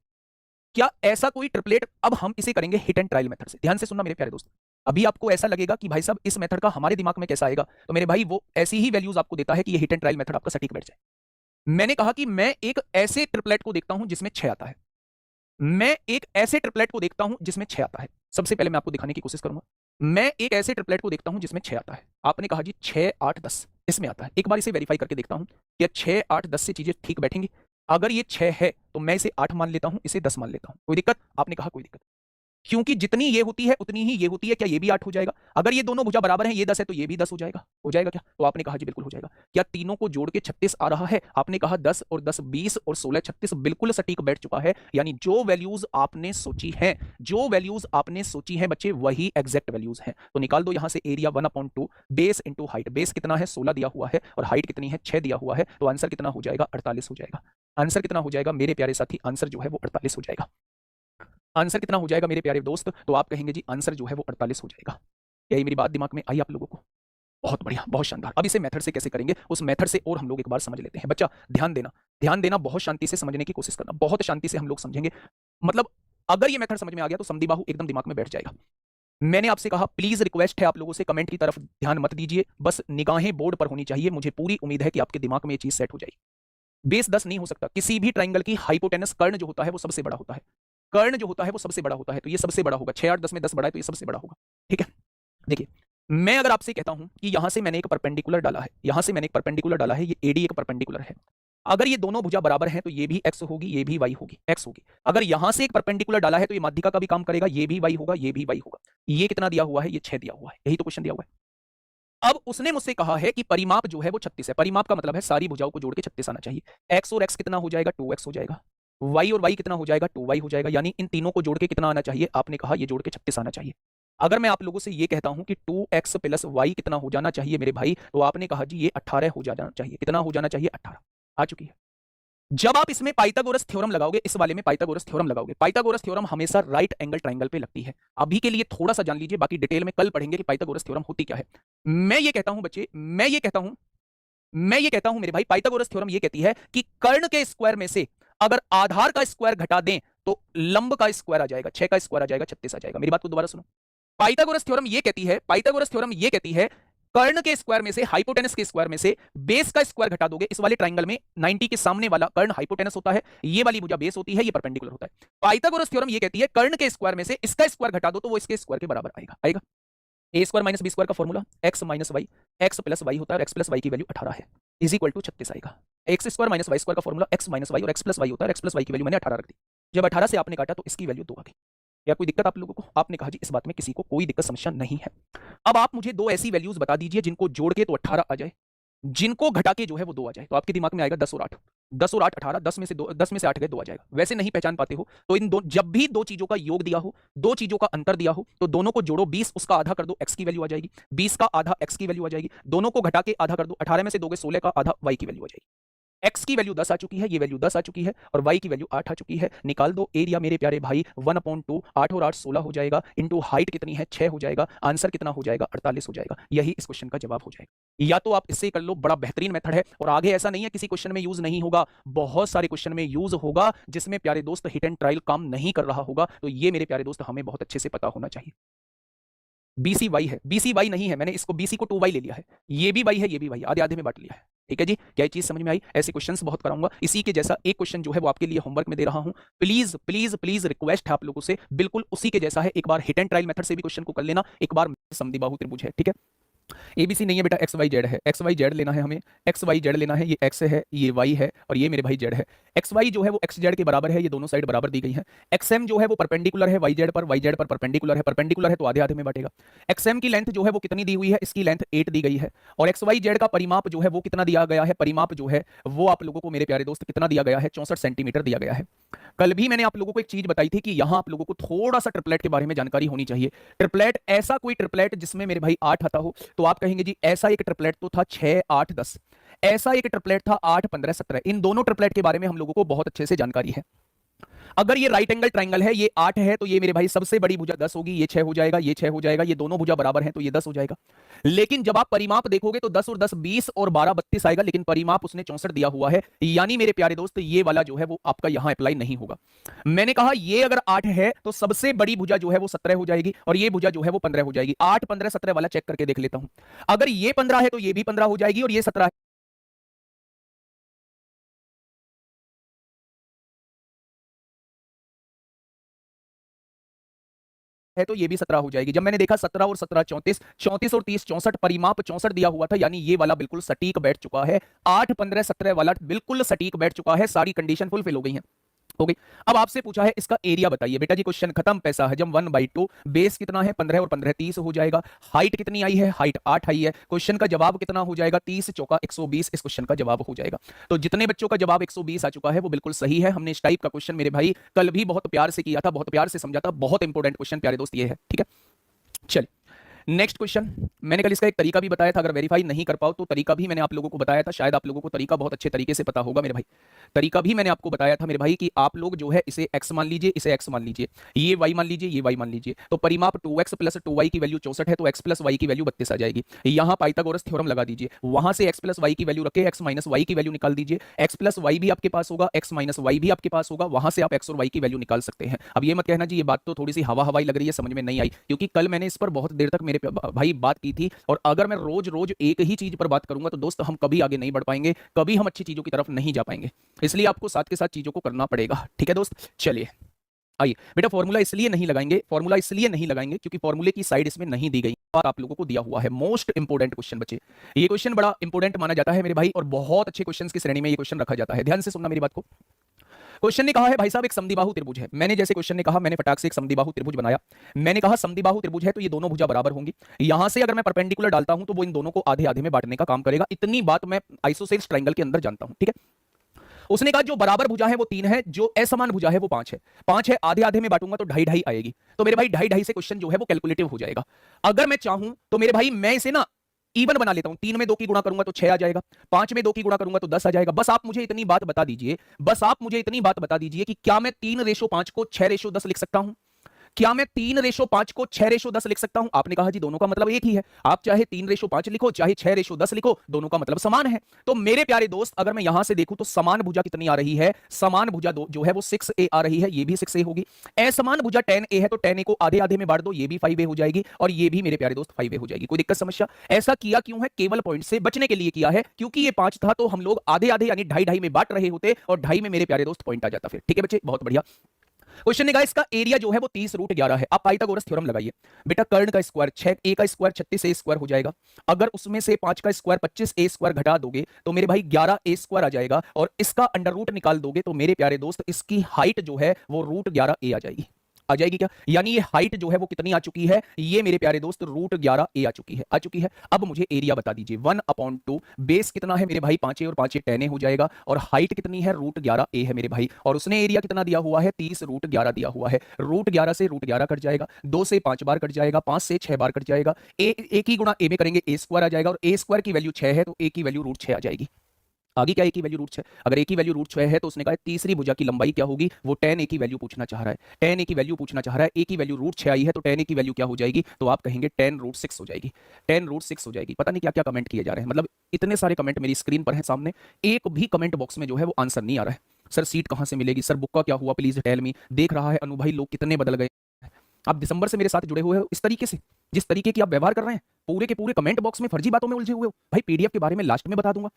क्या ऐसा कोई ट्रिपलेट, अब हम इसे करेंगे हिट एंड ट्रायल मेथड से। ध्यान से सुनना मेरे प्यारे दोस्त। अभी आपको ऐसा लगेगा कि भाई साहब इस मेथड का हमारे दिमाग में कैसा आएगा, तो मेरे भाई वो ऐसी ही वैल्यूज आपको देता है कि ये हिट एंड ट्रायल मेथड आपका सटीक बैठ जाए। मैंने कहा कि मैं एक ऐसे ट्रिपलेट को देखता हूं जिसमें 6 आता है। मैं एक ऐसे ट्रिपलेट को देखता हूं जिसमें 6 आता है। सबसे पहले मैं आपको दिखाने की कोशिश करूंगा। मैं एक ऐसे ट्रिपलेट को देखता हूं जिसमें 6 आता है। आपने कहा जी 6, 8, 10 इसमें आता है। एक बार इसे वेरीफाई करके देखता हूं कि 6, 8, 10 से चीजें ठीक बैठेंगी। अगर ये 6 है तो मैं इसे 8 मान लेता हूं, इसे 10 मान लेता हूं। कोई दिक्कत? आपने कहा कोई दिक्कत, क्योंकि जितनी ये होती है उतनी ही ये होती है। क्या ये भी 8 हो जाएगा? अगर ये दोनों भुजा बराबर हैं, ये 10 है तो ये भी 10 हो जाएगा। हो जाएगा क्या? तो आपने कहा जी बिल्कुल हो जाएगा। क्या तीनों को जोड़ के 36 आ रहा है? आपने कहा 10 और 10 20 और 16 36 बिल्कुल सटीक बैठ चुका है। यानी जो वैल्यूज आपने सोची हैं बच्चे वही एग्जैक्ट वैल्यूज हैं। तो निकाल दो यहां से area 1/2 base into height. Base कितना है? 16 दिया हुआ है और हाइट कितनी है? 6 दिया हुआ है। तो आंसर कितना हो जाएगा? 48 हो जाएगा। आंसर कितना हो जाएगा मेरे प्यारे साथी? आंसर जो है वो 48 हो जाएगा। आंसर कितना हो जाएगा मेरे प्यारे दोस्त? तो आप कहेंगे जी आंसर जो है वो 48 हो जाएगा। यही मेरी बात दिमाग में आई आप लोगों को? बहुत बढ़िया, बहुत शानदार। अब इसे मेथड से कैसे करेंगे, उस मेथड से और हम लोग एक बार समझ लेते हैं। बच्चा ध्यान देना, बहुत शांति से समझने की कोशिश करना, बहुत शांति से हम लोग समझेंगे। मतलब अगर ये मेथड समझ में आ गया तो समद्विबाहु एकदम दिमाग में बैठ जाएगा। मैंने आपसे कहा प्लीज रिक्वेस्ट है आप लोगों से, कमेंट की तरफ ध्यान मत दीजिए, बस निगाहें बोर्ड पर होनी चाहिए। मुझे पूरी उम्मीद है कि आपके दिमाग में ये चीज सेट हो जाएगी। बेस 10 नहीं हो सकता। किसी भी ट्राइंगल की हाइपोटेनस कर्ण जो होता है वो सबसे बड़ा होता है। कर्ण जो होता है वो सबसे बड़ा होता है, तो ये सबसे बड़ा होगा। 6, 8, 10 में 10 बड़ा है तो ये सबसे बड़ा होगा। ठीक है, देखिए मैं अगर आपसे कहता हूं कि यहां से मैंने एक परपेंडिकुलर डाला है, ये एडी एक परपेंडिकुलर है। अगर ये दोनों भुजा बराबर हैं तो ये भी x होगी, ये भी y होगी, x होगी। अगर यहां से एक परपेंडिकुलर डाला है तो ये माध्यिका का भी काम करेगा, ये भी y होगा, ये भी y होगा। ये कितना दिया हुआ है? ये 6 दिया हुआ है। यही तो क्वेश्चन दिया हुआ है। अब उसने मुझसे कहा है कि परिमाप जो है वो 36 है। परिमाप का मतलब है सारी भुजाओं को जोड़ के 36 आना चाहिए। x और x कितना हो जाएगा? 2x हो जाएगा। y और y कितना हो जाएगा? 2y हो जाएगा। यानी इन तीनों को जोड़ के कितना आना चाहिए? आपने कहा ये जोड़ के 36 आना चाहिए। अगर मैं आप लोगों से ये कहता हूं कि 2x + y कितना हो जाना चाहिए मेरे भाई, तो आपने कहा जी ये 18 हो जाना चाहिए। कितना हो जाना चाहिए? 18 आ चुकी है। जब आप इसमें पाइथागोरस थ्योरम लगाओगे, इस वाले में पाइथागोरस थ्योरम लगाओगे, पाइथागोरस थ्योरम हमेशा राइट एंगल ट्रायंगल पे लगती है। अभी के लिए थोड़ा सा जान लीजिए, बाकी डिटेल में कल पढ़ेंगे कि पाइथागोरस थ्योरम होती क्या है। मैं ये कहता हूं बच्चे, मैं ये कहता हूं मेरे भाई, पाइथागोरस थ्योरम ये कहती है कि कर्ण के स्क्वायर में से अगर आधार का स्क्वायर घटा दें तो लंब का स्क्वायर आ जाएगा, 6 का स्क्वायर आ जाएगा, 36 आ जाएगा। मेरी बात को दोबारा सुनो। पाइथागोरस थ्योरम ये कहती है कर्ण के स्क्वायर में से, हाइपोटेनस के स्क्वायर में से बेस का स्क्वायर घटा दोगे। इस वाले ट्रायंगल में 90 के सामने वाला कर्ण हाइपोटेनस होता है, ये वाली भुजा बेस होती है, ये परपेंडिकुलर होता है। पाइथागोरस थ्योरम ये कहती है कर्ण के स्क्वायर में से इसका स्क्वायर घटा दो तो वो इसके स्क्वायर के बराबर आएगा। a² - b² का formula x - y, x + y होता है और x + y की वैल्यू 18 है, = 36 आएगा। x² - y² का फॉर्मूला x - y और x + y होता है, x + y की वैल्यू मैंने 18 रख दी। जब 18 से आपने काटा तो इसकी वैल्यू 2 आ गई। क्या कोई दिक्कत आप लोगों को? आपने कहा जी इस बात में किसी को कोई दिक्कत समस्या नहीं है। अब आप मुझे दो ऐसी वैल्यूज बता दीजिए जिनको जोड़ के तो 18 आ जाए, जिनको घटा के जो है वो 2 आ जाए, तो आपके दिमाग में आएगा 10 और 8, 10 और 8 18, 10 में से 2, 10 में से 8 गए 2 आ जाएगा। वैसे नहीं पहचान पाते हो तो इन दो, जब भी दो चीजों का योग दिया हो, दो चीजों का अंतर दिया हो, तो दोनों को जोड़ो, 20 उसका आधा कर दो, x की वैल्यू आ जाएगी, 20 का आधा x की वैल्यू आ जाएगी, दोनों को घटा के आधा कर दो, 18 में से दोगे 16 का आधा y की वैल्यू आ जाएगी। x की वैल्यू 10 आ चुकी है, ये वैल्यू 10 आ चुकी है, और y की वैल्यू 8 आ चुकी है। निकाल दो एरिया मेरे प्यारे भाई, 1/2, 8 और 8 16 हो जाएगा, इंटू हाइट कितनी है 6 हो जाएगा, आंसर कितना हो जाएगा 48 हो जाएगा। यही इस क्वेश्चन का जवाब हो जाएगा। या तो आप इससे कर लो, बड़ा बेहतरीन मेथड है, और आगे ऐसा नहीं है किसी क्वेश्चन में यूज नहीं होगा, बहुत सारे क्वेश्चन में यूज होगा जिसमें प्यारे दोस्त हिट एंड ट्रायल काम नहीं कर रहा होगा। तो ये मेरे प्यारे दोस्त हमें बहुत अच्छे से पता होना चाहिए। BCY है, BCY नहीं है, मैंने इसको BC को 2Y ले लिया है, ये भी Y है, ये भी Y, आधे आधे में बांट लिया है। ठीक है जी, क्या ये चीज समझ में आई? ऐसे क्वेश्चंस बहुत कराऊंगा। इसी के जैसा एक क्वेश्चन जो है वो आपके लिए होमवर्क में दे रहा हूं, प्लीज प्लीज प्लीज रिक्वेस्ट है आप लोगों से, बिल्कुल उसी के जैसा है। एक बार हिट एंड ट्रायल मेथड से भी क्वेश्चन को कर लेना, एक बार समद्विबाहु त्रिभुज है, ठीक है। ABC नहीं है बेटा, XYZ है, XYZ लेना है हमें, XYZ लेना है, ये X है, ये Y है, और ये मेरे भाई Z है। XY जो है वो XZ के बराबर है, ये दोनों साइड बराबर दी गई है। XM जो है वो परपेंडिकुलर है YZ पर, YZ पर परपेंडिकुलर है, परपेंडिकुलर है तो आधे आधे में बांटेगा। XM की लेंथ जो है वो कितनी दी हुई है, इसकी लेंथ 8 दी गई है, और XYZ का परिमाप जो है वो कितना दिया गया है, परिमाप जो है वो आप लोगों को मेरे प्यारे दोस्त कितना दिया गया है, 64 सेंटीमीटर दिया गया है। कल भी मैंने आप लोगों को एक चीज बताई थी कि यहां आप लोगों को थोड़ा सा ट्रिपलेट के बारे में जानकारी होनी चाहिए। ट्रिपलेट, ऐसा कोई ट्रिपलेट जिसमें मेरे भाई 8 आता हो, तो आप कहेंगे जी ऐसा एक ट्रिपलेट तो था 6 8 10, ऐसा एक ट्रिपलेट था 8 15 17। इन दोनों ट्रिपलेट के बारे में हम लोगों को बहुत अच्छे से जानकारी है। अगर ये राइट एंगल ट्राइंगल है, ये 8 है, तो ये मेरे भाई सबसे बड़ी भुजा 10 होगी, ये 6 हो जाएगा, ये 6 हो जाएगा, ये दोनों भुजा बराबर हैं तो ये 10 हो जाएगा। लेकिन जब आप परिमाप देखोगे तो 10 और 10 20 और 12 32 आएगा, लेकिन परिमाप उसने 64 दिया हुआ है, यानी मेरे प्यारे दोस्त ये वाला जो है वो आपका यहां अप्लाई नहीं होगा। मैंने कहा ये अगर 8 है तो सबसे बड़ी भुजा जो है वो 17 हो जाएगी, और ये भुजा जो है वो 15 हो जाएगी। 8 15 17 वाला चेक करके देख लेता हूं, अगर ये 15 है तो ये भी 15 हो जाएगी, और ये 17 है तो ये भी 17 हो जाएगी। जब मैंने देखा 17 और 17 34, 34 और 30 64, परिमाप 64 दिया हुआ था, यानी ये वाला बिल्कुल सटीक बैठ चुका है। 8 15 17 वाला बिल्कुल सटीक बैठ चुका है, सारी कंडीशन फुलफिल हो गई हैं। हो गई। अब आपसे पूछा है इसका एरिया बताइए। बेटा जी क्वेश्चन खत्म, पैसा हजम 1/2, बेस कितना है 15 और 15 30 हो जाएगा। हाइट कितनी आई है, हाइट 8 आई है। क्वेश्चन का जवाब कितना हो जाएगा, 30 चौका 120 इस क्वेश्चन का जवाब हो जाएगा। तो जितने बच्चों का जवाब 120 आ चुका है वो बिल्कुल सही है। हमने इस टाइप का क्वेश्चन मेरे भाई कल भी बहुत प्यार से किया था, बहुत प्यार से समझा था, बहुत इंपॉर्टेंट क्वेश्चन प्यारे दोस्त ये है, ठीक है। चलिए नेक्स्ट क्वेश्चन, मैंने कल इसका एक तरीका भी बताया था, अगर वेरीफाई नहीं कर पाओ तो तरीका भी मैंने आप लोगों को बताया था, शायद आप लोगों को तरीका बहुत अच्छे तरीके से पता होगा मेरे भाई। तरीका भी मैंने आपको बताया था मेरे भाई कि आप लोग जो है इसे x मान लीजिए, इसे x मान लीजिए, ये y मान लीजिए, ये y मान लीजिए, तो परिमाप 2x प्लस 2y की वैल्यू 64 है तो x प्लस y की वैल्यू 32 आ जाएगी। यहां पाइथागोरस थ्योरम लगा दीजिए, वहां से x प्लस y की वैल्यू रखे x माइनस y की वैल्यू निकाल दीजिए, x प्लस y भी आपके पास होगा, x माइनस y भी आपके पास होगा, वहां से आप x और y की वैल्यू निकाल सकते हैं। अब ये मत कहना जी ये बात तो थोड़ी सी हवा हवाई लग रही है, समझ में नहीं आई, क्योंकि कल मैंने इस पर बहुत देर तक मेरे भाई बात की थी, और अगर मैं रोज रोज एक ही चीज पर बात करूंगा तो दोस्त हम कभी आगे नहीं बढ़ पाएंगे, कभी हम अच्छी चीजों की तरफ नहीं जा पाएंगे, इसलिए आपको साथ के साथ चीजों को करना पड़ेगा, ठीक है दोस्त। चलिए आइए बेटा, फॉर्मूला इसलिए नहीं लगाएंगे, फॉर्मूला इसलिए नहीं लगाएंगे क्योंकि फॉर्मूले की साइड इसमें नहीं दी गई, और आप लोगों को दिया हुआ है मोस्ट इंपोर्टेंट क्वेश्चन। बच्चे ये क्वेश्चन बड़ा इंपोर्टेंट माना जाता है मेरे भाई, और बहुत अच्छे क्वेश्चन की श्रेणी में ये क्वेश्चन रखा जाता है। ध्यान से सुनना मेरी बात को। क्वेश्चन ने कहा है भाई साहब एक समद्विबाहु त्रिभुज है, मैंने जैसे क्वेश्चन ने कहा मैंने फटाक से एक समद्विबाहु त्रिभुज बनाया, मैंने कहा समद्विबाहु त्रिभुज है तो ये दोनों भुजा बराबर होंगी, यहां से अगर मैं परपेंडिकुलर डालता हूं तो वो इन दोनों को आधे आधे में बांटने का काम करेगा, इतनी बात मैं आइसोसेल्स ट्रायंगल के अंदर जानता हूं, ठीक है। उसने कहा जो बराबर भुजा है वो 3 है, जो असमान भुजा है वो 5 है, 5 है आधे आधे में बांटूंगा तो 2.5 आएगी, तो मेरे भाई 2.5 से क्वेश्चन जो है वो कैलकुलेटिव हो जाएगा। अगर मैं चाहूं तो मेरे भाई मैं इसे ना इवन बना लेता हूं, 3 में 2 की गुणा करूंगा तो 6 आ जाएगा, 5 में 2 की गुणा करूंगा तो 10 आ जाएगा। बस आप मुझे इतनी बात बता दीजिए, बस आप मुझे इतनी बात बता दीजिए कि क्या मैं 3:5 को 6:10 लिख सकता हूं, क्या मैं 3:5 को 6:10 लिख सकता हूं? आपने कहा जी दोनों का मतलब एक ही है, आप चाहे 3:5 लिखो चाहे 6:10 लिखो, दोनों का मतलब समान है। तो मेरे प्यारे दोस्त अगर मैं यहां से देखूं तो समान भुजा कितनी आ रही है, समान भुजा जो है वो 6a आ रही है, ये भी 6a होगी। असमान भुजा 10a है तो 10a को आधे आधे में बांट दो, ये भी 5a हो जाएगी, और ये भी मेरे प्यारे दोस्त 5a हो जाएगी। कोई दिक्कत समस्या? ऐसा किया क्यों है? केवल पॉइंट से बचने के लिए किया है, क्योंकि ये 5 था तो हम लोग आधे आधे यानी 2.5 में बांट रहे होते, और 2.5 में मेरे प्यारे दोस्त पॉइंट आ जाता फिर, ठीक है बच्चे, बहुत बढ़िया। क्वेश्चन ने कहा इसका एरिया जो है वो 30√11 है। आप पाइथागोरस थ्योरम लगाइए बेटा, कर्ण का स्क्वायर 6a का स्क्वायर 36a स्क्वायर हो जाएगा, अगर उसमें से 5 का स्क्वायर 25a स्क्वायर घटा दोगे तो मेरे भाई 11a स्क्वायर आ जाएगा, और इसका अंडर रूट निकाल दोगे तो मेरे प्यारे दोस्त इसकी हाइट जो है वो √11a आ जाएगी। आ जाएगी क्या? यानी ये हाइट जो है वो कितनी आ चुकी है? ये मेरे प्यारे दोस्त √11a आ चुकी है, आ चुकी है। अब मुझे एरिया बता दीजिए, 1/2 बेस कितना है मेरे भाई? 5a और 5a 10a हो जाएगा, और हाइट कितनी है? √11a है मेरे भाई, और उसने एरिया कितना दिया हुआ है? 30√11 दिया हुआ है। √11 से √11 कट जाएगा, 2 से 5 बार कट जाएगा, 5 से 6 बार कट जाएगा, ए की गुणा ए में करेंगे a² आ जाएगा, और a² की वैल्यू 6 है तो a की वैल्यू √6 आ जाएगी। आगे क्या? a की वैल्यू √6। अगर a की वैल्यू √6 है तो उसने कहा तीसरी भुजा की लंबाई क्या होगी? वो tan a की वैल्यू पूछना चाह रहा है, tan a की वैल्यू पूछना चाह रहा है। a की वैल्यू √6 आई है तो tan a की वैल्यू क्या हो जाएगी? तो आप कहेंगे tan √6 हो जाएगी, tan √6 हो जाएगी। पता नहीं क्या क्या कमेंट किए जा रहे हैं, मतलब इतने सारे कमेंट मेरी स्क्रीन पर हैं सामने, एक भी कमेंट बॉक्स में जो है वो आंसर नहीं आ रहा है। सर सीट कहां से मिलेगी? सर बुक का क्या हुआ? Please tell me. देख रहा है अनु भाई लोग कितने बदल गए। आप दिसंबर से मेरे साथ जुड़े हुए हो, इस तरीके से जिस तरीके की आप व्यवहार कर रहे हैं, पूरे के पूरे कमेंट बॉक्स में फर्जी बातों में उलझे हुए हो। भाई पीडीएफ के बारे में लास्ट में बता दूंगा,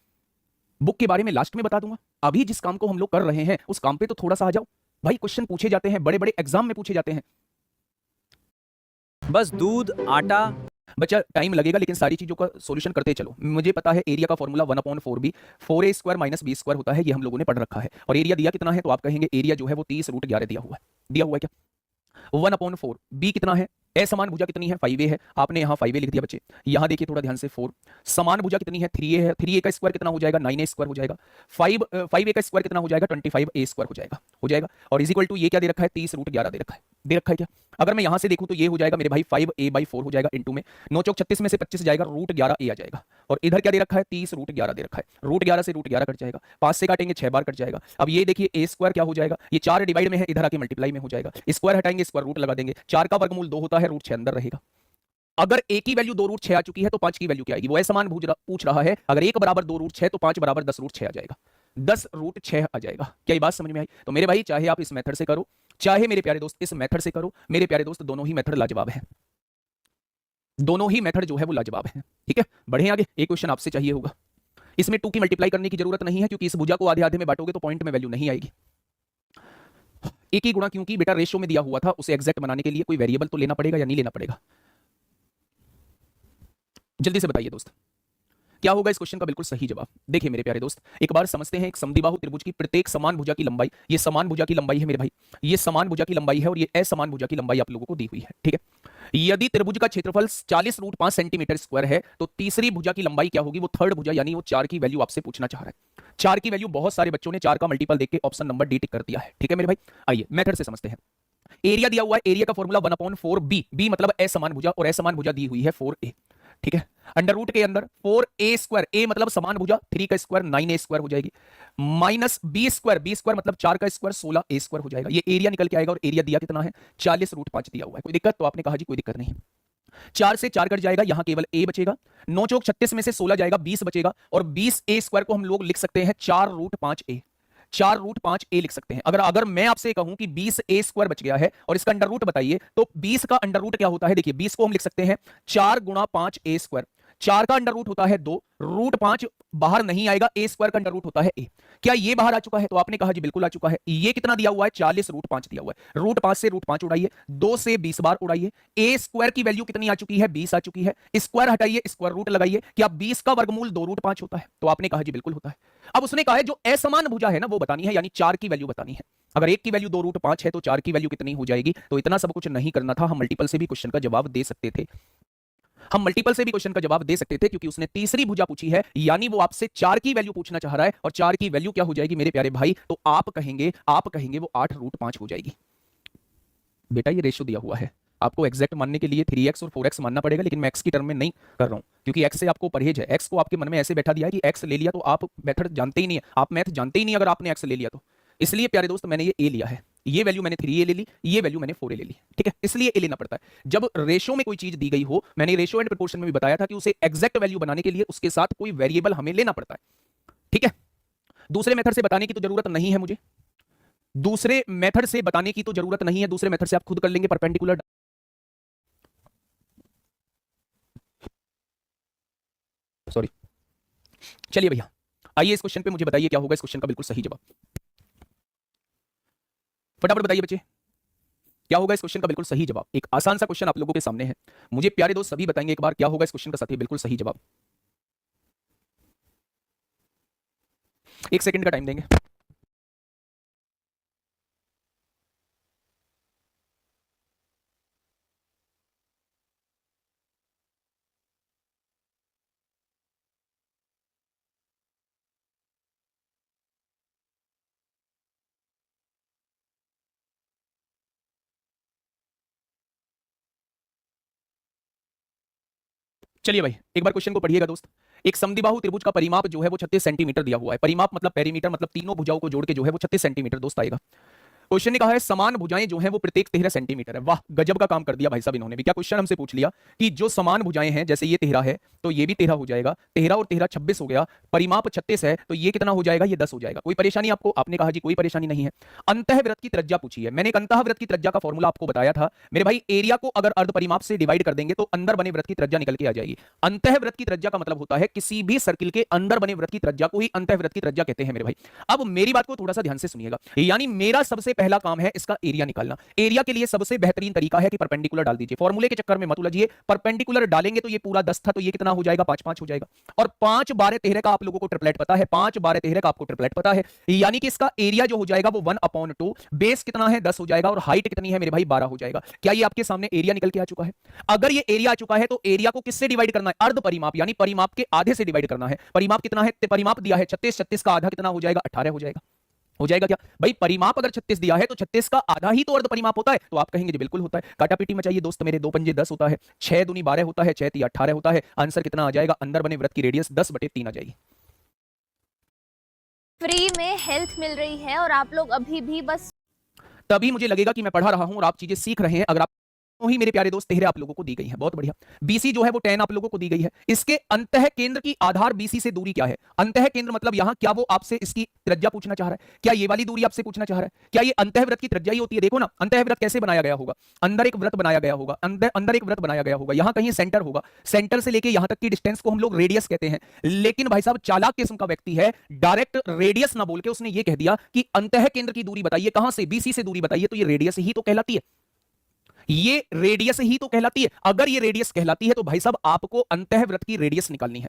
बुक के बारे में लास्ट में बता दूंगा, अभी जिस काम को हम लोग कर रहे हैं उस काम पे तो थोड़ा सा आ जाओ। भाई क्वेश्चन पूछे जाते हैं, बड़े बड़े एग्जाम में पूछे जाते हैं। बस दूध, आटा। बच्चा टाइम लगेगा लेकिन सारी चीजों का सॉल्यूशन करते चलो। मुझे पता है एरिया का फॉर्मूला 1/4b 4a² - b² होता है, ये हम लोगों ने पढ़ रखा है। और एरिया दिया कितना है? तो आप कहेंगे एरिया जो है वो 30√11 दिया हुआ है। दिया हुआ है क्या? 1/4 b कितना है? असमान भुजा कितनी है? 5a है, आपने यहाँ 5a लिख दिया बच्चे। यहाँ देखिए थोड़ा ध्यान से 4। समान भुजा कितनी है? 3a है, 3a का स्क्वायर कितना हो जाएगा? 9a² हो जाएगा। 5a का स्क्वायर कितना हो जाएगा? 25a² हो जाएगा। और इज इक्वल टू ये क्या दे रखा है? 30√11 दे रखा है क्या? अगर मैं यहाँ से देखूँ तो ये हो जाएगा मेरे भाई 5a/4 हो जाएगा इंटू में 9 चौक 36 में से 25 जाएगा, √11a आ जाएगा। और इधर क्या दे रखा है? 30√11 दे रखा है। √11 से √11 कट जाएगा, 5 से काटेंगे 6 बार कट जाएगा। अब ये देखिए a² क्या हो जाएगा? ये 4 डिवाइड में है, इधर आके मल्टीप्लाई में हो जाएगा। स्क्वायर हटाएंगे, स्क्वायर रूट लगा देंगे। 4 का वर्गमूल 2 होता है, √6 अंदर रहेगा। अगर a की वैल्यू 2√6 आ चुकी है तो 5 की वैल्यू क्या आएगी? वो असमान पूछ रहा है। अगर 1 बराबर 2√6 तो 5 बराबर 10√6 आ जाएगा, 10√6 आ जाएगा। क्या ये बात समझ में आई? तो मेरे भाई चाहे आप इस मेथड से करो, चाहे मेरे प्यारे दोस्त इस मेथड से करो, मेरे प्यारे दोस्त दोनों ही मेथड लाजवाब है, दोनों ही मेथड जो है वो लाजवाब है। ठीक है, बढ़े आगे। एक क्वेश्चन आपसे चाहिए होगा, इसमें 2 की मल्टीप्लाई करने की जरूरत नहीं है क्योंकि इस भुजा को आधे आधे में बांटोगे तो पॉइंट में वैल्यू नहीं आएगी। एक ही गुणा क्योंकि बेटा रेशियो में दिया हुआ था, उसे एग्जैक्ट बनाने के लिए कोई वेरिएबल तो लेना पड़ेगा या नहीं लेना पड़ेगा? जल्दी से बताइए दोस्त, क्या होगा इस क्वेश्चन का बिल्कुल सही जवाब? देखिए मेरे प्यारे दोस्त, एक बार समझते हैं एक समद्विबाहु त्रिभुज की प्रत्येक समान भुजा की लंबाई। ये समान भुजा की लंबाई है मेरे भाई, ये समान भुजा की लंबाई है और ये असमान भुजा की लंबाई आप लोगों को दी हुई है। ठीक है, यदि त्रिभुज का क्षेत्रफल 40√5 सेंटीमीटर स्क्वायर है तो तीसरी भुजा की लंबाई क्या होगी? वो थर्ड भुजा यानी वो 4 की वैल्यू आपसे पूछना चाह रहा है। 4 की वैल्यू बहुत सारे बच्चों ने 4 का मल्टीपल देख के ऑप्शन नंबर डी टिक कर दिया है। ठीक है मेरे भाई, आइए मेथड से समझते हैं। एरिया दिया हुआ है, एरिया का फॉर्मूला 1/4b, b मतलब असमान भुजा और असमान भुजा दी हुई है 4a। ठीक है, अंडर रूट के अंदर 4a², a मतलब समान भुजा, 3 का स्क्वायर 9a² हो जाएगी, माइनस b² मतलब 4 का स्क्वायर 16a² हो जाएगा। ये एरिया निकल के आएगा और एरिया दिया कितना है? 40√5 दिया हुआ है। कोई दिक्कत? तो आपने कहा जी कोई दिक्कत नहीं। 4 से 4 कट जाएगा, यहां केवल a बचेगा। 9 चौक 36 में से 16 जाएगा, 20 बचेगा, और 20a² को हम लोग लिख सकते हैं 4√5a, 4√5a लिख सकते हैं। अगर मैं आपसे कहूं कि 20a² बच गया है और इसका अंडर रूट बताइए, तो 20 का अंडर रूट क्या होता है? देखिए 20 को हम लिख सकते हैं 4 × 5a²। 4 का अंडर रूट होता है 2, √5 बाहर नहीं आएगा, a² का अंडर रूट होता है a। क्या ये बाहर आ चुका है? तो आपने कहा जी बिल्कुल आ चुका है। ये कितना दिया हुआ है? 40√5 दिया हुआ है। √5 से √5 उड़ाइए, 2 से 20 बार उड़ाइए, a² की वैल्यू कितनी आ चुकी है? 20 आ चुकी है। स्क्वायर हटाइए, स्क्वायर रूट लगाइए। क्या 20 का वर्गमूल 2√5 होता है? तो आपने कहा जी बिल्कुल होता है। अब उसने कहा है जो असमान भुजा है ना वो बतानी है, यानी 4 की वैल्यू बतानी है। अगर 1 की वैल्यू 2√5 है तो 4 की वैल्यू कितनी हो जाएगी? तो इतना सब कुछ नहीं करना था, हम मल्टीपल से भी क्वेश्चन का जवाब दे सकते थे। हम मल्टीपल से भी क्वेश्चन का जवाब दे सकते थे क्योंकि उसने तीसरी भुजा पूछी है, यानी वो आपसे 4 की वैल्यू पूछना चाह रहा है। और 4 की वैल्यू क्या हो जाएगी मेरे प्यारे भाई? तो आप कहेंगे वो 8√5 हो जाएगी। बेटा ये रेशियो दिया हुआ है, आपको एक्सैक्ट मानने के लिए 3x और 4x मानना पड़ेगा, लेकिन मैं x की टर्म में नहीं कर रहा हूं क्योंकि x से आपको परहेज है। x को आपके मन में ऐसे बैठा दिया है कि x ले लिया तो आप मेथड जानते ही नहीं है, आप मैथ जानते ही नहीं अगर आपने x ले लिया तो। इसलिए प्यारे दोस्त मैंने ये a लिया है, ये वैल्यू मैंने 3a ले ली, ये वैल्यू मैंने 4a ले ली। ठीक है, इसलिए a लेना पड़ता है। जब रेशियो में कोई चीज दी गई हो, मैंने रेशियो एंड प्रोपोर्शन में भी बताया था कि उसे एग्जैक्ट वैल्यू बनाने के लिए उसके साथ कोई वेरिएबल हमें लेना पड़ता है। ठीक है, दूसरे मेथड से बताने की तो जरूरत नहीं है मुझे, दूसरे मेथड से बताने की तो जरूरत नहीं है, दूसरे मेथड से आप खुद कर लेंगे परपेंडिकुलर। सॉरी, चलिए भैया आइए इस क्वेश्चन पे मुझे बताइए क्या होगा इस क्वेश्चन का बिल्कुल सही जवाब। फटाफट बताइए बच्चे, क्या होगा इस क्वेश्चन का बिल्कुल सही जवाब? एक आसान सा क्वेश्चन आप लोगों के सामने है, मुझे प्यारे दोस्त सभी बताएंगे एक बार क्या होगा इस क्वेश्चन का साथी बिल्कुल सही जवाब। 1 सेकंड का टाइम देंगे। चलिए भाई एक बार क्वेश्चन को पढ़िएगा दोस्त। एक समद्विबाहु त्रिभुज का परिमाप जो है वो 36 सेंटीमीटर दिया हुआ है। परिमाप मतलब पेरीमीटर, मतलब तीनों भुजाओं को जोड़ के जो है वो 36 सेंटीमीटर दोस्त आएगा। क्वेश्चन ने कहा है समान भुजाएं जो हैं वो प्रत्येक 13 सेंटीमीटर है। वाह गजब का काम कर दिया भाई साहब इन्होंने भी। क्या क्वेश्चन हमसे पूछ लिया कि जो समान भुजाएं हैं, जैसे ये 13 है तो ये भी 13 हो जाएगा, 13 और 13 26 हो गया, परिमाप 36 है तो ये कितना हो जाएगा, ये 10 हो जाएगा। कोई परेशानी आपको? आपने कहा जी कोई परेशानी नहीं है। अंतःवृत्त की त्रिज्या पूछी है। मैंने एक अंतःवृत्त की त्रिज्या का फॉर्मूला आपको बताया था मेरे भाई। एरिया को अगर अर्ध परिमाप से डिवाइड कर देंगे तो अंदर बने वृत्त की त्रिज्या निकल के आ जाएगी। अंतःवृत्त की त्रिज्या का मतलब होता है किसी भी सर्किल के अंदर बने वृत्त की त्रिज्या को ही अंतःवृत्त की त्रिज्या कहते हैं मेरे भाई। अब मेरी बात को थोड़ा सा ध्यान से सुनिएगा, यानी मेरा सबसे पहला काम है इसका एरिया निकालना। एरिया के लिए सबसे बेहतरीन तरीका है कि परपेंडिकुलर डाल दीजिए। फॉर्मूले के चक्कर में मत उलझिए, परपेंडिकुलर डालेंगे तो ये पूरा 10 था तो ये कितना हो जाएगा, 5 5 हो जाएगा। और 5 12 13 का आप लोगों को ट्रिपलेट पता है, 5 12 13 का आपको ट्रिपलेट पता है, यानी कि इसका एरिया जो हो जाएगा वो 1/2, बेस कितना है 10 हो जाएगा और हाइट कितनी है मेरे भाई 12 हो जाएगा। क्या ये आपके सामने एरिया निकल के आ चुका है? अगर ये एरिया आ चुका है तो एरिया को किससे डिवाइड करना है, अर्ध परिमाप यानी परिमाप के आधे से डिवाइड करना है। परिमाप कितना है, परिमाप दिया है 36, 36 का आधा कितना हो जाएगा, 18 हो जाएगा। हो जाएगा क्या भाई? परिमाप अगर 36 दिया है तो 36 का आधा ही तो अर्ध परिमाप होता है। तो आप कहेंगे जी बिल्कुल होता है। काटापीटी में चाहिए दोस्त मेरे, 2 पंजे 10 होता है, 6 दूनी 12 होता है, 6 3 18 होता है। आंसर कितना आ जाएगा, अंदर बने वृत्त की रेडियस 10/3 आ जाएगी। फ्री में हेल्थ मिल रही है और आप लोग अभी भी बस तभी मुझे लगेगा कि मैं पढ़ा रहा हूं और आप चीजें सीख रहे हैं। अगर आप ही मेरे प्यारे दोस्त 13 आप लोगों को दी गई है, बहुत बढ़िया। बीसी जो है वो 10 आप लोगों को दी गई है। इसके अंतः केंद्र की आधार बीसी से दूरी क्या है? अंतः केंद्र मतलब यहां क्या वो आपसे इसकी त्रिज्या पूछना चाह रहा है? क्या ये वाली दूरी आपसे पूछना चाह रहा है? क्या ये अंतःवृत्त की त्रिज्या ही होती है? देखो ना अंतःवृत्त कैसे बनाया गया होगा, अंदर एक वृत्त बनाया गया होगा, अंदर एक वृत्त बनाया गया होगा, यहां कहीं सेंटर होगा, सेंटर से लेके यहां तक की डिस्टेंस को हम लोग रेडियस कहते हैं। लेकिन भाई साहब चालाक किस्म का व्यक्ति है, डायरेक्ट रेडियस ना बोल के उसने ये कह दिया कि अंतः केंद्र की दूरी बताइए, कहां से, बीसी से दूरी बताइए। तो ये रेडियस ही तो कहलाती है, ये रेडियस ही तो कहलाती है। अगर ये रेडियस कहलाती है तो भाई साहब आपको अंतःवृत्त की रेडियस निकालनी है,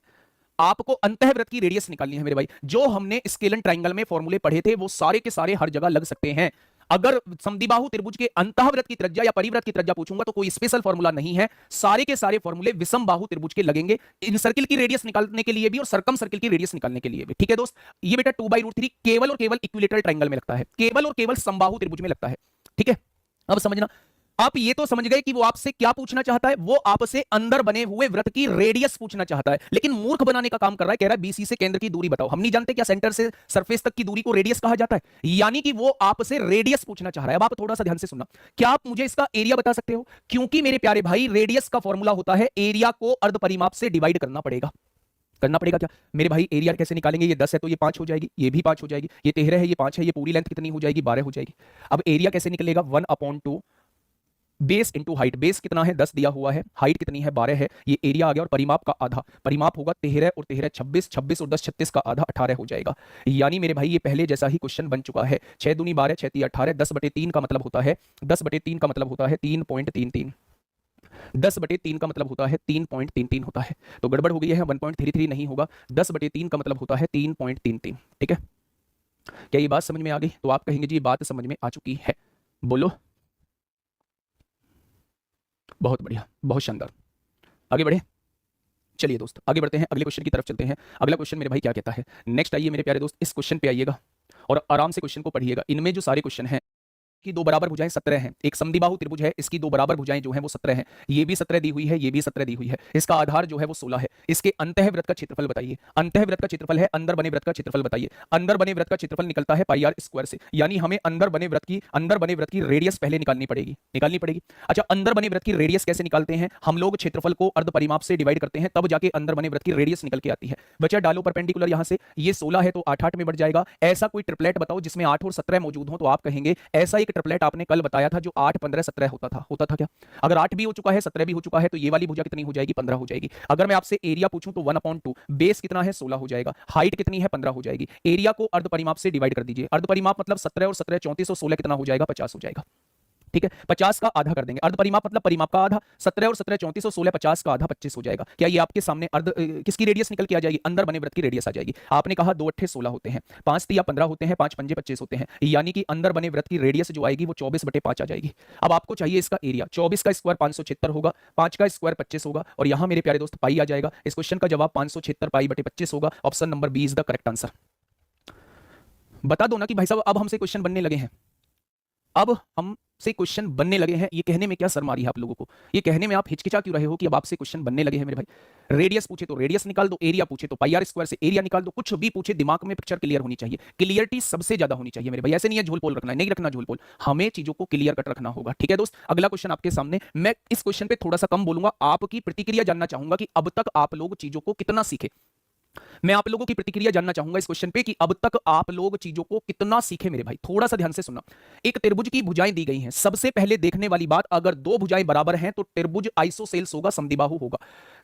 आपको अंतःवृत्त की रेडियस निकालनी है मेरे भाई। जो हमने स्केलन ट्रायंगल में फॉर्मूले पढ़े थे वो सारे के सारे हर जगह लग सकते हैं। अगर समद्विबाहु त्रिभुज के अंतःवृत्त की त्रिज्या या परिवृत्त की त्रिज्या पूछूंगा तो कोई स्पेशल फॉर्मूला नहीं है, सारे के सारे फॉर्मूले विषम बाहु त्रिभुज के लगेंगे, इन सर्किल की रेडियस निकालने के लिए भी और सर्कम सर्किल की रेडियस निकालने के लिए भी। ठीक है दोस्त, ये बेटा 2/√3 केवल और केवल इक्विलेटरल ट्रायंगल में लगता है, केवल और केवल समबाहु त्रिभुज में लगता है। ठीक है, अब समझना, आप ये तो समझ गए कि वो आपसे क्या पूछना चाहता है, वो आपसे अंदर बने हुए वृत्त की रेडियस पूछना चाहता है, लेकिन मूर्ख बनाने का काम कर रहा है। कह रहा है बीसी से केंद्र की दूरी बताओ। हम नहीं जानते क्या सेंटर से सरफेस तक की दूरी को रेडियस कहा जाता है, यानी कि वो आपसे रेडियस पूछना चाह रहा है। अब आप थोड़ा सा ध्यान से सुनना, क्या आप मुझे इसका एरिया बता सकते हो? क्योंकि मेरे प्यारे भाई रेडियस का फॉर्मूला होता है एरिया को अर्ध परिमाप से डिवाइड करना पड़ेगा। करना पड़ेगा क्या मेरे भाई? एरिया कैसे निकालेंगे? ये 10 है तो ये 5 हो जाएगी, ये भी 5 हो जाएगी, ये 13 है ये 5 है, ये पूरी लेंथ कितनी हो जाएगी, 12 हो जाएगी। अब एरिया कैसे निकलेगा? 1/2 बेस इंटू हाइट। बेस कितना है 10 दिया हुआ है, हाइट कितनी है 12 है, ये एरिया आ गया। और परिमाप का आधा, परिमाप होगा 13 और 13 26, 26 और 10 36 का आधा 18 हो जाएगा। यानी मेरे भाई ये पहले जैसा ही क्वेश्चन बन चुका है। 6 दूनी 12, 6 3 18, 10/3 का मतलब होता है 10/3 का मतलब होता है 3.33, 10/3 का मतलब होता है 3.33 होता है। तो गड़बड़ हो गई है, 1.33 नहीं होगा, 10/3 का मतलब होता है 3.33। ठीक है, क्या ये बात समझ में आ गई? तो आप कहेंगे जी ये बात समझ में आ चुकी है, बोलो। बहुत बढ़िया, बहुत शानदार, आगे बढ़े। चलिए दोस्त आगे बढ़ते हैं, अगले क्वेश्चन की तरफ चलते हैं। अगला क्वेश्चन मेरे भाई क्या कहता है? नेक्स्ट आइए मेरे प्यारे दोस्त, इस क्वेश्चन पे आइएगा और आराम से क्वेश्चन को पढ़िएगा। इनमें जो सारे क्वेश्चन हैं की 2 बराबर भुजाएं 17 हैं। एक समद्विबाहु त्रिभुज है, इसकी 2 बराबर भुजाएं जो हैं वो 17 हैं। ये भी 17 दी हुई है, ये भी 17 दी हुई है। इसका आधार जो है वो 16 है। इसके अंतःवृत्त का क्षेत्रफल बताइए। अंतःवृत्त का क्षेत्रफल है, अंदर बने वृत्त का क्षेत्रफल बताइए। अंदर बने वृत्त का क्षेत्रफल निकलता है πr² से, यानी हमें अंदर बने वृत्त की रेडियस पहले निकालनी पड़ेगी। अच्छा, अंदर बने वृत्त की रेडियस कैसे निकालते हैं? हम लोग क्षेत्रफल को अर्ध परिमाप से डिवाइड करते हैं, तब जाके अंदर बने वृत्त की रेडियस निकल के आती है। बच्चा डालो परपेंडिकुलर, यहां से ये 16 है तो 8 में बढ़ जाएगा। ऐसा कोई ट्रिपलेट बताओ जिसमें 8 और 17 मौजूद हो, तो आप कहेंगे ऐसा एक ट्रिपलेट आपने कल बताया था जो 8 15 17 होता था क्या? अगर 8 भी हो चुका है 17 भी हो चुका है तो ये वाली भुजा कितनी हो जाएगी? 15 हो जाएगी। अगर मैं आपसे एरिया पूछूं तो 1/2, बेस कितना है 16 हो जाएगा, हाइट कितनी है 15 हो जाएगी। एरिया को अर्ध परिमाप से डिवाइड कर दीजिए। अर्ध परिमाप मतलब 17 और 17 34 और 16 कितना हो जाएगा? 50 हो जाएगा। ठीक है, 50 का आधा कर देंगे। अर्ध परिमाप मतलब परिमाप का आधा, 17 और 17 34 और 16 50 का आधा 25 हो जाएगा। क्या ये आपके सामने अर्ध किसकी रेडियस निकल के आ जाएगी? अंदर बने वृत्त की रेडियस आ जाएगी। आपने कहा 2 8 16 होते हैं, 5 3 15 होते हैं, 5 5 25 होते हैं, यानी कि अंदर बने वृत्त की रेडियस जो आएगी वो 24/5 आ जाएगी। अब आपको चाहिए इसका एरिया। 24 का स्क्वायर 576 होगा, 5 का स्क्वायर 25 होगा, और यहां मेरे प्यारे दोस्त पाई आ जाएगा। इस क्वेश्चन का जवाब 576 π/25 होगा। Option number B is the correct answer. बता दो ना कि भाई साहब अब हमसे क्वेश्चन बनने लगे हैं। अब हमसे क्वेश्चन बनने लगे हैं। ये कहने में क्या शर्म आ रही है आप लोगों को? ये कहने में आप हिचकिचा क्यों रहे हो कि अब आपसे क्वेश्चन बनने लगे हैं मेरे भाई? रेडियस पूछे तो रेडियस निकाल दो, एरिया पूछे तो पाई आर स्क्वायर से एरिया निकाल दो, कुछ भी पूछे दिमाग में पिक्चर क्लियर होनी चाहिए। क्लियरिटी सबसे ज्यादा होनी चाहिए मेरे भाई। ऐसे नहीं है झोल पोल रखना है, नहीं रखना झोल पोल, हमें चीजों को क्लियर कट रखना होगा। ठीक है दोस्त, अगला क्वेश्चन आपके सामने। मैं इस क्वेश्चन पे थोड़ा सा कम बोलूंगा, आपकी प्रतिक्रिया जानना चाहूंगा कि अब तक आप लोग चीजों को कितना सीखे। मैं आप लोगों की प्रतिक्रिया जानना चाहूंगा इस क्वेश्चन पे कि अब तक आप लोग चीजों को कितना सीखे मेरे भाई। थोड़ा सा ध्यान से सुनना। एक त्रिभुज की भुजाएं दी गई हैं। सबसे पहले देखने वाली बात, अगर दो भुजाएं बराबर हैं तो त्रिभुज आइसोसेल्स होगा, समद्विबाहु होगा।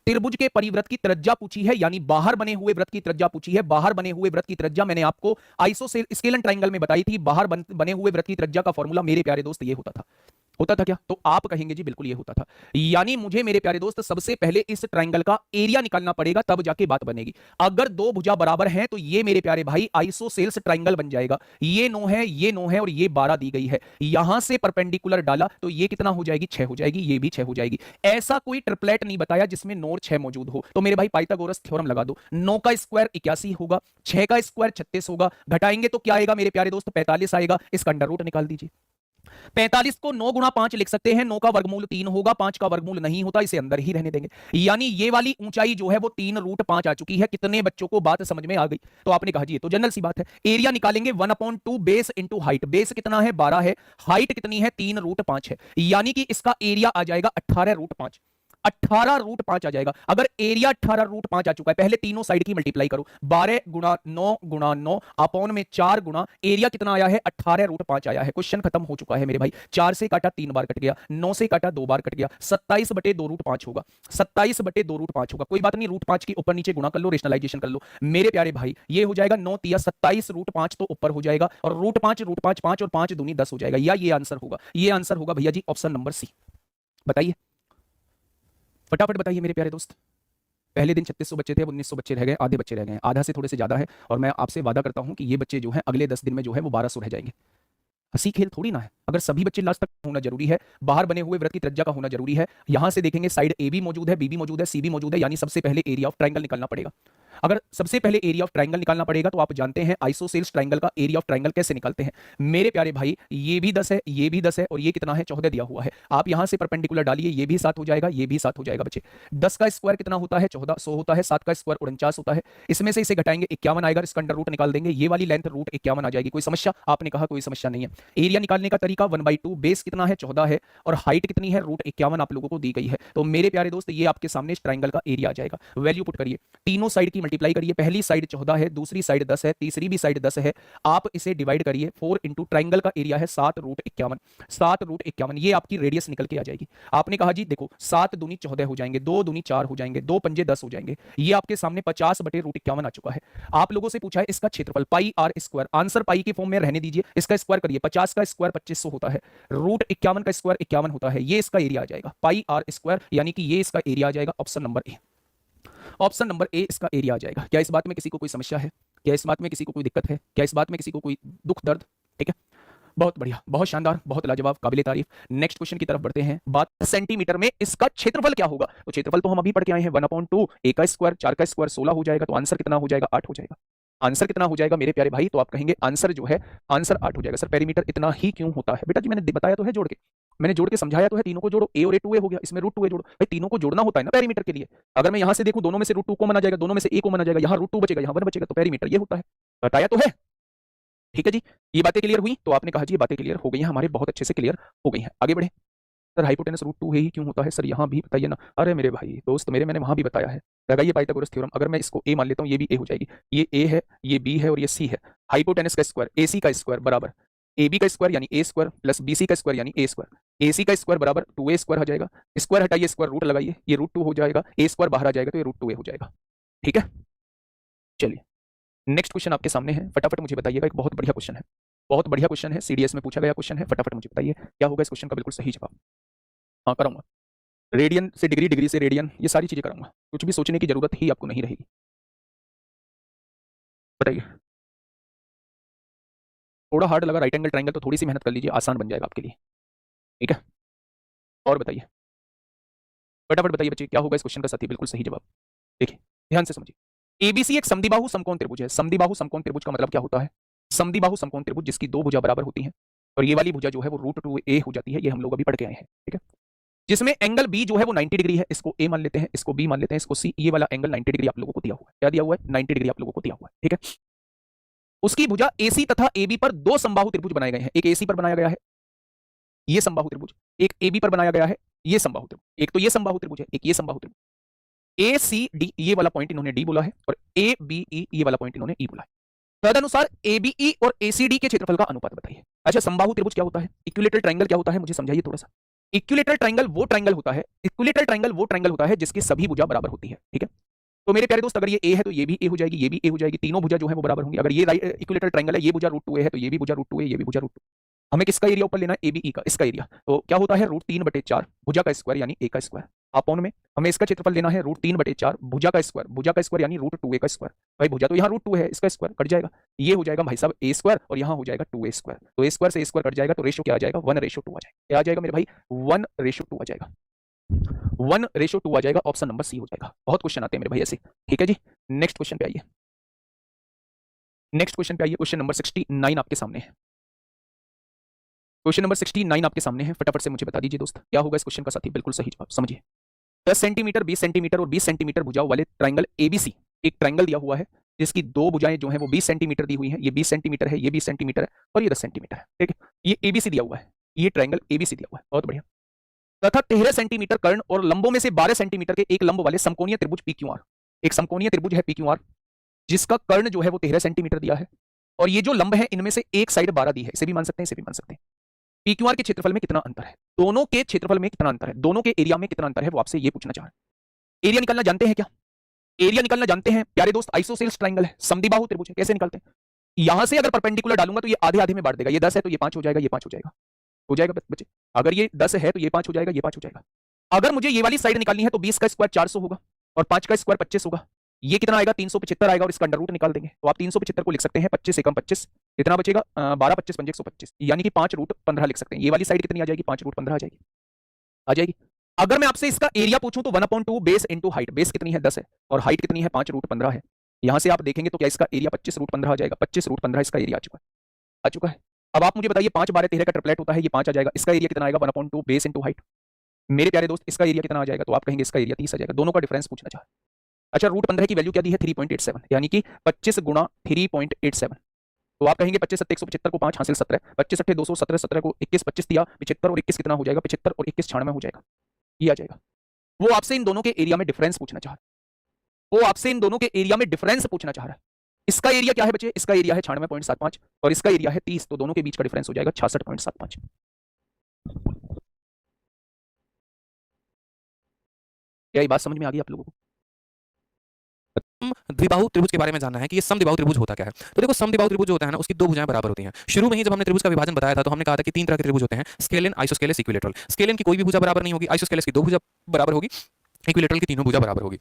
त्रिभुज के परिवृत्त की त्रिज्या पूछी है, यानी बाहर बने हुए वृत्त की त्रिज्या पूछी है। बाहर बने हुए वृत्त की त्रिज्या मैंने आपको आइसोसेल स्केलन ट्रायंगल में बताई थी। बाहर बने हुए वृत्त की त्रिज्या का फॉर्मूला मेरे प्यारे दोस्त ये होता था क्या? तो आप कहेंगे जी बिल्कुल ये होता था। यानी मुझे मेरे प्यारे दोस्त सबसे पहले इस ट्रायंगल का एरिया निकालना पड़ेगा, तब जाके बात बनेगी। अगर दो भुजा बराबर हैं तो ये मेरे प्यारे भाई आइसोसेल्स ट्रायंगल बन जाएगा। ये 9 है, ये 9 है और ये 12 दी गई है। यहां से परपेंडिकुलर डाला तो ये कितना हो जाएगी? 6 हो जाएगी, ये भी 6 हो जाएगी। ऐसा कोई ट्रिपलेट नहीं बताया जिसमें 9 और 6 मौजूद हो। तो मेरे भाई पाइथागोरस थ्योरम लगा दो। 9 का स्क्वायर 81 होगा, 6 का स्क्वायर 36 होगा। घटाएंगे तो क्या आएगा मेरे प्यारे दोस्त? 45 आएगा। इसका अंडर रूट निकाल दीजिए। 45 को 9 गुणा 5 लिख सकते हैं। 9 का वर्गमूल 3 होगा, 5 का वर्गमूल नहीं होता, इसे अंदर ही रहने देंगे। यानी ये वाली ऊंचाई जो है वो 3√5 आ चुकी है। कितने बच्चों को बात समझ में आ गई? तो आपने कहा जी ये तो जनरल सी बात है। एरिया निकालेंगे 1/2 बेस इंटू हाइट। बेस कितना है? 12 है। हाइट कितनी है? 3√5 है। यानी कि इसका एरिया आ जाएगा 18√5। 18√5 आ जाएगा। अगर एरिया 18√5 आ चुका है, पहले तीनों साइड की मल्टीप्लाई करो। 12 गुणा 9 गुणा 9 अपॉन में 4 गुणा एरिया कितना आया है? 18√5 आया है। क्वेश्चन खत्म हो चुका है मेरे भाई। 4 से काटा 3 बार कट गया, 9 से काटा 2 बार कट गया, 27/2√5 होगा। 27/2√5 होगा। कोई बात नहीं, √5 की ऊपर नीचे गुणा कर लो, रेशनलाइजेशन कर लो मेरे प्यारे भाई। ये हो जाएगा 9 तिया 27√5 तो ऊपर हो जाएगा, और √5 √5 5 और 5 दूनी 10 हो जाएगा। या ये आंसर होगा? ये आंसर होगा भैया जी ऑप्शन नंबर सी। बताइए, फटाफट बताइए मेरे प्यारे दोस्त। पहले दिन 3600 बच्चे थे, अब 1900 बच्चे रह गए, आधे बच्चे रह गए, आधा से थोड़े से ज्यादा है। और मैं आपसे वादा करता हूं कि ये बच्चे जो हैं अगले 10 दिन में जो है वो 1200 रह जाएंगे। हंसी खेल थोड़ी ना है। अगर सभी बच्चे लास्ट तक होना जरूरी है, बाहर बने हुए वृत्त की त्रिज्या का होना जरूरी है। यहां से देखेंगे साइड ए भी मौजूद है, बी भी मौजूद है, सी भी मौजूद है। यानी सबसे पहले एरिया ऑफ ट्रायंगल निकालना पड़ेगा। अगर सबसे पहले एरिया ऑफ ट्रायंगल निकालना पड़ेगा तो आप जानते हैं आइसोसेल्स ट्रायंगल का एरिया ऑफ ट्रायंगल कैसे निकालते हैं मेरे प्यारे भाई। ये भी 10 है, ये भी 10 है, और ये कितना है? 14 दिया हुआ है। आप यहां से परपेंडिकुलर डालिए, ये भी 7 हो जाएगा, ये भी 7 हो जाएगा बच्चे। 10 का स्क्वायर कितना होता है? 14, 100 होता है। 7 का स्क्वायर 49 होता है। इसमें से इसे घटाएंगे 51 आएगा, इसका अंडर रूट निकाल देंगे। ये वाली लेंथ √51 आ जाएगी। कोई समस्या? आपने कहा कोई समस्या नहीं है। एरिया निकालने का तरीका 1/2, बेस कितना है? 14 है, और हाइट कितनी है? √51 आप लोगों को दी गई है। तो मेरे प्यारे दोस्त ये आपके सामने इस ट्रायंगल का एरिया आ जाएगा। वैल्यू पुट करिए, तीनों साइड की मल्टीप्लाई करिए। पहली साइड 14 है, दूसरी साइड 10 है, तीसरी भी साइड 10 है। आप इसे डिवाइड करिए। 4 इंटू ट्रायंगल का एरिया है 7√51। 7√51 ये आपकी रेडियस निकल के आ जाएगी। आपने कहा जी देखो 7 दूनी 14 हो जाएंगे, 2 दूनी 4 हो जाएंगे, 2 पंजे 10 हो जाएंगे। ये आपके सामने 50/√51 आ चुका है। आप लोगों से पूछा है इसका क्षेत्रफल पाई आर स्क्वायर। आंसर पाई के फॉर्म में रहने दीजिए, इसका स्क्वायर करिए। 50 का स्क्वायर 2500 होता है, √51 का स्क्वायर 51 होता है। ये इसका एरिया आ जाएगा पाई आर स्क्वायर, यानी कि ये इसका एरिया आ जाएगा। Option number A, option number A इसका एरिया आ जाएगा। क्या इस बात में किसी को कोई समस्या है? क्या इस बात में किसी को कोई दिक्कत है? क्या इस बात में किसी को कोई दुख दर्द? ठीक है, बहुत बढ़िया, बहुत शानदार, बहुत लाजवाब, काबिले तारीफ। नेक्स्ट क्वेश्चन की तरफ बढ़ते हैं। बात सेंटीमीटर में इसका क्षेत्रफल क्या होगा? तो क्षेत्रफल तो हम अभी पढ़ के आए हैं 1/2, a का स्क्वायर, 4 का स्क्वायर 16 हो जाएगा। तो आंसर कितना हो जाएगा? 8 हो जाएगा। आंसर कितना हो जाएगा मेरे प्यारे भाई? तो आप कहेंगे आंसर जो है आंसर 8 हो जाएगा। सर पेरीमीटर इतना ही क्यों होता है? बेटा जी मैंने बताया तो है, जोड़ के मैंने जोड़ के समझाया तो है। तीनों को जोड़ो, a और a 2a हो गया, इसमें √2a जोड़ो। भाई तीनों को जोड़ना होता है ना पेरीमीटर के लिए। अगर मैं यहां से देखूं दोनों में से √2 कॉमन आ जाएगा, दोनों में से a कॉमन आ जाएगा, यहां √2 बचेगा, यहां 1 बचेगा, तो पेरीमीटर ये होता है। बताया तो है, ठीक है जी। ये बातें क्लियर हुई? तो आपने कहा जी ये बातें क्लियर हो गई हैं, हमारे बहुत अच्छे से क्लियर हो गई हैं। आगे बढ़े। सर हाइपोटेनस √2 है ही क्यों होता है? सर यहाँ भी बताइए ना। अरे मेरे भाई दोस्त मेरे, मैंने वहां भी बताया है। लगाइए पाइथागोरस थ्योरम। अगर मैं इसको a मान लेता हूँ, ये भी a हो जाएगी। ये a है, ये b है और ये c है। हाइपोटेनस का स्क्वायर ac का स्क्वायर बराबर ab का स्क्वायर यानी a स्क्वायर प्लस bc का स्क्वायर यानी a स्क्वायर। ac का स्क्वायर बराबर 2a स्क्वायर आ जाएगा। स्क्वायर हटाइए, स्क्वायर रूट लगाइए, ये √2 हो जाएगा। a स्क्वायर बाहर आ जाएगा तो ये √2a हो जाएगा। ठीक है, चलिए नेक्स्ट क्वेश्चन आपके सामने है। फटाफट मुझे बताइएगा। एक बहुत बढ़िया क्वेश्चन है, बहुत बढ़िया क्वेश्चन है, सीडीएस में पूछा गया क्वेश्चन है। फटाफट मुझे बताइए क्या होगा इस क्वेश्चन का बिल्कुल सही जवाब। हाँ कराऊंगा, रेडियन से डिग्री, डिग्री से रेडियन, ये सारी चीजें कराऊंगा। कुछ भी सोचने की जरूरत ही आपको नहीं रहेगी। बताइए, थोड़ा हार्ड लगा राइट एंगल ट्रायंगल तो थोड़ी सी मेहनत कर लीजिए, आसान बन जाएगा आपके लिए। ठीक है, और बताइए, फटाफट बताइए बच्चे क्या होगा इस क्वेश्चन का सही बिल्कुल सही जवाब। देखिए ध्यान से समझिए। एबीसी एक समद्विबाहु समकोण त्रिभुज है। समद्विबाहु समकोण त्रिभुज का मतलब क्या होता है? समद्विबाहु समकोण त्रिभुज जिसकी दो भुजा बराबर होती हैं। और ये वाली भुजा जो है वो √2a हो जाती है, ये हम लोग अभी पढ़ के आए हैं, ठीक है। जिसमें एंगल बी जो है वो 90 डिग्री है, इसको ए मान लेते हैं, इसको बी मान लेते हैं, इसको सी। ये वाला एंगल 90 डिग्री आप लोगों को दिया हुआ है, क्या दिया हुआ है, 90 डिग्री आप लोगों को दिया हुआ है, ठीक है। उसकी भुजा AC तथा AB पर दो समबाहु त्रिभुज बनाए गए हैं, एक AC पर बनाया गया है, ये समबाहु त्रिभुज, एक AB पर बनाया गया है, ये समबाहु त्रिभुज। एक तो ये समबाहु त्रिभुज है, एक ये समबाहु त्रिभुज। ACD ये वाला पॉइंट इन्होंने D बोला है, और ABE ये वाला पॉइंट इन्होंने E बोला है। तदनुसार ABE और ACD के क्षेत्रफल का अनुपात बताइए। अच्छा, समबाहु त्रिभुज क्या होता है, इक्विलेटरल ट्रायंगल क्या होता है, मुझे समझाइए थोड़ा सा। इक्विलेटरल ट्रायंगल वो ट्रायंगल होता है जिसकी सभी भुजा बराबर होती है, ठीक है। तो मेरे प्यारे दोस्त, अगर ये ए है तो ये भी ए हो जाएगी, ये भी ए हो जाएगी, तीनों भुजा जो है वो बराबर होंगी। अगर ये इक्विलेटरल ट्रायंगल है, ये भुजा √2a है, तो ये भी भुजा √2a, ये भी भुजा √2। हमें किसका एरिया ऊपर लेना है, ABE का, इसका एरिया। तो क्या होता है, √3/4 भुजा का स्क्वायर यानी a का स्क्वायर अपॉन में हमें इसका क्षेत्रफल लेना है √3/4 भुजा का स्क्वायर यानी √2a का स्क्वायर। भाई भुजा तो यहाँ √2 है, इसका स्क्वायर कट जाएगा, ये हो जाएगा भाई साहब a स्क्वायर, और यहाँ हो जाएगा 2a स्क्वायर। तो a स्क्वायर से a स्क्वायर कट जाएगा, तो रेशो क्या आ जाएगा, 1:2 आ जाएगा। क्या आ जाएगा मेरे भाई, 1:2 आ जाएगा, 1:2 आ जाएगा। ऑप्शन नंबर सी हो जाएगा। बहुत क्वेश्चन आते हैं मेरे भाई ऐसे, ठीक है जी। नेक्स्ट क्वेश्चन पे आइए, क्वेश्चन नंबर 69 आपके सामने है। क्वेश्चन नंबर 69 आपके सामने है, फटाफट से मुझे बता दीजिए दोस्त, क्या होगा इस क्वेश्चन का साथी, बिल्कुल सही जवाब समझिए। 10 सेंटीमीटर, 20 सेंटीमीटर और 20 सेंटीमीटर भुजाओं वाले ट्रायंगल ABC, एक ट्रायंगल दिया हुआ है जिसकी दो भुजाएं जो हैं वो 20 सेंटीमीटर दी हुई हैं। ये 20 सेंटीमीटर है, ये 20 सेंटीमीटर है, और ये 10 सेंटीमीटर है, ठीक है। ये ABC दिया हुआ है, ये ट्रायंगल ABC दिया हुआ है, बहुत बढ़िया। तथा 13 सेंटीमीटर कर्ण और लंबों में से 12 सेंटीमीटर के एक लंब वाले समकोणीय त्रिभुज PQR, एक समकोणीय त्रिभुज है PQR, जिसका कर्ण जो है वो 13 सेंटीमीटर दिया है, और ये जो लंब है इनमें से एक साइड 12 दी है। इसे भी मान सकते हैं, इसे भी मान सकते हैं। PQR के क्षेत्रफल में कितना अंतर है, दोनों के क्षेत्रफल में कितना अंतर है, दोनों के एरिया में कितना अंतर है, वो आपसे ये पूछना चाह रहे हैं। एरिया निकालना जानते हैं क्या, एरिया निकालना जानते हैं प्यारे दोस्त। आइसोसेल्स ट्रायंगल है, समद्विबाहु त्रिभुज है, कैसे निकालते हैं, यहां से अगर परपेंडिकुलर डालूंगा तो ये आधे आधे में बांट देगा। ये 10 है तो ये 5 हो जाएगा, ये 5 हो जाएगा, हो जाएगा बच्चे। अगर ये 10 है तो ये 5 हो जाएगा, ये 5 हो जाएगा। अगर मुझे ये वाली साइड निकालनी है तो 20 का स्क्वायर 400 होगा, और 5 का स्क्वायर 25 होगा। ये कितना आएगा, 375 आएगा, और इसका अंडर रूट निकाल देंगे तो आप 375 को लिख सकते हैं 25 से कम 25, कितना बचेगा, 12 25 5 125, यानी कि 5√15 लिख सकते हैं। ये वाली साइड कितनी आ जाएगी, 5√15 आ जाएगी, आ जाएगी। अगर मैं आपसे इसका एरिया पूछूं तो 1/2 बेस इंटू हाइट, बेस कितनी है 10 है, और हाइट कितनी है 5√15 है। यहां से आप देखेंगे तो क्या इसका एरिया 25√15 आ जाएगा, 25√15 इसका एरिया आ चुका है। अब आप मुझे बताइए 5 12 13 का ट्रिपलेट होता है, ये 5 आ जाएगा, इसका एरिया कितना आएगा, 1/2 बेस इंटू हाइट। मेरे प्यारे दोस्त, इसका एरिया कितना आ जाएगा, तो आप कहेंगे इसका एरिया 30 आ जाएगा। दोनों का डिफरेंस पूछना चाह रहे हैं। अच्छा, √15 की वैल्यू क्या दी है, 3.87, यानी कि 25 गुणा 3.87। तो आप कहेंगे 25 7 175 को 5 हासिल 17, 25 8 217, 17 को 21 25 दिया, 75 और 21 कितना हो जाएगा, 75 और 21 96 हो जाएगा, ये आ जाएगा। वो आपसे इन दोनों के एरिया में डिफरेंस पूछना चाह रहा है, इसका एरिया क्या है बच्चे, इसका एरिया है 96.75 और इसका एरिया है 30, तो दोनों के बीच का डिफरेंस हो जाएगा 66.75। क्या ये बात समझ में आ गई आप लोगों को? द्विबाहु त्रिभुज के बारे में जानना है कि ये समद्विबाहु त्रिभुज होता क्या है। तो देखो, समद्विबाहु त्रिभुज जो होता है ना, उसकी दो भुजाएं बराबर होती हैं। शुरू में ही जब हमने त्रिभुज का विभाजन बताया था तो हमने कहा था कि 3 तरह के त्रिभुज होते हैं, स्केलिन, आइसोस्केलेस, इक्विलेटरल। स्केलिन की कोई भी भुजा बराबर नहीं होगी, आइसोस्केलेस की 2 भुजा बराबर होगी, इक्विलेटरल की तीनों भुजा बराबर होगी।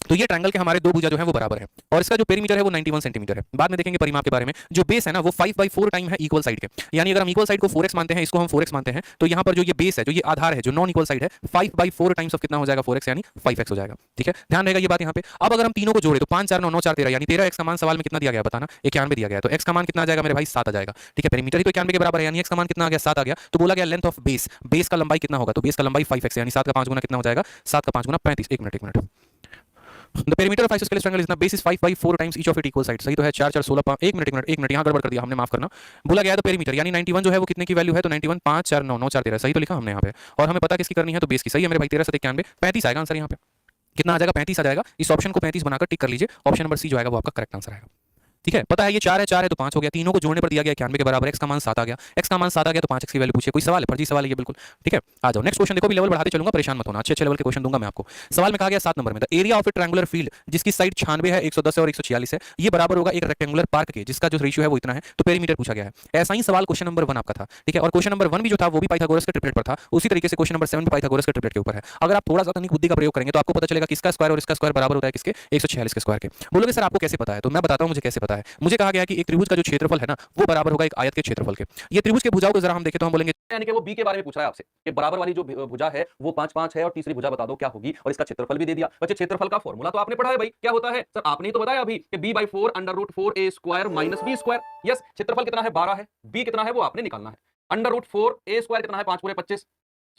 तो ये ट्रायंगल के हमारे 2 भुजा जो है वो बराबर है, और इसका जो पेरीमीटर है वो 91 सेंटीमीटर है। बाद में देखेंगे परिमाप के बारे में। जो बेस है ना वो 5/4 टाइम है इक्वल साइड के, यानी अगर हम इक्वल साइड को 4x मानते हैं, इसको हम 4x मानते हैं, तो यहाँ पर जो ये बेस है, जो ये आधार है, जो नॉन इक्वल साइड है, 5/4 टाइम्स ऑफ कितना हो जाएगा, 4x, यानी 5x हो जाएगा। ठीक है, ध्यान रहेगा ये बात यहाँ पे। अब अगर हम तीनों को जोड़े तो 5 4 9 9 4 13, यानी 13x का मान सवाल में कितना दिया गया बताना, 91 दिया गया। तो x का मान कितना आ जाएगा मेरे भाई, 7 आ जाएगा। ठीक है, पेरीमीटर ही तो 91 के बराबर है, यानी x का मान कितना आ गया, 7 आ गया। तो बोला गया लेंथ ऑफ बेस, बेस का लंबाई कितना होगा, तो बेस का लंबाई 5x, यानी 7 का 5 गुना कितना हो जाएगा, 7 का 5 गुना 35। एक minute. The perimeter of isosceles triangle is the base is 5/4 times each of its equal sides। सही तो है, 4 4 16 एक मिनट यहाँ गड़बड़ कर दिया हमने, माफ करना। बोला गया तो पेरीमीटर यानी 91 जो है वो कितने की वैल्यू है, तो 91 5 4 9 9 4 13, सही तो लिखा हमने यहाँ पे। और हमें पता किसकी करनी है, तो बेस की। सही है मेरे भाई, 13 7 91 35 आएगा आंसर यहाँ पे। कितना आ जाएगा, 35 आ जाएगा। इस ऑप्शन को 35 बनाकर टिक कर लीजिए, ऑप्शन नंबर सी जो आएगा वो आपका करेक्ट आंसर आएगा। ठीक है, पता है ये 4 है तो 5 हो गया, तीनों को जोड़ने पर दिया गया 91 के बराबर, x का मान 7 आ गया, x का मान 7 आ गया तो 5x की वैल्यू पूछिए। कोई सवाल है, फर्जी सवाल है ये बिल्कुल। ठीक है, आ जाओ नेक्स्ट क्वेश्चन। देखो भी लेवल बढ़ाते चलूंगा, परेशान मत होना, अच्छे लेवल के क्वेश्चन दूंगा मैं आपको। सवाल में कहा गया 7 नंबर में, the area of A triangular field जिसकी साइड 96 है, 110 है और 146 है, ये बराबर होगा एक रेक्टेंगुलर पार्क के जिसका जो रेशियो है वो इतना है, तो पेरीमीटर पूछा गया है। ऐसा ही सवाल क्वेश्चन नंबर 1 आपका था। ठीक है, और क्वेश्चन नंबर 1 भी जो था वो भी पाइथागोरस के ट्रिपलेट पर था, उसी तरीके से क्वेश्चन नंबर 7 भी पाइथागोरस के ट्रिपलेट के ऊपर है। अगर आप थोड़ा सा तकनीक बुद्धि का प्रयोग करेंगे तो आपको पता चलेगा कि इसका स्क्वायर और इसका स्क्वायर बराबर होता है किसके, 146 के स्क्वायर के। बोलोगे सर आपको कैसे पता है, तो मैं बताता हूं मुझे कैसे पता है। होता है। मुझे कहा गया कि एक त्रिभुज का जो क्षेत्रफल है ना वो बराबर होगा एक आयत के क्षेत्रफल के। ये त्रिभुज के भुजाओं को जरा हम देखें तो हम बोलेंगे, यानी कि वो बी के बारे में पूछ रहा है आपसे कि बराबर वाली जो भुजा है वो 5 5 है और तीसरी भुजा बता दो क्या होगी, और इसका क्षेत्रफल भी दे दिया। बच्चे क्षेत्रफल का फॉर्मूला तो आपने पढ़ा है भाई, क्या होता है सर? आपने ही तो बताया अभी कि b/4 √4a² minus b²। Yes, क्षेत्रफल कितना है? 12 है। b कितना है वो आपने निकालना है। √4a² कितना है? 5 पूरे 25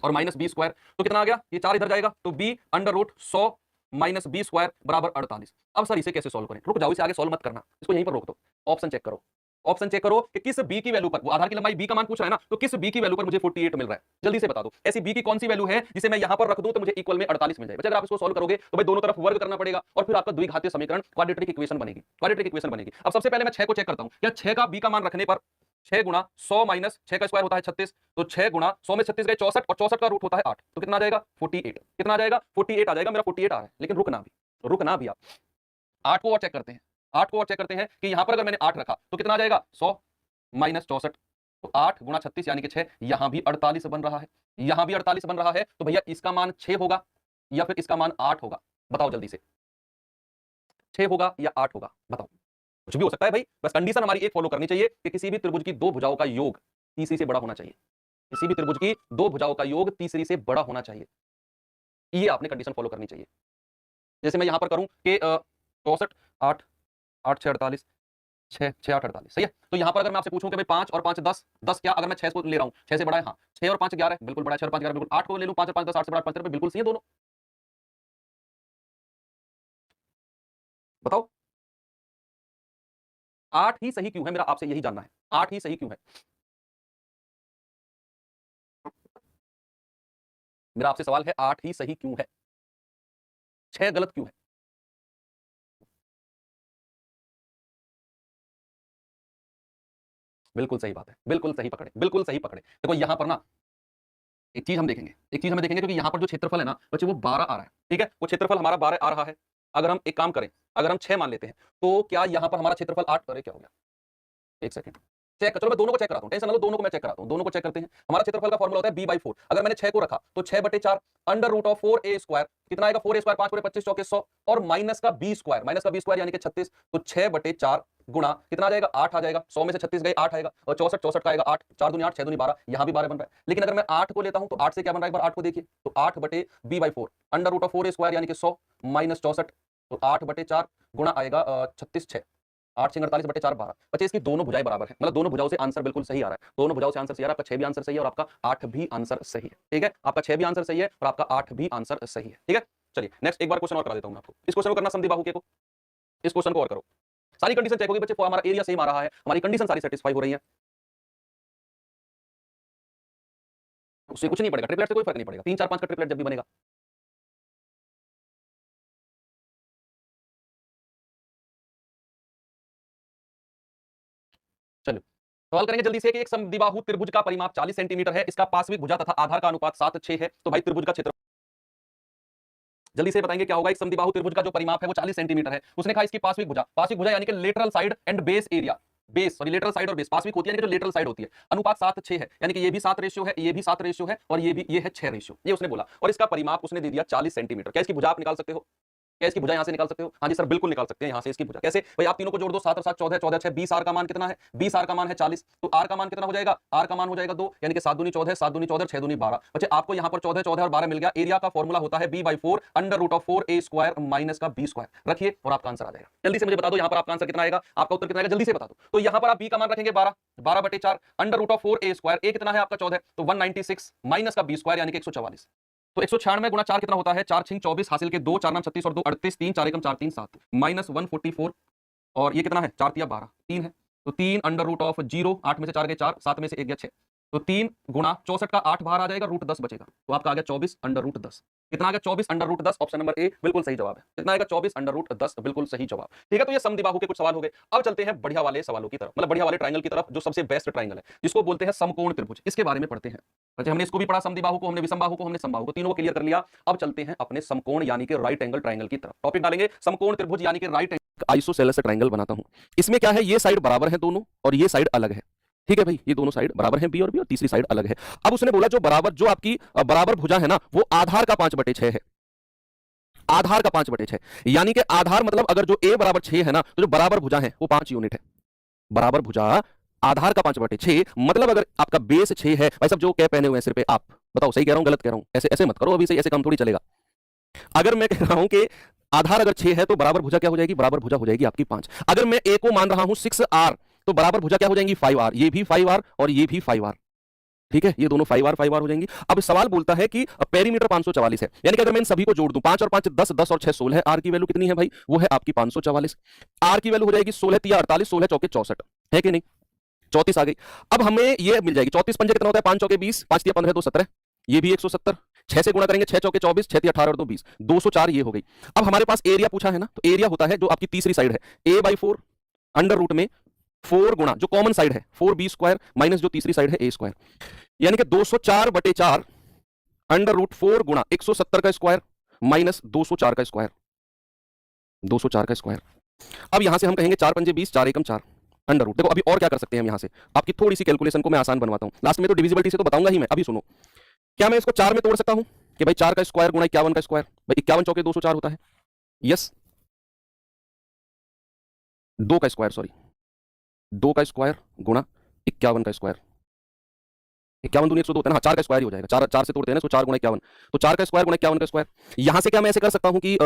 और माइनस b² तो कितना आ गया? ये 4 इधर जाएगा तो b √100 माइनस b² बराबर 48। अब सर इसे कैसे सॉल्व करें? रुक जाओ, इसे आगे सॉल्व मत करना, इसको यहीं पर रोक दो। ऑप्शन चेक करो, ऑप्शन चेक करो कि किस b की वैल्यू पर, वो आधार की लंबाई b का मान पूछ रहा है ना, तो किस b की वैल्यू पर मुझे 48 मिल रहा है? जल्दी से बता दो, ऐसी b की कौन सी वैल्यू है जिसे मैं यहां पर रख दूं तो मुझे इक्वल में 48 मिल जाए। बच्चे अगर आप इसको सॉल्व करोगे तो भाई दोनों तरफ वर्ग करना पड़ेगा और फिर आपका द्विघातीय समीकरण क्वाड्रेटिक इक्वेशन बनेगी, क्वाड्रेटिक इक्वेशन बनेगी। अब सबसे पहले मैं 6 को चेक करता हूं, क्या 6 का b का मान रखने पर 6 गुणा 100 माइनस 6 का स्क्वायर होता है 36, तो 6 गुणा 100 में 36 गए 64 और 64 का रूट होता है 8, तो कितना आ जाएगा? 48। कितना आ जाएगा? 48 आ जाएगा। मेरा 48 आ रहा है, लेकिन रुकना भी आप 8 को और चेक करते हैं। 8 को और चेक करते हैं कि यहां पर अगर मैंने 8 रखा तो कितना आ जाएगा? 100 माइनस 64, तो 8 गुणा 36 यानी कि 6, यहां भी 48 बन रहा है, यहां भी 48 बन रहा है। तो भैया इसका मान 6 होगा या फिर इसका मान 8 होगा? बताओ जल्दी से, 6 होगा या 8 होगा? बताओ, कुछ भी हो सकता है भाई, बस कंडीशन हमारी एक फॉलो करनी चाहिए कि किसी भी त्रिभुज की दो भुजाओं का योग तीसरी से बड़ा होना चाहिए। किसी भी त्रिभुज की दो भुजाओं का योग तीसरी से बड़ा होना चाहिए, ये आपने कंडीशन फॉलो करनी चाहिए। जैसे मैं यहां पर करूं कि 64 8 8 6 48 6 6 8 48, सही है। तो यहां पर अगर मैं आपसे पूछूं कि भाई 5 और 5 10 10 क्या? अगर मैं 6 को ले रहा हूं, 6 से बड़ा है, हाँ 6 और 5 11 बिल्कुल बड़ा है, 6 और 5 11 बिल्कुल। 8 को ले लूं 5 और 5 10 8 से बड़ा 5 बिल्कुल सही है दोनों। बताओ 8 ही सही क्यों है? मेरा आपसे यही जानना है, 8 ही सही क्यों है? मेरा आपसे सवाल है, 8 ही सही क्यों है? 6 गलत क्यों है? बिल्कुल सही बात है, बिल्कुल सही पकड़े, बिल्कुल सही पकड़े। देखो यहां पर ना एक चीज हम देखेंगे, क्योंकि यहां पर जो क्षेत्रफल है ना बच्चे वो 12 आ रहा है, ठीक है, वो क्षेत्रफल हमारा 12 आ रहा है। अगर हम एक काम करें, अगर हम 6 मान लेते हैं तो क्या यहां पर हमारा क्षेत्रफल 8? अरे क्या हो गया, एक सेकंड चेक, चलो मैं दोनों को चेक कराता हूं, टेंशन ना लो, दोनों को मैं चेक कराता हूं, दोनों को चेक करते हैं। हमारा क्षेत्रफल का फॉर्मूला होता है b/4। अगर मैंने 6 को रखा तो 6/4 √4a² कितना आएगा? 4a² 5 पूरे 25 चौके 100 और माइनस का b² यानी कि 36, तो 6/4 गुणा कितना आ जाएगा? 8 आ जाएगा। 100 में से 36 गए 8 आएगा और 64 का आएगा 8, 4 दूनी 8 6 दूनी 12, यहां भी 12 बन रहा है। लेकिन अगर मैं 8 को लेता हूं तो 8 से क्या बन रहा है? एक बार 8 को देखिए, तो 8/b/4 √4a² यानी कि 100 माइनस 64, तो 8/4 गुणा आएगा 36 6 8 6 48/4 12। बच्चे इसकी दोनों भुजाएं बराबर है, मतलब दोनों भुजाओं से आंसर बिल्कुल सही आ रहा है, दोनों भुजाओं से आंसर सही आ रहा है। आपका 6 भी आंसर सही है और आपका 8 भी आंसर सही है, ठीक है, आपका 6 भी आंसर सही है और आपका 8 भी आंसर सही है, ठीक है। चलिए नेक्स्ट एक बार क्वेश्चन और करा देता हूं मैं आपको। इस क्वेश्चन को करना समद्विबाहु के को, इस क्वेश्चन को और करो, सारी कंडीशन चेक होगी बच्चे, हमारा एरिया सेम आ रहा है, हमारी कंडीशन सारी सेटिस्फाई हो रही है, उससे कुछ नहीं पड़ेगा, ट्रिपलेट से कोई फर्क नहीं पड़ेगा। 3 4 5 का ट्रिपलेट जब भी बनेगा, चलो सवाल करेंगे जल्दी से कि एक समद्विबाहु त्रिभुज का परिमाप 40 सेंटीमीटर है, इसका पार्श्विक भुजा तथा आधार का अनुपात 7:6 है, तो भाई त्रिभुज का क्षेत्र जल्दी से बताएंगे क्या होगा। एक समद्विबाहु त्रिभुज का जो परिमाप है वो 40 सेंटीमीटर है, उसने कहा इसकी पार्श्विक भुजा यानी कि lateral side and base area, lateral side और बेस, पार्श्विक होती है जो लेटरल साइड होती है, अनुपात 7:6 है, यानी कि ये भी 7 रेशियो है, ये भी 7 रेशियो है और ये है 6 रेशियो, ये उसने बोला। और इसका परिमाप उसने दे दिया 40 सेंटीमीटर। क्या इसकी भुजा आप निकाल सकते हो? क्या इसकी भुजा यहां से निकाल सकते हो? हाँ जी सर बिल्कुल निकाल सकते हैं यहां से इसकी भुजा। कैसे भाई? आप तीनों को जोड़ दो, 7 और 7 14, 14 6 20, आर का मान कितना है? 20 आर का मान है 40, तो आर का मान कितना हो जाएगा? आर का मान हो जाएगा 2, यानी कि 7 दूनी 14, 7 दूनी 14, 6 दूनी 12। बच्चे आपको यहां पर 14 14 और 12 मिल गया। एरिया का फॉर्मूला होता है b/4 √4a² माइनस का b²। रखिए और आपका आंसर आ जाएगा। जल्दी से मुझे बता दो यहां पर आपका आंसर कितना आएगा, आपका उत्तर कितना आएगा, जल्दी से बता दो। तो यहां पर आप b का मान रखेंगे 12, 12/4 √4a², a कितना है आपका 14, तो 196 माइनस का b² यानी कि 144, तो 196 गुणा 4 कितना होता है? 4 6 24 हासिल के 2 4 9 36 और 2 38, 3 4 एकम 4 3 7 माइनस 144 और ये कितना है? 4 3 12 3 है, तो 3 √0, 8 में से 4 गए 4, 7 में से 1 गया 6, तो 3 गुणा 64 का 8 बाहर आ जाएगा, √10 बचेगा, तो आपका आ गया 24 √10। कितना आ गया? 24 √10। ऑप्शन नंबर ए बिल्कुल सही जवाब है। कितना आएगा? 24 √10 बिल्कुल सही जवाब, ठीक है। तो ये समद्विबाहु के कुछ सवाल हो गए। अब चलते हैं बढ़िया वाले सवालों की तरफ, मतलब बढ़िया वाले ट्रायंगल की तरफ, जो सबसे बेस्ट ट्रायंगल है, जिसको बोलते हैं समकोण त्रिभुज। इसके बारे में पढ़ते हैं। अच्छा, हमने इसको भी पढ़ा, समद्विबाहु को, हमने विषमबाहु को, हमने समबाहु को, तीनों को क्लियर कर लिया। अब चलते हैं अपने समकोण यानी कि राइट एंगल ट्रायंगल की तरफ। टॉपिक डालेंगे समकोण त्रिभुज यानी कि राइट एंगल आइसोसेलेस ट्रायंगल बनाता हूं। इसमें क्या है? ये साइड बराबर है दोनों और ये साइड अलग है, ठीक है भाई, ये दोनों साइड बराबर हैं, बी और तीसरी साइड अलग है। अब उसने बोला जो आपकी बराबर भुजा है ना वो आधार का 5/6 है, आधार का 5/6, यानी कि आधार मतलब अगर जो a बराबर 6 है ना, तो जो बराबर भुजा है वो 5 यूनिट है। बराबर भुजा आधार का 5/6 मतलब अगर आपका बेस 6 है, भाई साहब जो कैप पहने हुए हैं सिर पे, आप बताओ सही कह रहा हूं गलत कह रहा हूं? ऐसे ऐसे मत करो अभी से, ऐसे काम थोड़ी चलेगा। अगर मैं कह रहा हूं कि आधार अगर 6 है तो बराबर भुजा क्या हो जाएगी? बराबर भुजा हो जाएगी आपकी 5। अगर मैं a को मान रहा हूं 6r तो बराबर भुजा क्या हो जाएंगी? 5r। ये भी 5r और ये भी 5r, ठीक है, ये दोनों 5r हो जाएंगी। अब सवाल बोलता है कि पेरीमीटर 544 है, यानी कि अगर मैं इन सभी को जोड़ दूं 5 और 5 10, 10 और 6 16, r की वैल्यू कितनी है भाई? वो है आपकी 544। r की वैल्यू हो जाएगी 16 3 48, 16 चौके 64, है कि नहीं? 34 आ गई। अब हमें ये मिल जाएगी 34 पंजे कितना होता है? 5 चौके 20, 5 3 15 2 17, ये भी 170। 6 से गुणा करेंगे 6 चौके 24, 6 3 18 और 2 20, 204 ये हो गई। अब हमारे पास एरिया पूछा है ना, तो एरिया होता है जो आपकी तीसरी साइड है a/4 अंडर रूट में 4 गुणा जो कॉमन साइड है 4b² माइनस जो तीसरी साइड है a², यानी कि 204/4 अंडर रूट 4 गुणा 170 का स्क्वायर माइनस 204 का स्क्वायर, 204 का स्क्वायर। अब यहां से हम कहेंगे 4 पंजे 20, 4 एकम 4 अंडर रूट। देखो अभी और क्या कर सकते हैं हम यहां से, आपकी थोड़ी सी कैलकुलेशन को मैं आसान बनवाता हूं, लास्ट में तो डिविजिबिलिटी से तो बताऊंगा ही मैं, अभी सुनो। क्या मैं इसको 4 में तोड़ सकता हूं कि भाई 4 का स्क्वायर गुणा 51 का स्क्वायर? भाई 51 चौके 204 होता है, यस। 2 का स्क्वायर, सॉरी 2 का स्क्वायर गुणा 51 का स्क्वायर, 51 दूनी 102 होता है ना, 4 का स्क्वायर ही हो जाएगा। 4 से तोड़ते हैं ना, तो 4 गुणा 51, तो 4 का स्क्वायर गुणा 51 का स्क्वायर। यहां से क्या मैं ऐसे कर सकता हूं कि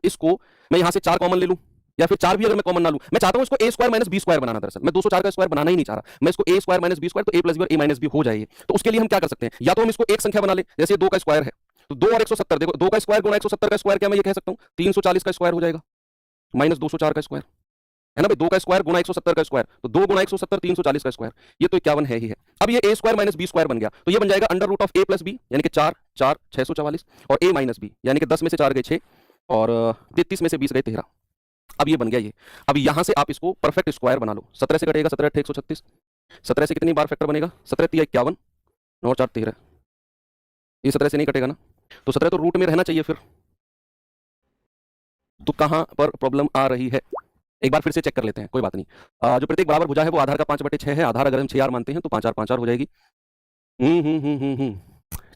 इसको मैं यहां से 4 कॉमन ले लूं, या फिर 4 भी अगर मैं कॉमन ना लूं, मैं चाहता हूं इसको a² माइनस b² बनाना। दरअसल मैं 204 का स्क्वायर बनाना ही नहीं चाह रहा, मैं इसको a² माइनस b² तो a प्लस b और a माइनस b हो जाएगी। तो उसके लिए हम क्या कर सकते हैं, या तो हम इसको एक संख्या बना ले, जैसे 2 का स्क्वायर है तो 2 और 170, देखो 2 का स्क्वायर गुणा 170 का स्क्वायर, क्या मैं ये कह सकता हूं 340 का स्क्वायर हो जाएगा माइनस 204 का स्क्वायर, है ना भाई। 2 का स्क्वायर गुणा 170 का स्क्वायर, तो 2 गुणा 170 340 का स्क्वायर, ये तो 51 है ही है। अब ये a² माइनस b² बन गया, तो ये बन जाएगा under root of a plus b, यानी कि 4 4 644 और a माइनस b, यानी कि 10 में से 4 गए 6 और 33 में से 20 गए 13। अब ये बन गया ये। अब यहां से आप इसको परफेक्ट स्क्वायर बना लो, 17 से कटेगा 17 8 136, 17 से कितनी बार फैक्टर बनेगा? 17 3 51 और 4 13, ये 17 से नहीं कटेगा ना, तो 17 तो रूट में रहना चाहिए फिर, तो कहां पर प्रॉब्लम आ रही है एक बार फिर से चेक कर लेते हैं, कोई बात नहीं। जो प्रत्येक बराबर भुजा है वो आधार का 5/6 है, आधार अगर हम 6r मानते हैं तो 5r 5r हो जाएगी।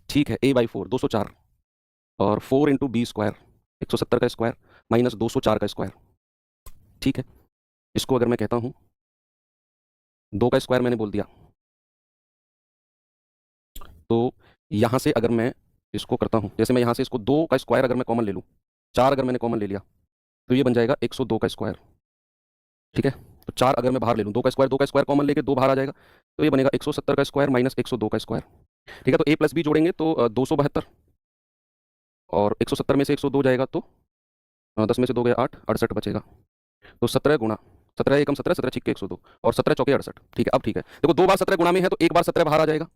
ठीक है, a/4 204 और 4 इंटू b² 170 का स्क्वायर माइनस 204 का स्क्वायर, ठीक है। इसको अगर मैं कहता हूं 2 का स्क्वायर मैंने बोल दिया, तो यहां से अगर मैं इसको करता हूं, जैसे मैं यहां से इसको 2 का स्क्वायर अगर मैं कॉमन ले लूं, 4 अगर मैंने कॉमन ले लिया तो ये बन जाएगा 102 का स्क्वायर, ठीक है। तो 4 अगर मैं बाहर ले लूं, 2 का स्क्वायर कॉमन लेके 2 बाहर आ जाएगा, तो ये बनेगा 170 का स्क्वायर माइनस 102 का स्क्वायर, ठीक है। तो a प्लस b जोड़ेंगे तो 272 और 170 में से 102 जाएगा तो 10 में से 2 गया 8, 68 बचेगा। तो 17 गुणा 17 एकम 17, 17 छिक्के 102 और 17 चौके 68, ठीक है। अब ठीक है, देखो 2 बार 17 गुणा में है तो 1 बार 17 बाहर आ जाएगा,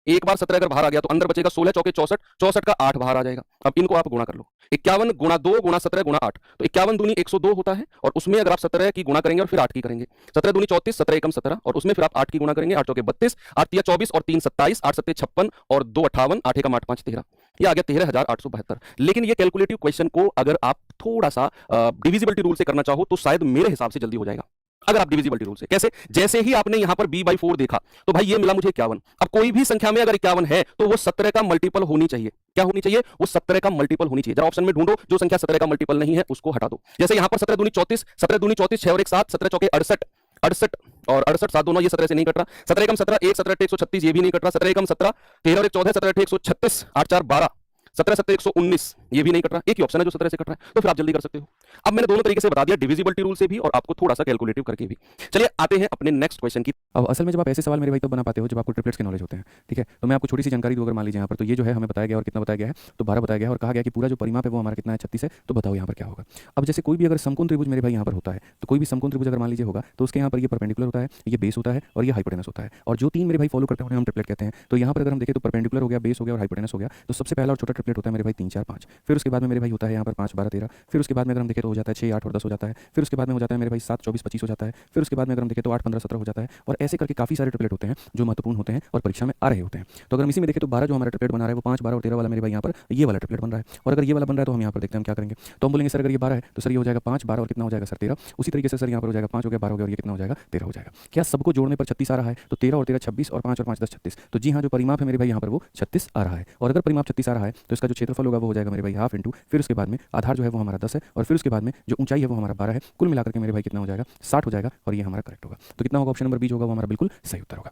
1 बार 17 अगर बाहर आ गया तो अंदर बचेगा 16 चौके 64, 64 का 8 बाहर आ जाएगा। अब इनको आप गुणा कर लो, 51 गुणा 2 गुणा 17 गुणा 8, तो 51 दूनी 102 होता है, और उसमें अगर आप 17 की गुणा करेंगे और फिर 8 की करेंगे, 17 दूनी 34, 17 एकम 17 और उसमें फिर आप 8 की गुणा करेंगे, 8 चौके 32, 8 तिया 24 और 3 27, 8 सत्ते 56 और 2 58, 8 एकम 8 5 13, ये आ गया 13,872। लेकिन ये कैलकुलेटिव क्वेश्चन को अगर आप थोड़ा सा डिविजिबिलिटी रूल से करना चाहो तो शायद मेरे हिसाब से जल्दी हो जाएगा, अगर आप डिविजिबिलिटी रूल से। कैसे? जैसे ही आपने यहां पर b/4 देखा तो भाई ये मिला मुझे 51। अब कोई भी संख्या में अगर 51 है तो वो 17 का मल्टीपल होनी चाहिए। क्या होनी चाहिए? वो 17 का मल्टीपल होनी चाहिए। जरा ऑप्शन में ढूंढो जो संख्या 17 का मल्टीपल नहीं है उसको हटा दो। जैसे यहां पर 17 दूनी 34, 17 दूनी 34, 6 और 1 7, 17 चौके 68, 68 और 68 7 दोनों, ये 17 से नहीं कट रहा। 17 एकम 17, 1 17 136, ये भी नहीं कट रहा। 17 एकम 17, 13 और 1 14, 17 136, 8 4 12, 17 7 119, ये भी नहीं कट रहा। एक ही ऑप्शन है जो 17 से कट रहा है, तो फिर आप जल्दी कर सकते हो। अब मैंने दोनों तरीके से बता दिया, डिविजिबिलिटी रूल से भी और आपको थोड़ा सा कैलकुलेटिव करके भी। चलिए आते हैं अपने नेक्स्ट क्वेश्चन की। अब असल में जब आप ऐसे सवाल मेरे भाई तब बना पाते हो जब आपको ट्रिपलेट्स के नॉलेज होते हैं, ठीक है। तो मैं आपको छोटी सी जानकारी दूं, अगर मान लीजिए यहाँ पर तो ये जो है हमें बताया गया और कितना बताया गया है, तो 12 बताया गया है और कहा गया कि पूरा जो परिमाप है वो हमारा कितना है 36 है। तो बताओ यहाँ पर क्या होगा। अब जैसे कोई भी अगर समकोण त्रिभुज मेरे भाई यहाँ पर होता है, तो कोई भी समकोण त्रिभुज अगर मान लीजिए होगा तो उसके यहाँ पर ये परपेंडिकुलर होता है, ये बेस होता है और ये हाइपोटेनस होता है। और जो तीन मेरे भाई फॉलो करते हैं उन्हें हम ट्रिपलेट कहते हैं। तो यहाँ पर अगर हम देखें तो परपेंडिकुलर हो गया, बेस हो गया और हाइपोटेनस हो गया। तो सबसे पहला और छोटा ट्रिपलेट होता है मेरे भाई 3 4 5। फिर उसके बाद में मेरे भाई होता है यहाँ पर 5 12 13। फिर उसके बाद में अगर हम देखें तो हो जाता है 6 8 और 10 हो जाता है। फिर उसके बाद में हो जाता है मेरे भाई 7 24 25 हो जाता है। फिर उसके बाद में अगर हम देखें तो 8 15 17 हो जाता है। और ऐसे करके काफी सारे ट्रिपलेट होते हैं जो महत्वपूर्ण होते हैं और परीक्षा में आ रहे होते हैं। तो अगर हम इसी में देखें तो 12 जो हमारा ट्रिपलेट बना रहा है वो 5 12 और 13 वाला मेरे भाई यहाँ पर ये वाला ट्रिपलेट बन रहा है। और अगर ये वाला बन रहा है तो हम यहाँ पर देखते हैं हम क्या करेंगे। तो हम बोलेंगे सर अगर ये 12 है तो सर ये हो जाएगा 5 12 और कितना हो जाएगा सर 13। उसी तरीके से सर यहाँ पर हो जाएगा 5 हो गया 12 हो गया और ये कितना हो जाएगा 13 हो जाएगा। क्या सबको जोड़ने पर 36 आ रहा है? तो 13 और 13 26 और 5 और 5 10 36। तो जी हाँ, जो परिमाप है मेरे भाई यहाँ पर वो 36 आ रहा है। और अगर परिमाप 36 आ रहा है तो इसका जो क्षेत्रफल होगा वो हो जाएगा मेरे भाई हाफ इंटू, फिर उसके बाद में आधार जो है वो हमारा 10 है, और फिर उसके बाद में जो ऊंचाई है वो हमारा 12 है, कुल मिलाकर के मेरे भाई कितना हो जाएगा 60 हो जाएगा, और ये हमारा करेक्ट होगा। तो कितना होगा, ऑप्शन नंबर बी जो होगा वो हमारा बिल्कुल सही उत्तर होगा।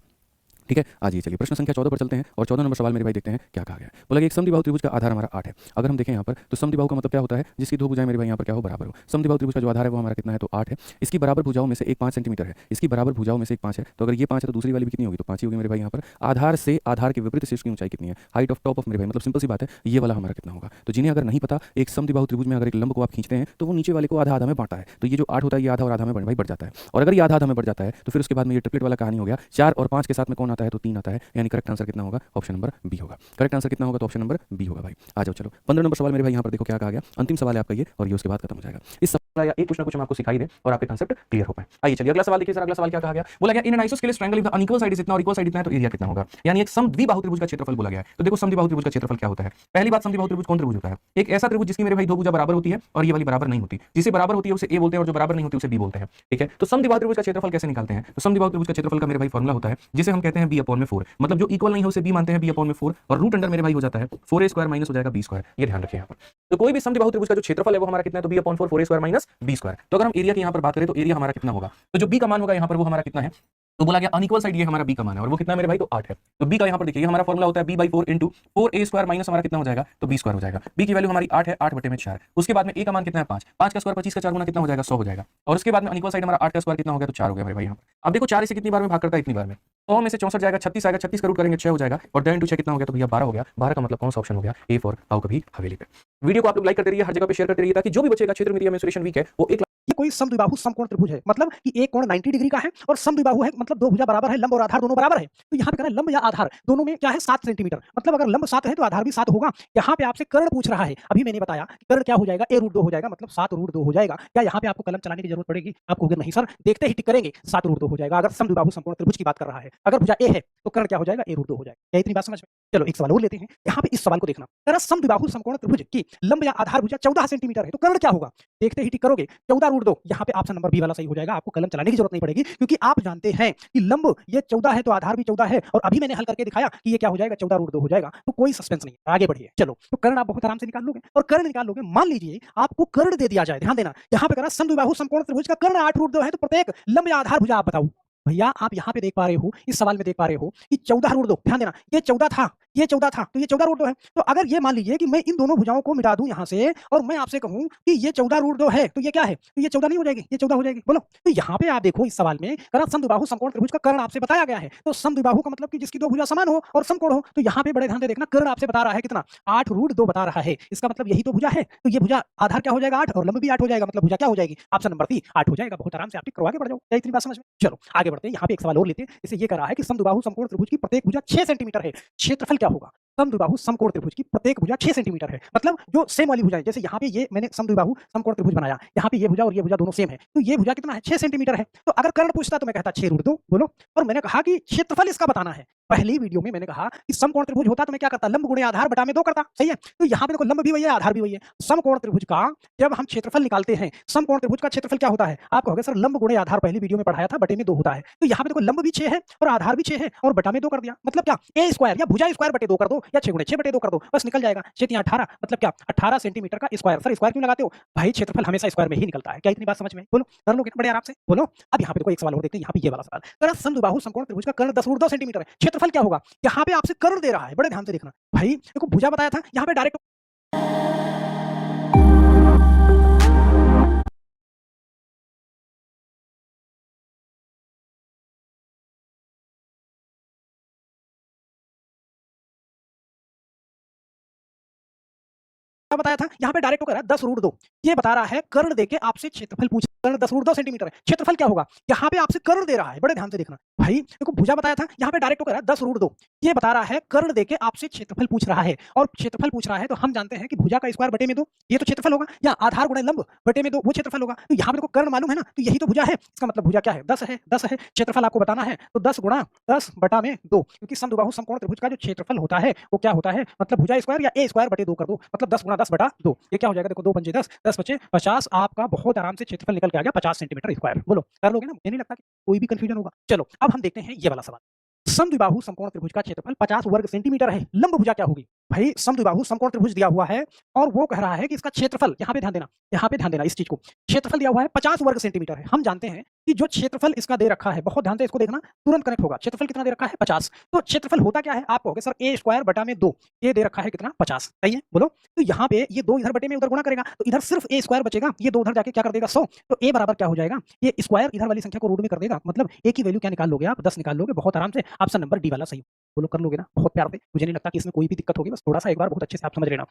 ठीक है, आज ये चलिए प्रश्न संख्या 14 पर चलते हैं, और 14 नंबर सवाल मेरे भाई देखते हैं क्या कहा गया है। बोला कि एक समद्विबाहु त्रिभुज का आधार हमारा 8 है। अगर हम देखें यहाँ पर तो समद्विबाहु का मतलब क्या होता है, जिसकी दो भुजाएं मेरे भाई यहाँ पर क्या हो, बराबर हो। समद्विबाहु त्रिभुज का जो आधार है वो हमारा कितना है, तो 8 है। इसकी बराबर भुजाओं में से एक 5 सेंटीमीटर है, इसकी बराबर भुजाओं में से एक 5 है, तो अगर ये 5 है तो दूसरी वाली भी कितनी होगी, तो 5 ही होगी मेरे भाई यहाँ पर। आधार से आधार के विपरीत शीर्ष की ऊंचाई कितनी है, हाइट ऑफ टॉप ऑफ मेरे भाई, मतलब सिंपल सी बात है, ये वाला हमारा कितना होगा। तो जिन्हें अगर नहीं पता, एक समद्विबाहु त्रिभुज में अगर एक लंब को आप खींचते हैं तो वो नीचे वाले को आधा आधा में बांटा है, तो ये जो 8 होता है ये आधा और आधा में भाई बढ़ जाता है, और अगर ये आधा आधा में बढ़ जाता है तो फिर उसके बाद में ये ट्रिपलेट वाला कहानी हो गया। 4 और 5 के साथ में कौन आता है, तो 3 आता है, यानी करेक्ट आंसर कितना होगा, ऑप्शन नंबर बी होगा। करेक्ट आंसर कितना होगा, तो ऑप्शन नंबर बी होगा भाई। आ जाओ चलो 15 नंबर सवाल मेरे भाई यहाँ पर देखो क्या कहा गया। अंतिम सवाल है आपका ये, और ये उसके बाद खत्म हो जाएगा। इस सवाल या एक कुछ ना कुछ हम आपको सिखाई दे और आपके कांसेप्ट क्लियर हो पाए। आइए चलिए अगला सवाल देखिए सर। अगला सवाल क्या कहा गया, बोला गया in an isosceles triangle if the unequal side is इतना और इक्वल साइड इतना है तो एरिया कितना होगा, यानी एक समद्विबाहु त्रिभुज का क्षेत्रफल बोला गया है। तो देखो समद्विबाहु त्रिभुज का क्षेत्रफल क्या होता है। पहली बात, समद्विबाहु त्रिभुज कौन त्रिभुज होता है, एक ऐसा त्रिभुज जिसकी मेरे भाई दो भुजा बराबर होती है और ये वाली बराबर नहीं होती। जिसे बराबर होती है उसे ए बोलते हैं और जो बराबर नहीं होती उसे बी बोलते हैं। ठीक है, तो समद्विबाहु त्रिभुज का क्षेत्रफल कैसे निकालते हैं, तो समद्विबाहु त्रिभुज का क्षेत्रफल का मेरे भाई फॉर्मूला होता है जिसे हम कहते हैं बी अपॉन में 4, मतलब जो इक्वल नहीं है उसे बी मानते हैं, बी अपॉन में 4, और रूट अंडर मेरे भाई हो जाता है 4a स्क्वायर माइनस हो जाएगा b स्क्वायर। ये ध्यान रखिए यहाँ पर। तो कोई भी समद्विबाहु त्रिभुज का जो क्षेत्रफल है वो हमारा कितना है, तो b upon 4 4a square minus b square. तो अगर हम एरिया की यहाँ पर बात करें तो एरिया हमारा कितना होगा, तो जो b का मान होगा यहाँ पर वो हमारा कितना है, तो बोला गया अनइक्वल साइड ये हमारा b का मान है, और वो कितना है मेरे भाई, तो 8 है। तो b का यहाँ पर देखिए हमारा फॉर्मूला होता है b/4 into 4a square minus हमारा कितना हो जाएगा, तो b स्क्वायर हो जाएगा। b की वैल्यू हमारी 8 है, 8/4। उसके बाद में a का मान कितना है 5, 5 का स्क्वायर 25 का 4 गुना कितना हो जाएगा, 100 हो जाएगा। और उसके बाद में अनइक्वल साइड हमारा 8 का स्क्वायर कितना हो गया, तो 4 हो गया मेरे भाई यहाँ पर। अब देखो 4 इसे कितनी बार में भाग करता है, इतनी बार में, 100 में से 64 जाएगा, 36 आएगा, 36 का रूट करेंगे 6 हो जाएगा, और 10 इंटू 6 कितना हो गया, तो भैया 12 हो गया। 12 का मतलब कौन सा ऑप्शन हो गया, ए फॉर हाउ कभी हवेली पे। वीडियो को आप लोग लाइक करते रहिए, हर जगह पे शेयर करते रहिए, ताकि जो भी बच्चे का क्षेत्र में मेंसुरेशन वीक है वो एक ये कोई समद्विबाहु समकोण त्रिभुज है, मतलब कि एक कोण 90 डिग्री का है और समद्विबाहु है, मतलब दो भुजा बराबर है, लंब और आधार दोनों बराबर है। तो यहाँ पे कह रहा है लंब या आधार दोनों में क्या है 7 सेंटीमीटर, मतलब अगर लंब 7 है तो आधार भी 7 होगा। यहाँ पे आपसे कर्ण पूछ रहा है, अभी मैंने बताया कि कर्ण क्या हो जाएगा, a√2 हो जाएगा, मतलब 7√2 हो जाएगा। क्या यहाँ पे आपको कलम चलाने की जरूरत पड़ेगी, आपको नहीं सर, देखते ही टिक करेंगे, 7√2 हो जाएगा। अगर समद्विबाहु समकोण त्रिभुज की बात कर रहा है, अगर भुजा a है तो कर्ण क्या हो जाएगा, a√2 हो जाएगा। क्या इतनी बात समझ में। चलो एक सवाल और लेते हैं, यहाँ पे इस सवाल को देखना, कह रहा समद्विबाहु समकोण त्रिभुज की लंब या आधार भुजा 14 सेंटीमीटर है, तो कर्ण क्या होगा, देखते ही टिक करोगे, 14√2। यहाँ पे ऑप्शन नंबर बी वाला सही हो जाएगा, आपको कलम चलाने की जरूरत नहीं पड़ेगी, क्योंकि आप जानते हैं कि लंब ये 14 है तो आधार भी 14 है, और अभी मैंने हल करके दिखाया कि ये क्या हो जाएगा, 14√2 हो जाएगा। तो कोई सस्पेंस नहीं है, आगे बढ़िए। चलो तो कर्ण आप बहुत आराम से निकाल लोगे, और कर्ण निकाल लोगे, मान लीजिए आपको कर्ण दे दिया जाए, ध्यान देना, यहाँ पे कह रहा समद्विबाहु समकोण त्रिभुज का कर्ण 8√2 है, तो प्रत्येक लंब या आधार भुजा आप बताओ। भैया आप यहाँ पे देख पा रहे हो, इस सवाल में देख पा रहे हो कि 14√2, ध्यान देना, ये 14 था, ये 14 था, तो ये 14√2 है। तो अगर ये मान लीजिए कि मैं इन दोनों भुजाओं को मिटा दूं यहाँ से, और मैं आपसे कहूं कि ये 14√2 है, तो ये क्या है, तो ये 14 नहीं हो जाएगी, ये 14 हो जाएगी। बोलो, तो यहाँ पे आप देखो इस सवाल में करा समद्विबाहु समकोण त्रिभुज का कर्ण आपसे बताया गया है, तो समद्विबाहु का मतलब कि जिसकी दो भुजा समान हो और समकोण हो। तो यहाँ पे बड़े ध्यान से देखना, कर्ण आपसे बता रहा है कितना, 8√2 बता रहा है, इसका मतलब यही तो भुजा है। तो ये भुजा आधार क्या हो जाएगा 8, और लंब भी 8 हो जाएगा, मतलब भुजा क्या हो जाएगी, ऑप्शन नंबर सी 8 हो जाएगा। बहुत आराम से आप टिक करवा के बढ़ जाओ। क्या इतनी बात समझ में। चलो आगे बढ़ते हैं, यहाँ पे एक सवाल और लेते हैं। इसे ये कह रहा है कि समद्विबाहु समकोण त्रिभुज की प्रत्येक भुजा 6 सेंटीमीटर है, क्षेत्रफल क्या होगा। समद्विबाहु समकोण त्रिभुज की प्रत्येक भुजा 6 सेंटीमीटर है, मतलब जो सेम वाली भुजा है, जैसे यहाँ पे ये मैंने समद्विबाहु समकोण त्रिभुज बनाया, यहाँ पे ये भुजा और ये भुजा दोनों सेम है, तो ये भुजा कितना है 6 सेंटीमीटर है। तो अगर कर्ण पूछता तो मैं कहता 6√2, बोलो, और मैंने कहा कि क्षेत्रफल इसका बताना है। पहली वीडियो में मैंने कहा कि समकोण त्रिभुज होता तो मैं क्या करता, लंब गुणे आधार बटा में 2 करता, सही है। तो यहाँ पे देखो लंब भी वही है, आधार भी वही है। समकोण त्रिभुज का जब हम क्षेत्रफल निकालते हैं, समकोण त्रिभुज का क्षेत्रफल क्या होता है, आप कहोगे सर लंब गुणे आधार पहली वीडियो में पढ़ाया था, बटे में 2 होता है। तो यहाँ पे देखो लंब भी 6 है और आधार भी 6 है, और बटा में 2 कर दिया, मतलब क्या a स्क्वायर या भुजा स्क्वायर बटे 2 कर दो, या 6 गुणे 6 बटे 2 कर दो, बस निकल जाएगा। 6 18, मतलब क्या 18 सेंटीमीटर का स्क्वायर। सर स्क्वायर क्यों लगाते हो भाई, क्षेत्रफल हमेशा स्क्वायर में ही निकलता है। क्या इतनी बात समझ में, बोलो, कर लोगे बड़े आराम से, बोलो। अब यहाँ पे देखो एक सवाल और देखते हैं, यहाँ पे ये वाला सवाल, अगर समद्विबाहु समकोण त्रिभुज का कर्ण 10√2 सेंटीमीटर है, क्षेत्रफल क्या होगा। यहाँ पे आपसे कर्ण दे रहा है, बड़े ध्यान से देखना भाई, देखो भुजा बताया था, यहाँ पे डायरेक्ट बताया था, यहाँ पे डायरेक्ट कह रहा है 10√2। ये बता रहा है कर्ण देके आपसे क्षेत्रफल पूछ, कर्ण 10√2 सेंटीमीटर है, क्षेत्रफल क्या होगा। यहाँ पे आपसे कर्ण दे रहा है, बड़े ध्यान से देखना भाई, देखो भुजा बताया था, यहाँ पे डायरेक्ट कह रहा है 10√2। ये बता रहा है कर्ण देके आपसे क्षेत्रफल पूछ रहा है, और क्षेत्रफल पूछ रहा है तो हम जानते हैं कि भुजा का स्क्वायर बटे में 2, ये तो क्षेत्रफल होगा, या आधार गुणे लंब बटे में 2 वो क्षेत्रफल होगा। तो यहाँ पे देखो कर्ण मालूम है ना, तो यही तो भुजा है, इसका मतलब भुजा क्या है 10 है, 10 है। क्षेत्रफल आपको बताना है तो 10 गुणा 10 बटा में 2, क्योंकि समद्विबाहु समकोण त्रिभुज का जो क्षेत्रफल होता है वो क्या होता है, मतलब भुजा स्क्वायर या a स्क्वायर बटे 2 कर दो, मतलब 10 गुणा 10 बटा 2। ये क्या हो जाएगा, देखो 2 पंजे 10, 10 बचे 50, आपका बहुत आराम से क्षेत्रफल निकल के आ गया 50 सेंटीमीटर स्क्वायर। बोलो कर लोगे ना, मुझे नहीं लगता कि कोई भी कंफ्यूजन होगा। चलो अब हम देखते हैं ये वाला सवाल, समद्विबाहु समकोण त्रिभुज का क्षेत्रफल 50 वर्ग सेंटीमीटर है, लंब भुजा क्या होगी। भाई समद्विबाहु समकोण त्रिभुज दिया हुआ है और वो कह रहा है कि इसका क्षेत्रफल, यहाँ पे ध्यान देना, यहाँ पे ध्यान देना इस चीज को, क्षेत्रफल दिया हुआ है 50 वर्ग सेंटीमीटर है। हम जानते हैं कि जो क्षेत्रफल इसका दे रखा है, बहुत ध्यान से इसको देखना, तुरंत कनेक्ट होगा। क्षेत्रफल कितना दे रखा है 50, तो क्षेत्रफल होता क्या है आप कहोगे सर a स्क्वायर बटा में 2, ये दे रखा है कितना 50, सही है बोलो। तो यहाँ पे ये 2 इधर बटे में उधर गुणा करेगा तो इधर सिर्फ a स्क्वायर बचेगा, ये 2 उधर जाके क्या कर देगा 100, तो a बराबर क्या हो जाएगा, ये स्क्वायर इधर वाली संख्या को रूट में कर देगा, मतलब a की वैल्यू क्या निकाल लोगे आप 10 निकाल लोगे बहुत आराम से। ऑप्शन नंबर डी वाला सही, बोलो कर लोगे ना बहुत प्यार से, मुझे नहीं लगता कि इसमें कोई भी दिक्कत होगी, बस थोड़ा सा एक बार बहुत अच्छे से आप समझ लेना।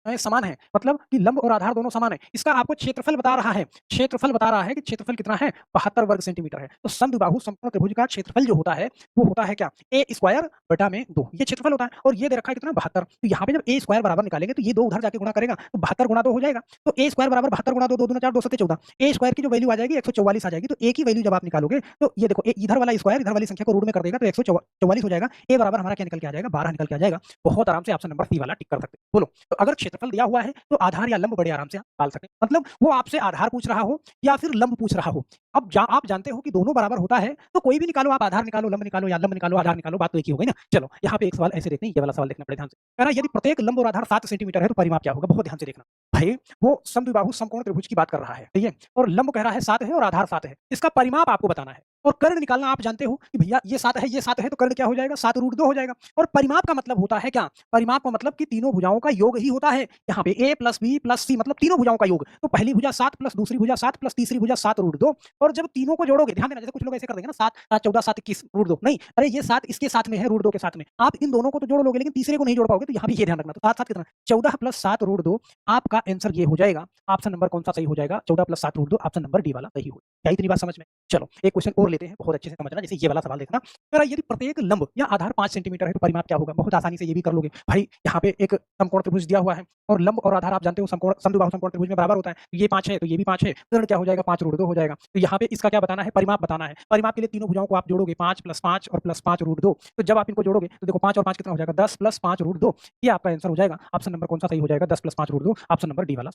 समान है मतलब कि लंब और आधार दोनों समान है। इसका आपको क्षेत्रफल बता रहा है, क्षेत्रफल बता रहा है कि क्षेत्रफल कितना है 72 वर्ग सेंटीमीटर है। तो समद्विबाहु समकोण त्रिभुज का क्षेत्रफल जो होता है वो होता है क्या a स्क्वायर बटा में 2, ये क्षेत्रफल होता है और ये दे रखा है कितना 72। तो यहाँ पे जब a स्क्वायर बराबर निकालेंगे तो ये 2 उधर जाके गुणा करेगा तो 72 गुणा 2 हो जाएगा। तो a स्क्वायर बराबर 72 गुणा 2, 2 दूना 4, 2 सत्ते 14, a स्क्वायर की जो वैल्यू आ जाएगी 144 आ जाएगी। तो a की वैल्यू जब आप निकालोगे तो ये देखो इधर वाला स्क्वायर इधर वाली संख्या को रूट में कर देगा तो 144 हो जाएगा। a बराबर हमारा क्या निकल के आ जाएगा 12 निकल के आ जाएगा। बहुत आराम से ऑप्शन नंबर सी वाला टिक कर सकते हैं। बोलो तो अगर क्षेत्रफल दिया हुआ है तो आधार या लंब बड़े आराम से आप निकाल सकते हैं। मतलब वो आपसे आधार पूछ रहा हो या फिर लंब पूछ रहा हो, अब आप जानते हो कि दोनों बराबर होता है तो कोई भी निकालो, आप आधार निकालो, लंब निकालो या लंब निकालो आधार निकालो, बात तो एक ही हो गई ना। चलो यहाँ पे एक सवाल ऐसे देखते हैं, ये वाला सवाल देखना बड़े ध्यान से। कह रहा है यदि प्रत्येक लंब और आधार 7 सेंटीमीटर है तो परिमाप क्या होगा, बहुत ध्यान से देखना भाई। वो समद्विबाहु समकोण त्रिभुज की बात कर रहा है, ठीक है, और लंब कह रहा है 7 है और आधार 7 है, इसका परिमाप आपको बताना है और कर्ण निकालना। आप जानते हो कि भैया ये 7 है ये 7 है तो कर्ण क्या हो जाएगा 7 रूट 2 हो जाएगा। और परिमाप का मतलब होता है क्या, परिमाप का मतलब कि तीनों भुजाओं का योग ही होता है। यहाँ पे a plus b plus c मतलब तीनों भुजाओं का योग, तो पहली भुजा 7 प्लस दूसरी भुजा 7 प्लस तीसरी भुजा 7 रूट 2, और जब तीनों को जोड़ोगे, ध्यान देना, जैसे कुछ लोग ऐसे कर देंगे ना 7 7 14 7 21 रूट 2, नहीं, अरे ये 7 इसके साथ में है रूट 2 के साथ में, आप इन दोनों को तो जोड़ लोगे लेकिन तीसरे को नहीं जोड़ पाओगे, तो यहाँ भी ये ध्यान रखना। तो 7 7 कितना 14 प्लस 7 रूट 2, आपका आंसर ये हो जाएगा। ऑप्शन नंबर कौन सा सही हो जाएगा, 14 plus 7 root 2, option number D वाला सही हो। क्या इतनी बात समझ में? चलो एक क्वेश्चन और लेते हैं, बहुत अच्छे से समझना, जैसे ये वाला सवाल देखना। अगर यदि प्रत्येक लंब या आधार 5 सेंटीमीटर है तो परिमाप क्या होगा, बहुत आसानी से ये भी कर लोगे भाई। यहाँ पे एक समकोण त्रिभुज दिया हुआ है और लंब और आधार आप जानते हो समद्विबाहु समकोण त्रिभुज में बराबर होता है, ये 5 है तो ये भी 5 है, कर्ण क्या हो जाएगा 5 रूट 2 हो जाएगा। तो यहाँ पे इसका क्या बताना है, परिमाप बताना है। परिमाप के लिए तीनों भुजाओं को आप जोड़ोगे 5 प्लस 5 और प्लस 5 रूट 2, तो जब आप इनको जोड़ोगे तो देखो 5 और 5 कितना हो जाएगा 10 प्लस 5 रूट 2, ये आपका आंसर हो जाएगा। ऑप्शन नंबर कौन सा सही हो जाएगा, 10 plus 5 root 2, option number D वाला।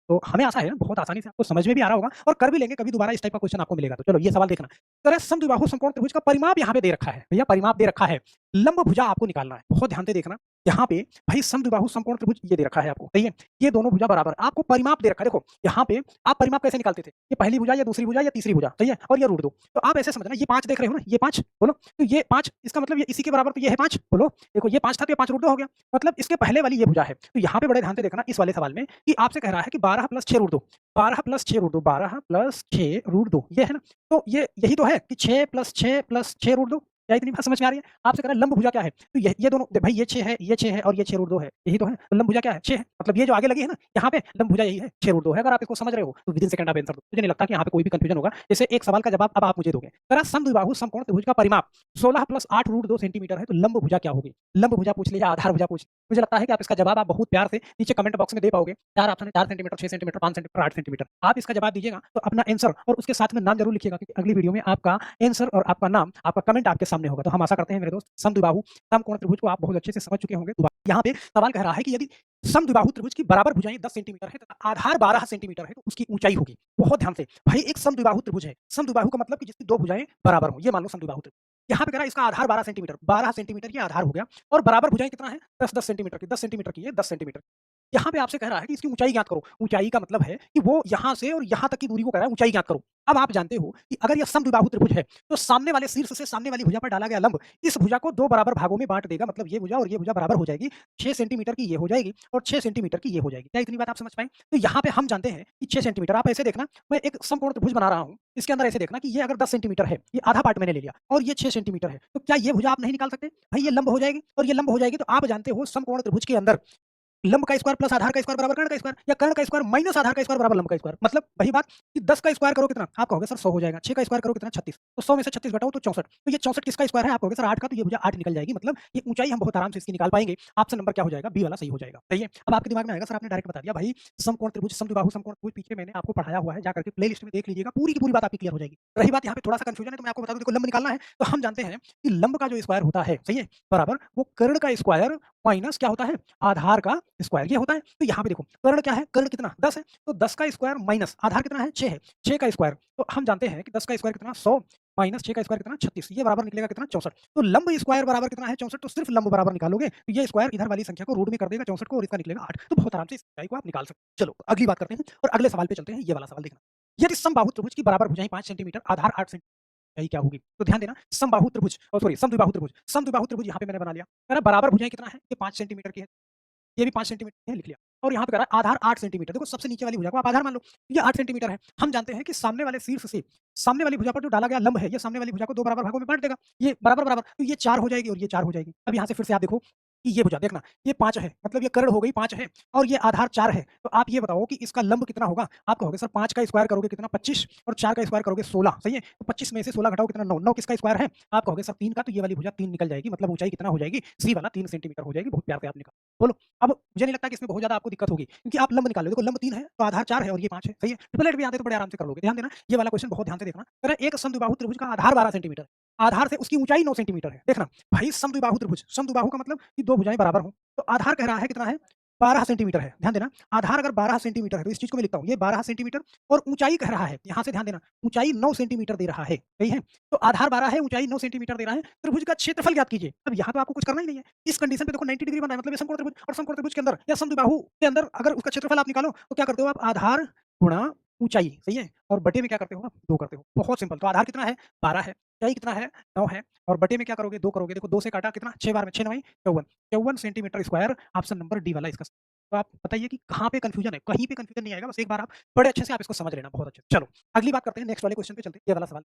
तो हमें आशा है बहुत आसानी से आपको समझ में भी आ रहा होगा और कर भी लेंगे, कभी दोबारा इस टाइप का क्वेश्चन आपको मिलेगा। तो चलो ये सवाल देखना, तो समद्विबाहु समकोण त्रिभुज का परिमाप यहाँ पे दे रखा है, भैया परिमाप दे रखा है, लंब भुजा आपको निकालना है। बहुत ध्यान से देखना, यहाँ पे भाई समद्विबाहु समकोण त्रिभुज ये दे रखा है आपको, सही है, ये दोनों भुजा बराबर, आपको परिमाप दे रखा है। देखो यहाँ पे आप परिमाप कैसे निकालते थे, ये पहली भुजा या दूसरी भुजा या तीसरी भुजा, सही है, और ये रूट 2, तो आप ऐसे समझना, ये 5 देख रहे हो ना, ये 5 बोलो, तो ये 5 इसका मतलब ये इसी के बराबर, तो ये है 5 बोलो, देखो ये 5 था तो ये 5 रूट 2 हो गया, मतलब इसके पहले वाली ये भुजा है। तो यहाँ पे बड़े ध्यान से देखना इस वाले सवाल में कि आपसे कह रहा है कि 12 plus 6 root 2, 12 plus 6 root 2, 12 plus 6 root 2, ये है ना, तो ये यही तो है कि 6 प्लस 6 प्लस 6 रूट 2, क्या इतनी बात समझ में आ रही है? आपसे कह रहा है लंब भुजा क्या है, तो ये दोनों भाई ये 6 है, ये 6 है और ये 6 रूट 2 है, यही तो है। तो लंब भुजा क्या है 6 है, मतलब ये जो आगे लगी है ना, यहाँ पे लंब भुजा यही है 6 रूट 2 है। अगर आप इसको समझ रहे हो तो विदिन सेकंड आप आंसर दो, मुझे नहीं लगता कि यहाँ पे कोई भी कंफ्यूजन होगा। जैसे एक सवाल का जवाब अब आप मुझे दोगे, कह रहा समद्विबाहु समकोण त्रिभुज का परिमाप 16 प्लस 8 रूट 2 सेंटीमीटर है, तो लंब भुजा क्या होगी, लंब भुजा पूछ लिया, आधार भुजा पूछ, मुझे लगता है कि आप इसका जवाब आप बहुत प्यार से नीचे कमेंट बॉक्स में दे पाओगे। 4 ऑप्शन है, 4 सेंटीमीटर, 6 सेंटीमीटर, 5 सेंटीमीटर, 8 सेंटीमीटर, आप इसका जवाब दीजिएगा तो अपना आंसर और उसके साथ में नाम जरूर लिखिएगा, क्योंकि अगली वीडियो में आपका आंसर और आपका नाम, आपका कमेंट आपके सामने होगा। तो हम आशा करते हैं मेरे दोस्त समद्विबाहु समकोण त्रिभुज को आप बहुत अच्छे से समझ चुके होंगे। यहाँ पे सवाल कह रहा है कि यदि समद्विबाहु त्रिभुज की बराबर भुजाएं 10 सेंटीमीटर है तथा आधार 12 सेंटीमीटर है तो उसकी ऊंचाई होगी। बहुत ध्यान से भाई, एक समद्विबाहु त्रिभुज है, समद्विबाहु का मतलब कि जिसकी दो भुजाएं बराबर हो, ये मान लो समद्विबाहु त्रिभुज। यहाँ पे कह रहा है इसका आधार 12 सेंटीमीटर, 12 सेंटीमीटर ये आधार हो गया और बराबर भुजाएं कितना है 10 10 सेंटीमीटर की, 10 सेंटीमीटर की, ये 10 सेंटीमीटर। यहाँ पे आपसे कह रहा है कि इसकी ऊंचाई ज्ञात करो। ऊंचाई का मतलब है कि वो यहाँ से और यहाँ तक की दूरी को कह रहा है ऊंचाई ज्ञात करो। अब आप जानते हो कि अगर यह समद्विबाहु त्रिभुज है तो सामने वाले शीर्ष से सामने वाली भुजा पर डाला गया लंब इस भुजा को 2 बराबर भागों में बांट देगा, मतलब ये भुजा और ये भुजा बराबर हो जाएगी। 6 सेंटीमीटर की ये हो जाएगी और 6 सेंटीमीटर की ये हो जाएगी। क्या इतनी बात आप समझ पाए? तो यहाँ पे हम जानते हैं कि 6 सेंटीमीटर, आप ऐसे देखना, मैं एक समकोण त्रिभुज बना रहा हूँ, इसके अंदर ऐसे देखना कि ये अगर 10 सेंटीमीटर है, ये आधा पार्ट मैंने ले लिया, और ये 6 सेंटीमीटर है, तो क्या ये भुजा आप नहीं निकाल सकते? भाई ये लंब हो जाएगी और ये लंब हो जाएगी। तो आप जानते हो समकोण त्रिभुज के अंदर लंब का स्क्वायर प्लस आधार का स्क्वायर बराबर कर्ण का स्क्वायर, या कर्ण का स्क्वायर माइनस आधार का स्क्वायर बराबर लंब का स्क्वायर। मतलब वही बात कि 10 का स्क्वायर करो कितना, आप कहोगे सर 100 हो जाएगा। 6 का स्क्वायर करो कितना 36, तो 100 में से 36 घटाओ तो 64, तो ये 64 किसका स्क्वायर है? आप कहोगे सर 8 का, तो ये भुजा 8 निकल जाएगी। मतलब ये ऊंचाई हम बहुत आराम से इसकी निकाल पाएंगे। ऑप्शन नंबर क्या हो जाएगा, बी वाला सही हो जाएगा। सही है। अब आपके दिमाग में आएगा सर आपने डायरेक्ट बता दिया। भाई समकोण त्रिभुज समद्विबाहु समकोण त्रिभुज पीछे मैंने आपको पढ़ाया हुआ है, जाकर के प्लेलिस्ट में देख लीजिएगा, पूरी की पूरी बात आपकी क्लियर हो जाएगी। रही बात यहाँ पे थोड़ा सा कंफ्यूजन है तो मैं आपको बता दूं, देखो लंब निकालना है तो हम जानते हैं कि लंब का जो स्क्वायर होता है, सही है, बराबर वो कर्ण का स्क्वायर माइनस क्या होता है आधार का स्क्वायर, ये होता है। तो यहाँ पे देखो कर्ण क्या है, कर्ण कितना 10 है, तो 10 का स्क्वायर माइनस आधार कितना है 6 है, 6 का स्क्वायर, तो हम जानते हैं कि 10 का स्क्वायर कितना 100, माइनस 6 का स्क्वायर कितना 36, ये बराबर निकलेगा कितना 64। तो लंब स्क्वायर बराबर कितना है 64, तो सिर्फ लंब बराबर निकालोगे तो ये स्क्वायर इधर वाली संख्या को रूट में कर देगा 64 को और इसका निकलेगा 8। तो बहुत आराम से इस ऊंचाई को आप निकाल सकते हैं। चलो अगली बात करते हैं और अगले सवाल पे चलते हैं। ये वाला सवाल देखना, यदि समबाहु त्रिभुज की बराबर भुजाएं 5 सेंटीमीटर, आधार 8 सेंटीमीटर, यही क्या होगी? तो ध्यान देना, समबाहु त्रिभुज सॉरी समद्विबाहु त्रिभुज, समद्विबाहु त्रिभुज यहाँ पे मैंने बना लिया। कह रहा बराबर भुजाएं कितना है, ये 5 सेंटीमीटर की है, ये भी 5 सेंटीमीटर की है, लिख लिया। और यहाँ पे कह रहा है आधार 8 सेंटीमीटर। देखो सबसे नीचे वाली भुजा को आप आधार मान लो, ये 8 सेंटीमीटर है। हम जानते हैं कि सामने वाले शीर्ष से सामने वाली भुजा पर जो डाला गया लंब है, ये सामने वाली भुजा को 2 बराबर भागों में बांट देगा। ये बराबर बराबर, तो ये 4 हो जाएगी और ये 4 हो जाएगी। अब यहाँ से फिर से आप देखो कि ये भुजा देखना, ये 5 है, मतलब ये कर्ण हो गई 5 है और ये आधार 4 है। तो आप ये बताओ कि इसका लंब कितना होगा? आप कहोगे सर 5 का स्क्वायर करोगे कितना 25 और 4 का स्क्वायर करोगे 16, सही है? तो 25 में से 16 घटाओ कितना 9, 9 किसका स्क्वायर है? आप कहोगे सर 3 का, तो ये वाली भुजा 3 निकल जाएगी, मतलब ऊंचाई कितना हो जाएगी? सी वाला 3 सेंटीमीटर हो जाएगी। बहुत प्यार से आप निकालो, बोलो। अब मुझे नहीं लगता कि इसमें बहुत ज्यादा आपको दिक्कत होगी, क्योंकि आप लंब निकाल लो। देखो लंब 3 है तो आधार 4 है और ये 5 है, सही है? ट्रिपलेट भी आते तो बड़े आराम से कर लोगे। ध्यान देना, ये वाला क्वेश्चन बहुत ध्यान से देखना। कह रहा है एक समद्विबाहु त्रिभुज का आधार 12 सेंटीमीटर, आधार से उसकी ऊंचाई 9 सेंटीमीटर है। देखना भाई, समद्विबाहु त्रिभुज, समद्विबाहु का मतलब कि दो भुजाएं बराबर हों, तो आधार कह रहा है कितना है 12 सेंटीमीटर है। ध्यान देना, आधार अगर 12 सेंटीमीटर है तो इस चीज को मैं लिखता हूं, ये 12 सेंटीमीटर और ऊंचाई कह रहा है, यहां से ध्यान देना, ऊंचाई 9 सेंटीमीटर दे रहा है, सही है? तो आधार 12 है, ऊंचाई 9 सेंटीमीटर दे रहा है। त्रिभुज का क्षेत्रफल ज्ञात कीजिए। अब यहाँ तो आपको कुछ करना ही नहीं है, इस कंडीशन पे देखो 90 डिग्री बना है, मतलब ये समकोण त्रिभुज, और समकोण त्रिभुज के अंदर या समद्विबाहु के अंदर अगर उसका क्षेत्रफल आप निकालो तो क्या करते हो आप? आधार गुणा ऊंचाई, सही है? और बटे में क्या करते हो आप? 2 करते हो। बहुत सिंपल। तो आधार कितना है 12 है, ऊंचाई कितना है 9 है, और बटे में क्या करोगे 2 करोगे। देखो 2 से काटा कितना 6 बार में 6 9 54, 54 centimetre square. Option number D वाला इसका। तो आप बताइए कि कहाँ पे कंफ्यूजन है? कहीं पे कंफ्यूजन नहीं आएगा, बस एक बार आप बड़े अच्छे से आप इसको समझ लेना, बहुत अच्छे से। चलो अगली बात करते हैं, नेक्स्ट वाले क्वेश्चन पे चलते हैं। ये वाला सवाल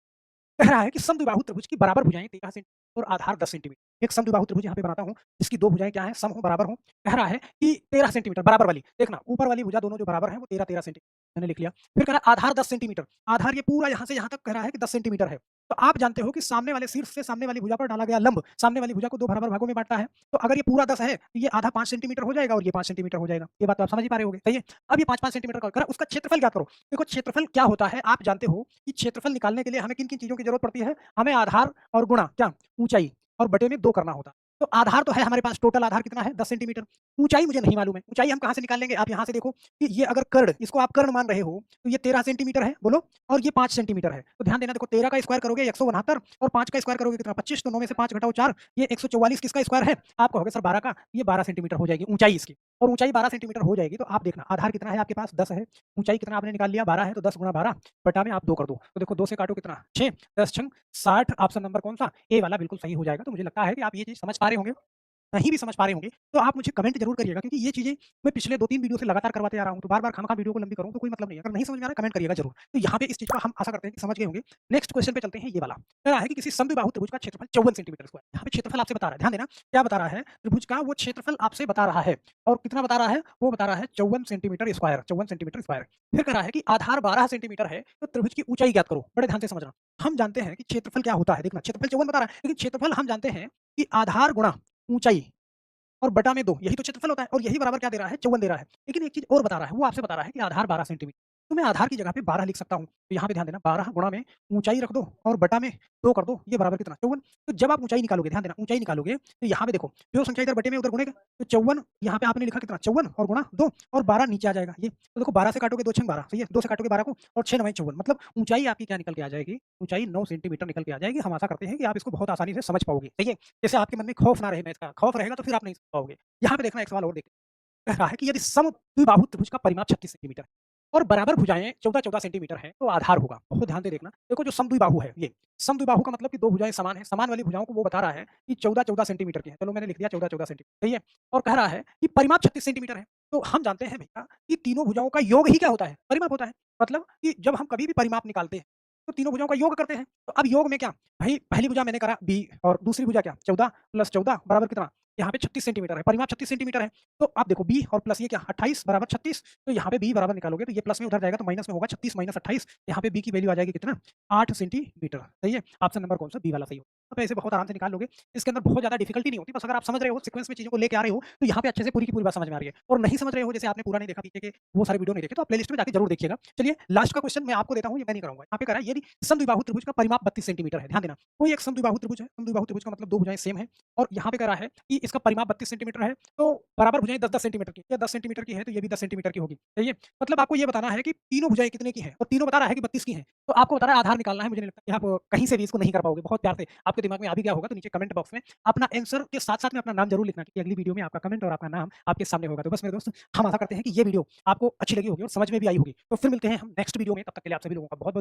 कह रहा है कि समद्विबाहु त्रिभुज की बराबर भुजाएं 13 सेंटीमीटर और आधार 10 सेंटीमीटर। एक समद्विबाहु त्रिभुज यहाँ पे बनाता हूँ, जिसकी दो भुजाएं क्या है सम हो, बराबर हो। कह रहा है कि 13 सेंटीमीटर बराबर वाली, देखना ऊपर वाली भुजा दोनों जो बराबर है वो 13 सेंटीमीटर, मैंने लिख लिया। फिर कह रहा है आधार 10 सेंटीमीटर, आधार ये पूरा यहाँ से यहाँ तक कह रहा है कि 10 सेंटीमीटर है। तो आप जानते हो कि सामने वाले शीर्ष से सामने वाली भुजा पर डाला गया लंब सामने वाली भुजा को 2 बराबर भागों में बांटता है। तो अगर ये पूरा 10 है तो ये आधा 5 सेंटीमीटर हो जाएगा और ये 5 सेंटीमीटर हो जाएगा। ये बात तो आप समझ ही पा रहे होंगे, सही है? अब ये 5-5 सेंटीमीटर का करा, उसका क्षेत्रफल ज्ञात करो। देखो क्षेत्रफल क्या होता है, आप जानते हो कि क्षेत्रफल निकालने के लिए हमें किन-किन चीज़ों की जरूरत पड़ती है? हमें आधार और गुणा क्या ऊंचाई और बटे में 2 करना होता है। तो आधार तो है हमारे पास, टोटल आधार कितना है 10 सेंटीमीटर। ऊंचाई मुझे नहीं मालूम है, ऊंचाई हम कहाँ से निकाल लेंगे? आप यहाँ से देखो कि ये अगर कर्ण, इसको आप कर्ण मान रहे हो तो ये 13 सेंटीमीटर है, बोलो, और ये 5 सेंटीमीटर है। तो ध्यान देना, देखो 13 का स्क्वायर करोगे 169 और 5 का स्क्वायर करोगे कितना 25, तो 9 में से 5 घटाओ 4, ये 144 किसका स्क्वायर है? आप कहोगे सर 12 का, ये 12 सेंटीमीटर हो जाएगी ऊंचाई इसकी। और ऊंचाई 12 सेंटीमीटर हो जाएगी तो आप देखना आधार कितना है आपके पास 10 है, ऊंचाई कितना आपने निकाल लिया 12 है, तो 10 गुणा 12 बटा में आप 2 कर दो। तो देखो 2 से काटो कितना 6, 10 छंग 60। ऑप्शन नंबर कौन सा? ए वाला बिल्कुल सही हो जाएगा। तो मुझे लगता है कि आप ये चीज़ समझ पा रहे होंगे। नहीं भी समझ पा रहे होंगे तो आप मुझे कमेंट जरूर करिएगा, क्योंकि ये चीज़ें मैं पिछले 2-3 वीडियो से लगातार करवाते आ रहा हूँ, तो बार-बार खामखा वीडियो को लंबी करूँ तो कोई मतलब नहीं है। अगर नहीं समझ में आ रहा है कमेंट करिएगा जरूर। तो यहाँ पे इस चीज़ को हम आशा करते हैं कि समझ गए होंगे। नेक्स्ट क्वेश्चन पे चलते हैं। ये वाला कह रहा है कि किसी समद्विबाहु त्रिभुज का क्षेत्रफल 54 सेंटीमीटर स्क्वायर। यहाँ पे क्षेत्रफल आपसे बता रहा है, ध्यान देना क्या बता रहा है, त्रिभुज का वो क्षेत्रफल आपसे बता रहा है। और कितना बता रहा है? वो बता रहा है 54 सेंटीमीटर स्क्वायर, 54 सेंटीमीटर स्क्वायर। फिर कह रहा है कि आधार 12 सेंटीमीटर है, तो त्रिभुज की ऊंचाई ज्ञात करो। बड़े ध्यान से समझना, हम जानते हैं कि क्षेत्रफल क्या होता है। देखना क्षेत्रफल 54 बता रहा है, लेकिन क्षेत्रफल हम जानते हैं कि आधार गुणा ऊंचाई और बटा में 2, यही तो क्षेत्रफल होता है। और यही बराबर क्या दे रहा है 54 दे रहा है। लेकिन एक चीज और बता रहा है, वो आपसे बता रहा है कि आधार 12 सेंटीमीटर। तो मैं आधार की जगह पे 12 लिख सकता हूँ। तो यहाँ पे ध्यान देना 12 गुणा में ऊंचाई रख दो और बटा में 2 कर दो, ये बराबर कितना 54। तो जब आप ऊंचाई निकालोगे, ध्यान देना ऊंचाई निकालोगे तो यहाँ पे देखो जो संख्या इधर बटे में उधर गुणेगा, तो 54 यहाँ पे आपने लिखा कितना 54 और गुणा 2 और 12 नीचे आ जाएगा ये। तो देखो 12 से काटोगे 2 छंग 12, सही है? 2 से काटोगे 12 को और 6 9 54, मतलब ऊंचाई आपकी क्या निकल के आ जाएगी? ऊंचाई 9 सेंटीमीटर निकल के आ जाएगी। हम आशा करते हैं कि आप इसको बहुत आसानी से समझ पाओगे, सही है? जैसे आपके मन में खौफ ना रहे मैथ का, खौफ रहेगा तो फिर आप नहीं समझ पाओगे। यहाँ पे देखना एक सवाल और देखते हैं। कह रहा है कि यदि समद्विबाहु त्रिभुज का परिमाप 36 सेंटीमीटर है और बराबर भुजाएं 14-14 सेंटीमीटर है, तो आधार होगा। बहुत ध्यान से देखना, देखो जो समद्विबाहु है, ये समद्विबाहु का मतलब कि दो भुजाएं समान है, समान वाली भुजाओं को वो बता रहा है कि 14-14 सेंटीमीटर की है। चलो मैंने लिख दिया 14-14 सेंटीमीटर, सही है? और कह रहा है कि परिमाप 36 सेंटीमीटर है। तो हम जानते हैं भैया कि तीनों भुजाओं का योग ही क्या होता है? परिमाप होता है। मतलब कि जब हम कभी भी परिमाप निकालते हैं तो तीनों भुजाओं का योग करते हैं। तो अब योग में क्या भाई, पहली भुजा मैंने करा b और दूसरी भुजा क्या 14 + 14 बराबर कितना? यहाँ पे 36 सेंटीमीटर है, परिमाप 36 सेंटीमीटर है। तो आप देखो b और प्लस ये क्या 28 बराबर 36। तो यहाँ पे b बराबर निकालोगे तो ये प्लस में उधर जाएगा तो माइनस में होगा 36 - 28। यहाँ पे b की वैल्यू आ जाएगी कितना 8 सेंटीमीटर, सही है? ऑप्शन नंबर कौन सा? बी वाला सही होगा। आप ऐसे बहुत आराम से निकाल लोगे। इसके अंदर बहुत ज़्यादा डिफिकल्टी नहीं होती, बस अगर आप समझ रहे हो, सीक्वेंस में चीज़ों को लेके आ रहे हो, तो यहाँ पे अच्छे से पूरी की पूरी बात समझ में आ रही है। और नहीं समझ रहे हो, जैसे आपने पूरा नहीं देखा पीछे के वो सारे वीडियो नहीं देखे, तो आप प्लेलिस्ट में जाके जरूर देखिएगा। चलिए लास्ट का क्वेश्चन मैं आपको देता हूँ, ये मैं नहीं कराऊंगा। यहाँ पे कह रहा है यदि समद्विबाहु त्रिभुज का परिमाप 32 सेंटीमीटर है, ध्यान देना, कोई एक समद्विबाहु त्रिभुज है, समद्विबाहु त्रिभुज का मतलब दो भुजाएं सेम है, और यहाँ पे कह रहा है कि इसका परिमाप 32 सेंटीमीटर है, तो बराबर भुजाएं 10-10 सेंटीमीटर की, ये 10 सेंटीमीटर की है तो ये भी 10 सेंटीमीटर की होगी, सही है। मतलब आपको ये बताना है कि तीनों भुजाएं कितने की हैं, और तीनों बता रहा है कि 32 की हैं, तो आपको बता रहा है आधार निकालना है। मुझे नहीं लगता कि आप कहीं से भी इसको नहीं कर पाओगे, बहुत प्यार से आपके दिमाग में आ भी गया होगा, तो नीचे कमेंट बॉक्स में अपना आंसर के साथ-साथ में अपना नाम जरूर लिखना, क्योंकि अगली वीडियो में आपका कमेंट और आपका नाम आपके सामने होगा। तो बस मेरे दोस्त, हम आशा करते हैं कि ये वीडियो आपको अच्छी लगी होगी और समझ में भी आई होगी। तो फिर मिलते हैं हम नेक्स्ट वीडियो में, तब तक के लिए आप सभी लोगों का बहुत-बहुत